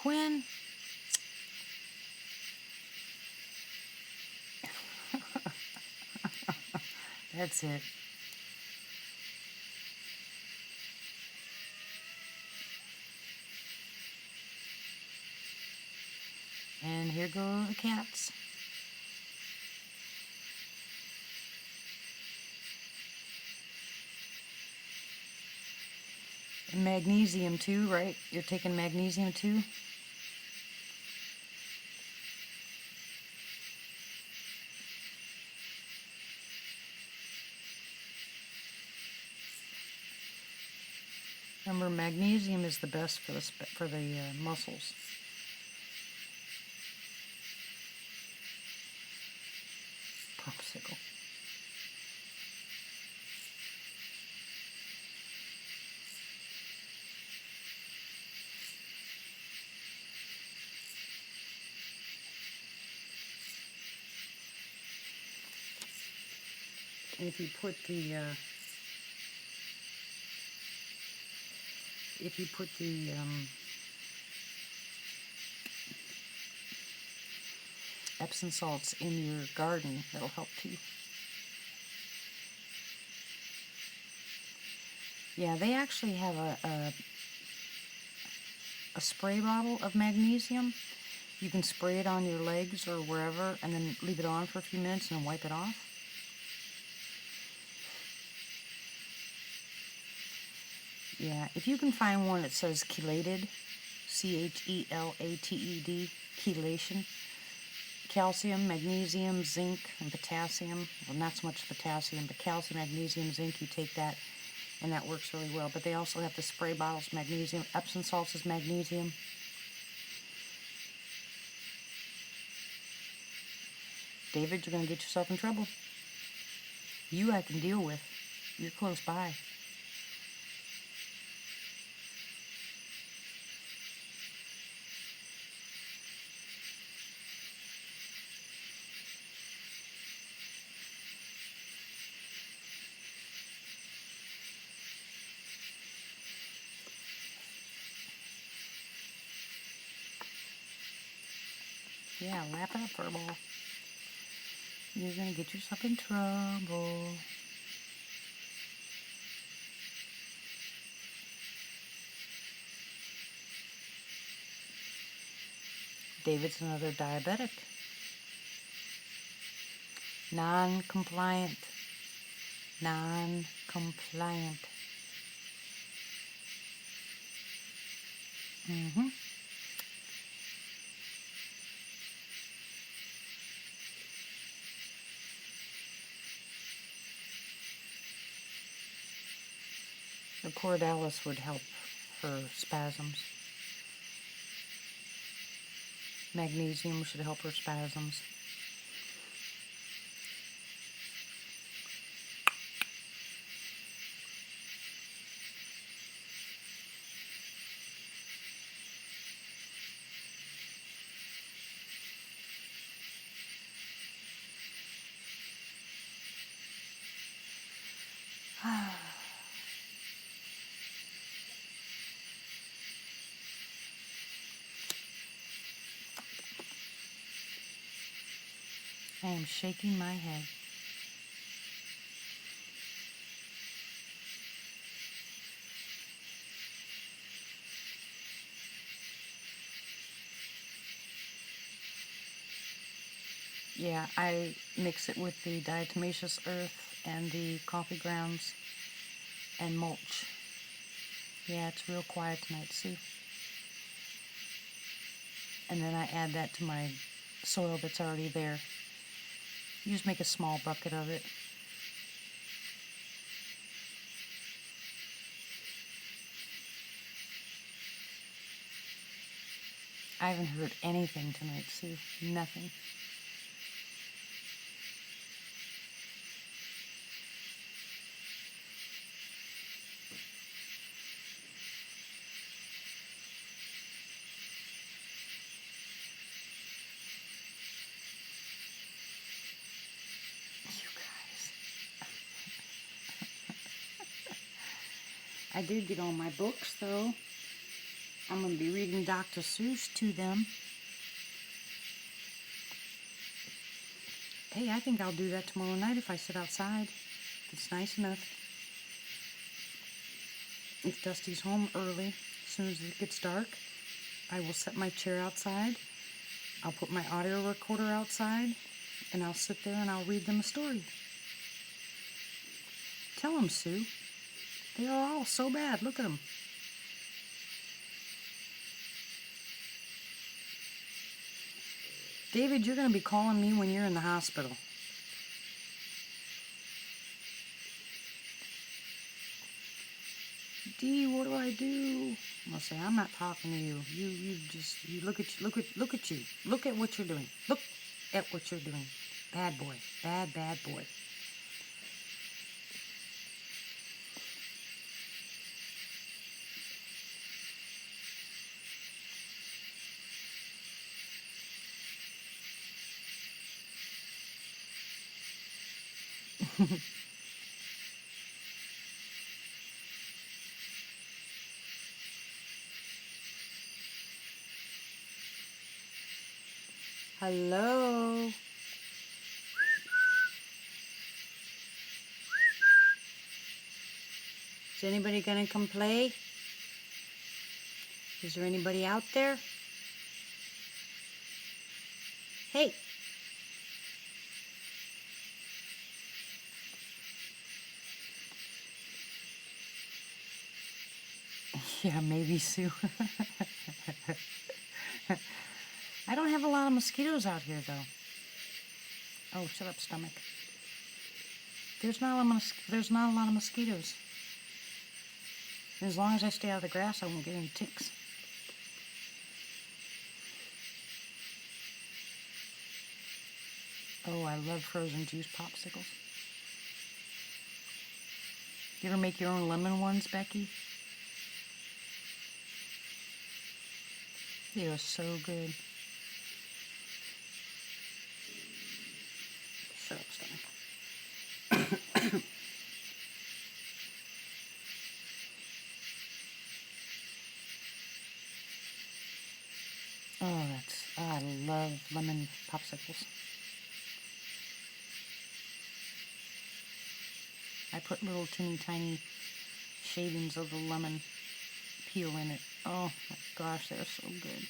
Quinn. That's it. And here go the cats. And magnesium too, right? You're taking magnesium too? Remember, magnesium is the best for the muscles. Popsicle. And if you put the Epsom salts in your garden, that'll help too. Yeah, they actually have a spray bottle of magnesium. You can spray it on your legs or wherever and then leave it on for a few minutes and then wipe it off. Yeah, if you can find one that says chelated, C-H-E-L-A-T-E-D, chelation, calcium, magnesium, zinc, and potassium. Well, not so much potassium, but calcium, magnesium, zinc, you take that, and that works really well. But they also have the spray bottles, magnesium. Epsom salts is magnesium. David, you're going to get yourself in trouble. You I can deal with. You're close by. Yeah, wrap it up, Furball. You're going to get yourself in trouble. David's another diabetic. Non-compliant. Non-compliant. Mm-hmm. The Cordalis would help her spasms. Magnesium should help her spasms. I am shaking my head. Yeah, I mix it with the diatomaceous earth and the coffee grounds and mulch. Yeah, it's real quiet tonight, see? And then I add that to my soil that's already there. You just make a small bucket of it. I haven't heard anything tonight, Sue. Nothing. You guys. I did get all my books, though. I'm going to be reading Dr. Seuss to them. Hey, I think I'll do that tomorrow night if I sit outside. If it's nice enough. If Dusty's home early, as soon as it gets dark, I will set my chair outside. I'll put my audio recorder outside, and I'll sit there and I'll read them a story. Tell them, Sue. They are all so bad. Look at them. David, you're going to be calling me when you're in the hospital. Dee, what do I do? I'm gonna say, I'm not talking to you. You look at you. Look at you. Look at what you're doing. Look at what you're doing. Bad boy. Bad boy. Hello. Is anybody gonna come play? Is there anybody out there? Hey. Yeah, maybe, Sue. I don't have a lot of mosquitoes out here, though. Oh, shut up, stomach. There's not a lot of mosquitoes. As long as I stay out of the grass, I won't get any ticks. Oh, I love frozen juice popsicles. You ever make your own lemon ones, Becky? They are so good. Shut up, stomach. I love lemon popsicles. I put little teeny tiny shavings of the lemon peel in it. Oh my gosh, they're so good.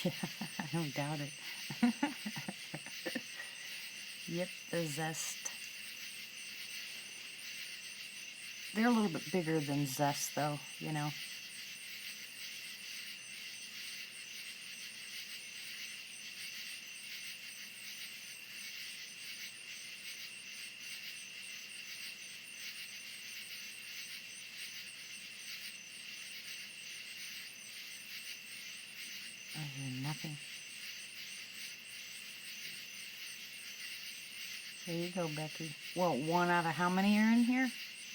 Yeah, I don't doubt it. Yep, the zest. They're a little bit bigger than zest, though, you know. I hear nothing. There you go, Becky. Well, one out of how many are in here?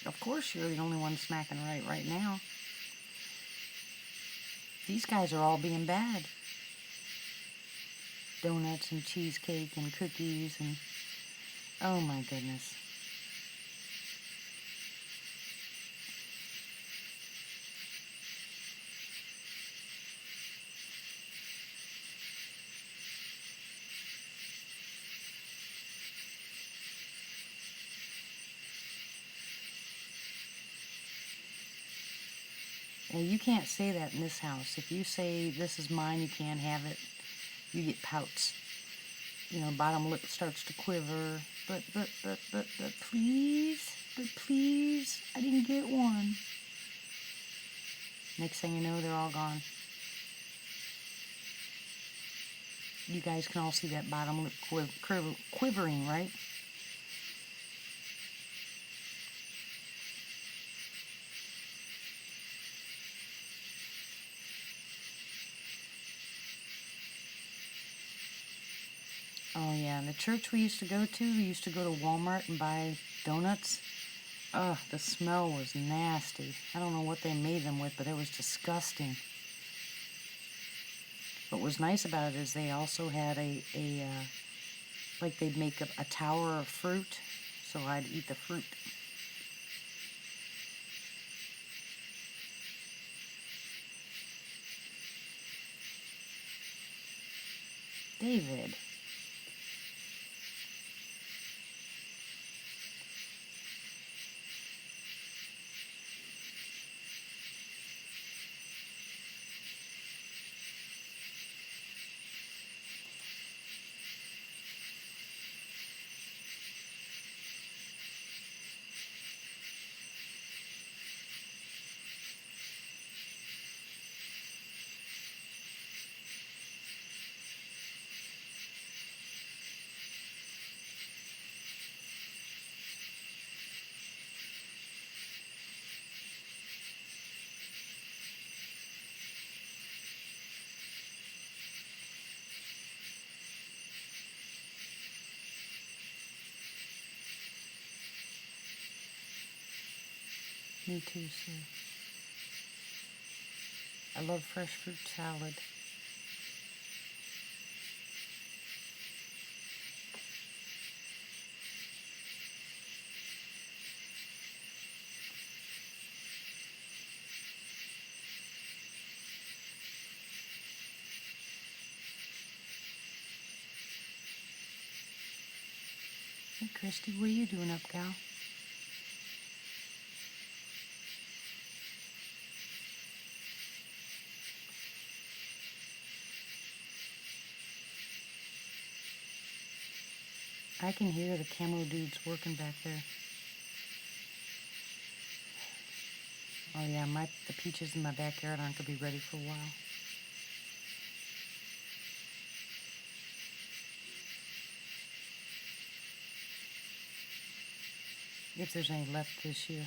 Of course you're the only one smacking right now. These guys are all being bad. Donuts and cheesecake and cookies and... oh my goodness. And you can't say that in this house. If you say, this is mine, you can't have it, you get pouts. You know, bottom lip starts to quiver. But please, I didn't get one. Next thing you know, they're all gone. You guys can all see that bottom lip quivering, right? Oh yeah, the church we used to go to Walmart and buy donuts. Ugh, the smell was nasty. I don't know what they made them with, but it was disgusting. What was nice about it is they also had like they'd make a tower of fruit, so I'd eat the fruit. David. Me too, Sue. I love fresh fruit salad. Hey, Christy, what are you doing up, gal? I can hear the camo dudes working back there. Oh yeah, the peaches in my backyard aren't gonna be ready for a while. If there's any left this year.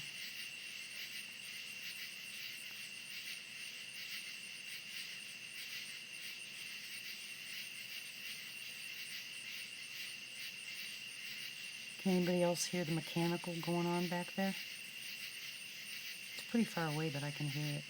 Can anybody else hear the mechanical going on back there? It's pretty far away, but I can hear it.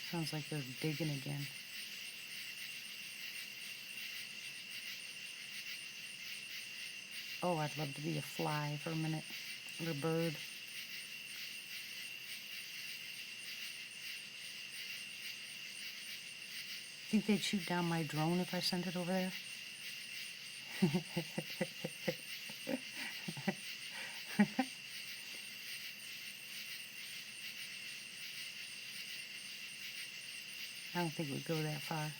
Sounds like they're digging again. Oh, I'd love to be a fly for a minute. Or a bird. Think they'd shoot down my drone if I sent it over there? I don't think it would go that far.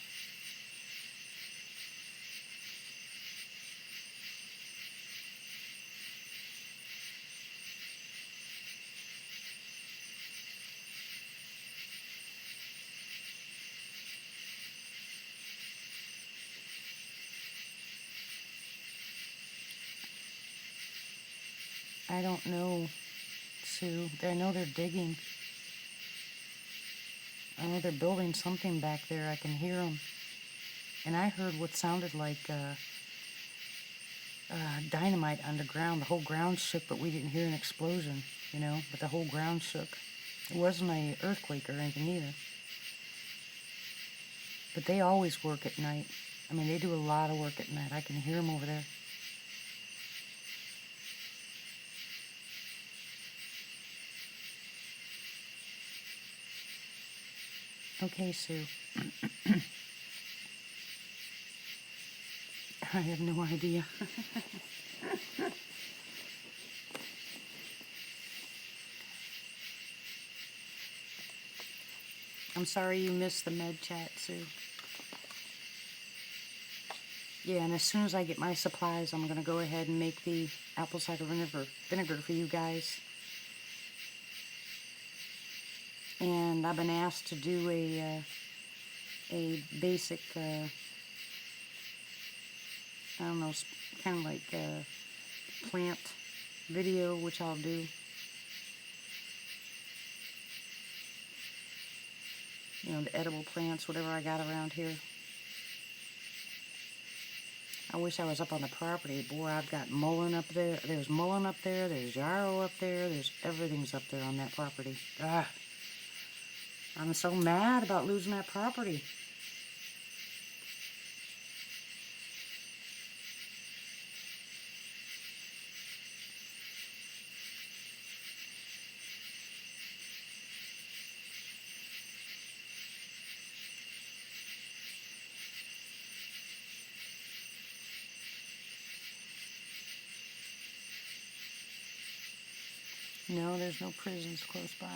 I don't know, Sue. I know they're digging. I know they're building something back there. I can hear them. And I heard what sounded like dynamite underground. The whole ground shook, but we didn't hear an explosion, you know, but the whole ground shook. It wasn't an earthquake or anything either. But they always work at night. I mean, they do a lot of work at night. I can hear them over there. Okay, Sue. I have no idea. I'm sorry you missed the med chat, Sue. Yeah, and as soon as I get my supplies, I'm going to go ahead and make the apple cider vinegar for you guys. And I've been asked to do a basic, I don't know, kind of like a plant video, which I'll do. You know, the edible plants, whatever I got around here. I wish I was up on the property. Boy, I've got mullein up there. There's mullein up there. There's yarrow up there. There's everything's up there on that property. Ah, I'm so mad about losing that property. No, there's no prisons close by.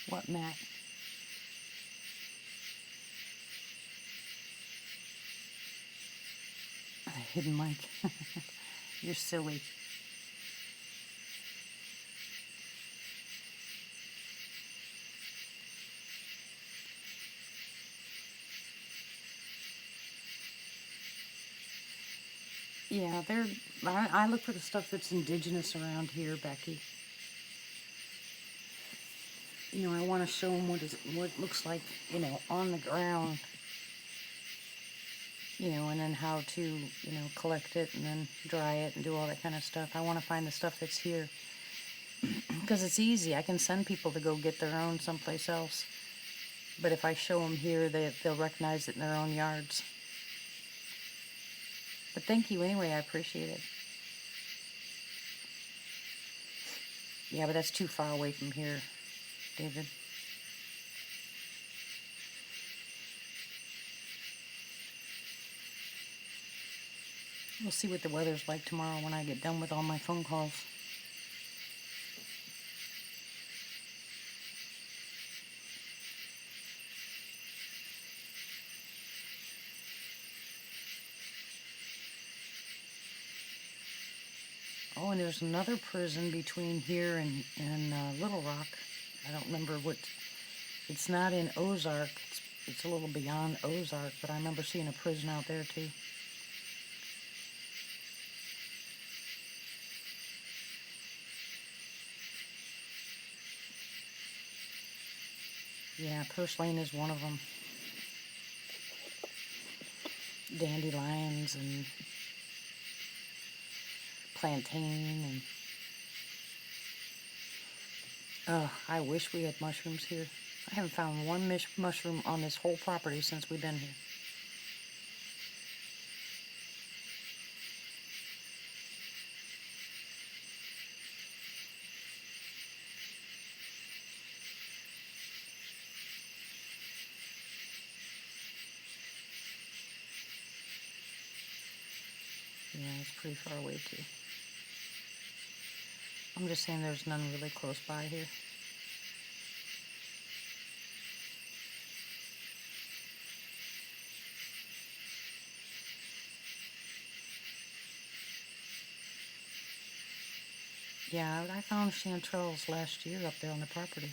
What, Matt? Hidden mic. You're silly. Yeah, I look for the stuff that's indigenous around here, Becky. You know, I want to show them what it looks like, you know, on the ground. You know, and then how to, you know, collect it and then dry it and do all that kind of stuff. I want to find the stuff that's here. Because it's easy. I can send people to go get their own someplace else. But if I show them here, they'll recognize it in their own yards. But thank you anyway. I appreciate it. Yeah, but that's too far away from here, David. We'll see what the weather's like tomorrow when I get done with all my phone calls. Oh, and there's another prison between here and Little Rock. I don't remember what. It's not in Ozark. It's a little beyond Ozark, but I remember seeing a prison out there too. Yeah, Purslane is one of them. Dandelions and plantain and... Oh, I wish we had mushrooms here. I haven't found one mushroom on this whole property since we've been here. Yeah, it's pretty far away too. I'm just saying there's none really close by here. Yeah, I found chanterelles last year up there on the property.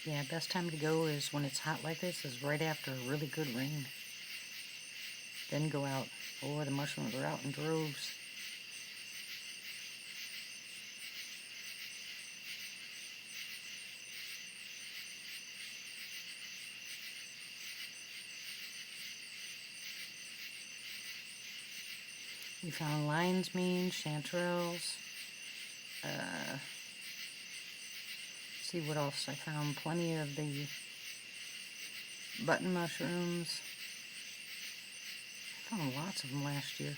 Yeah, best time to go is when it's hot like this, is right after a really good rain. Then go out. Oh, the mushrooms are out in droves. We found lion's mane, chanterelles. See what else I found. Plenty of the button mushrooms. I found lots of them last year.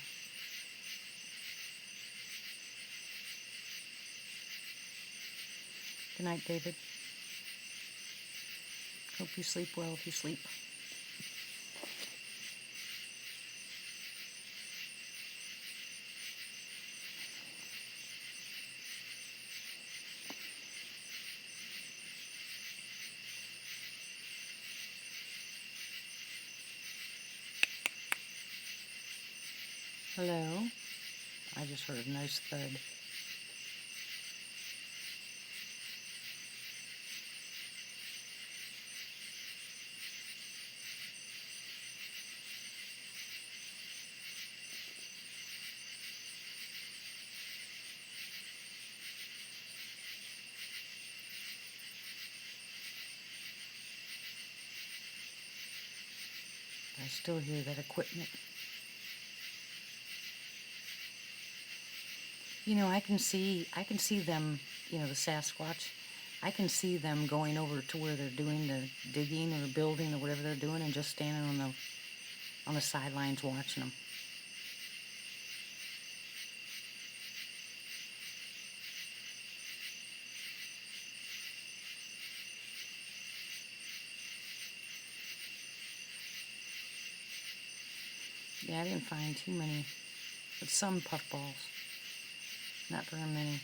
Good night, David. Hope you sleep well if you sleep. Hello? I just heard a nice thud. I still hear that equipment. You know, I can see them, you know, the Sasquatch. I can see them going over to where they're doing the digging or building or whatever they're doing, and just standing on the sidelines watching them. Yeah, I didn't find too many, but some puffballs. Not very many.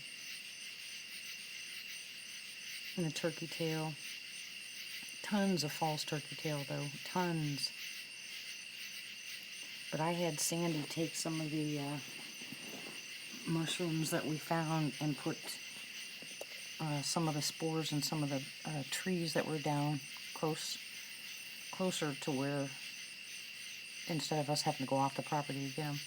And the turkey tail. Tons of false turkey tail, though. Tons. But I had Sandy take some of the mushrooms that we found and put some of the spores in some of the trees that were down closer to where, instead of us having to go off the property to get them.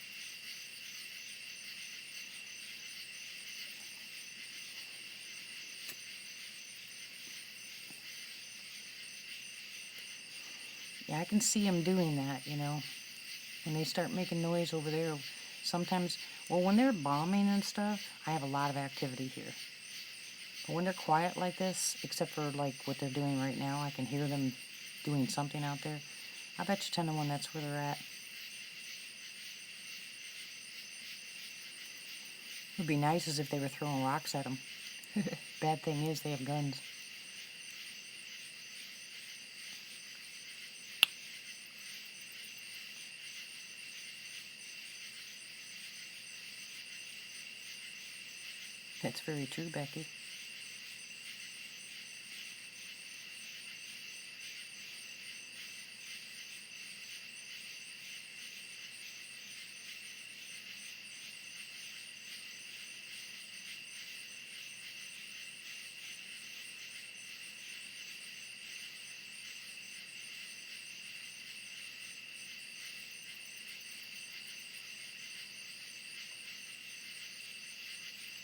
Yeah, I can see them doing that, you know. When they start making noise over there, sometimes, well, when they're bombing and stuff, I have a lot of activity here. But when they're quiet like this, except for like what they're doing right now, I can hear them doing something out there. I bet you 10 to 1 that's where they're at. It would be nice as if they were throwing rocks at them. Bad thing is they have guns. That's very true, Becky.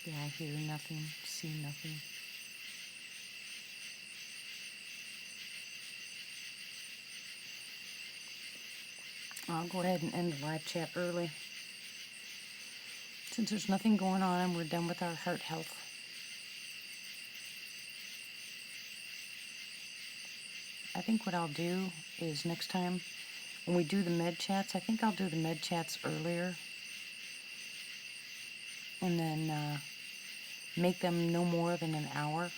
Yeah, I hear nothing, see nothing. I'll go ahead and end the live chat early. Since there's nothing going on and we're done with our heart health. I think what I'll do is next time when we do the med chats, I think I'll do the med chats earlier. And then make them no more than an hour.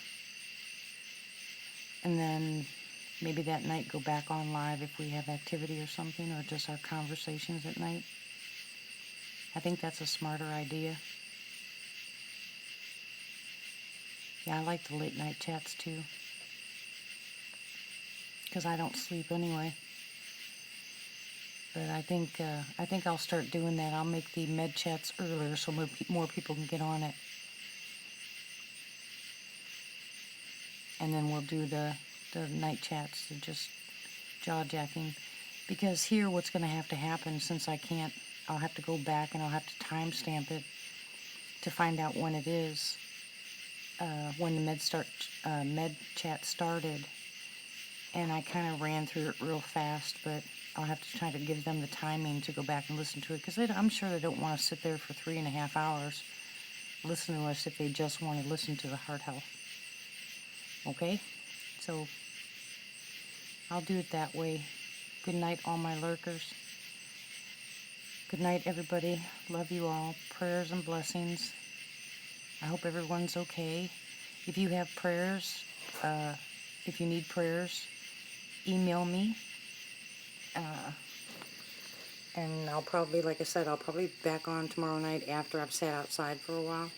And then maybe that night go back on live if we have activity or something, or just our conversations at night. I think that's a smarter idea. Yeah, I like the late night chats too, because I don't sleep anyway. But I think I'll start doing that. I'll make the med chats earlier so more people can get on it. And then we'll do the night chats, just jaw-jacking. Because here what's going to happen, since I can't, I'll have to go back and I'll have to timestamp it to find out when it is, when the med chat started. And I kind of ran through it real fast, but I'll have to try to give them the timing to go back and listen to it, because I'm sure they don't want to sit there for 3.5 hours listening to us if they just want to listen to the heart health. Okay? So I'll do it that way. Good night, all my lurkers. Good night, everybody. Love you all. Prayers and blessings. I hope everyone's okay. If you have prayers, if you need prayers, email me. And I'll probably, like I said, I'll probably be back on tomorrow night after I've sat outside for a while.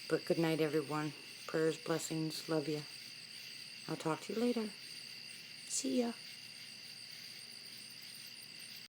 But good night, everyone. Prayers, blessings. Love you. I'll talk to you later. See ya.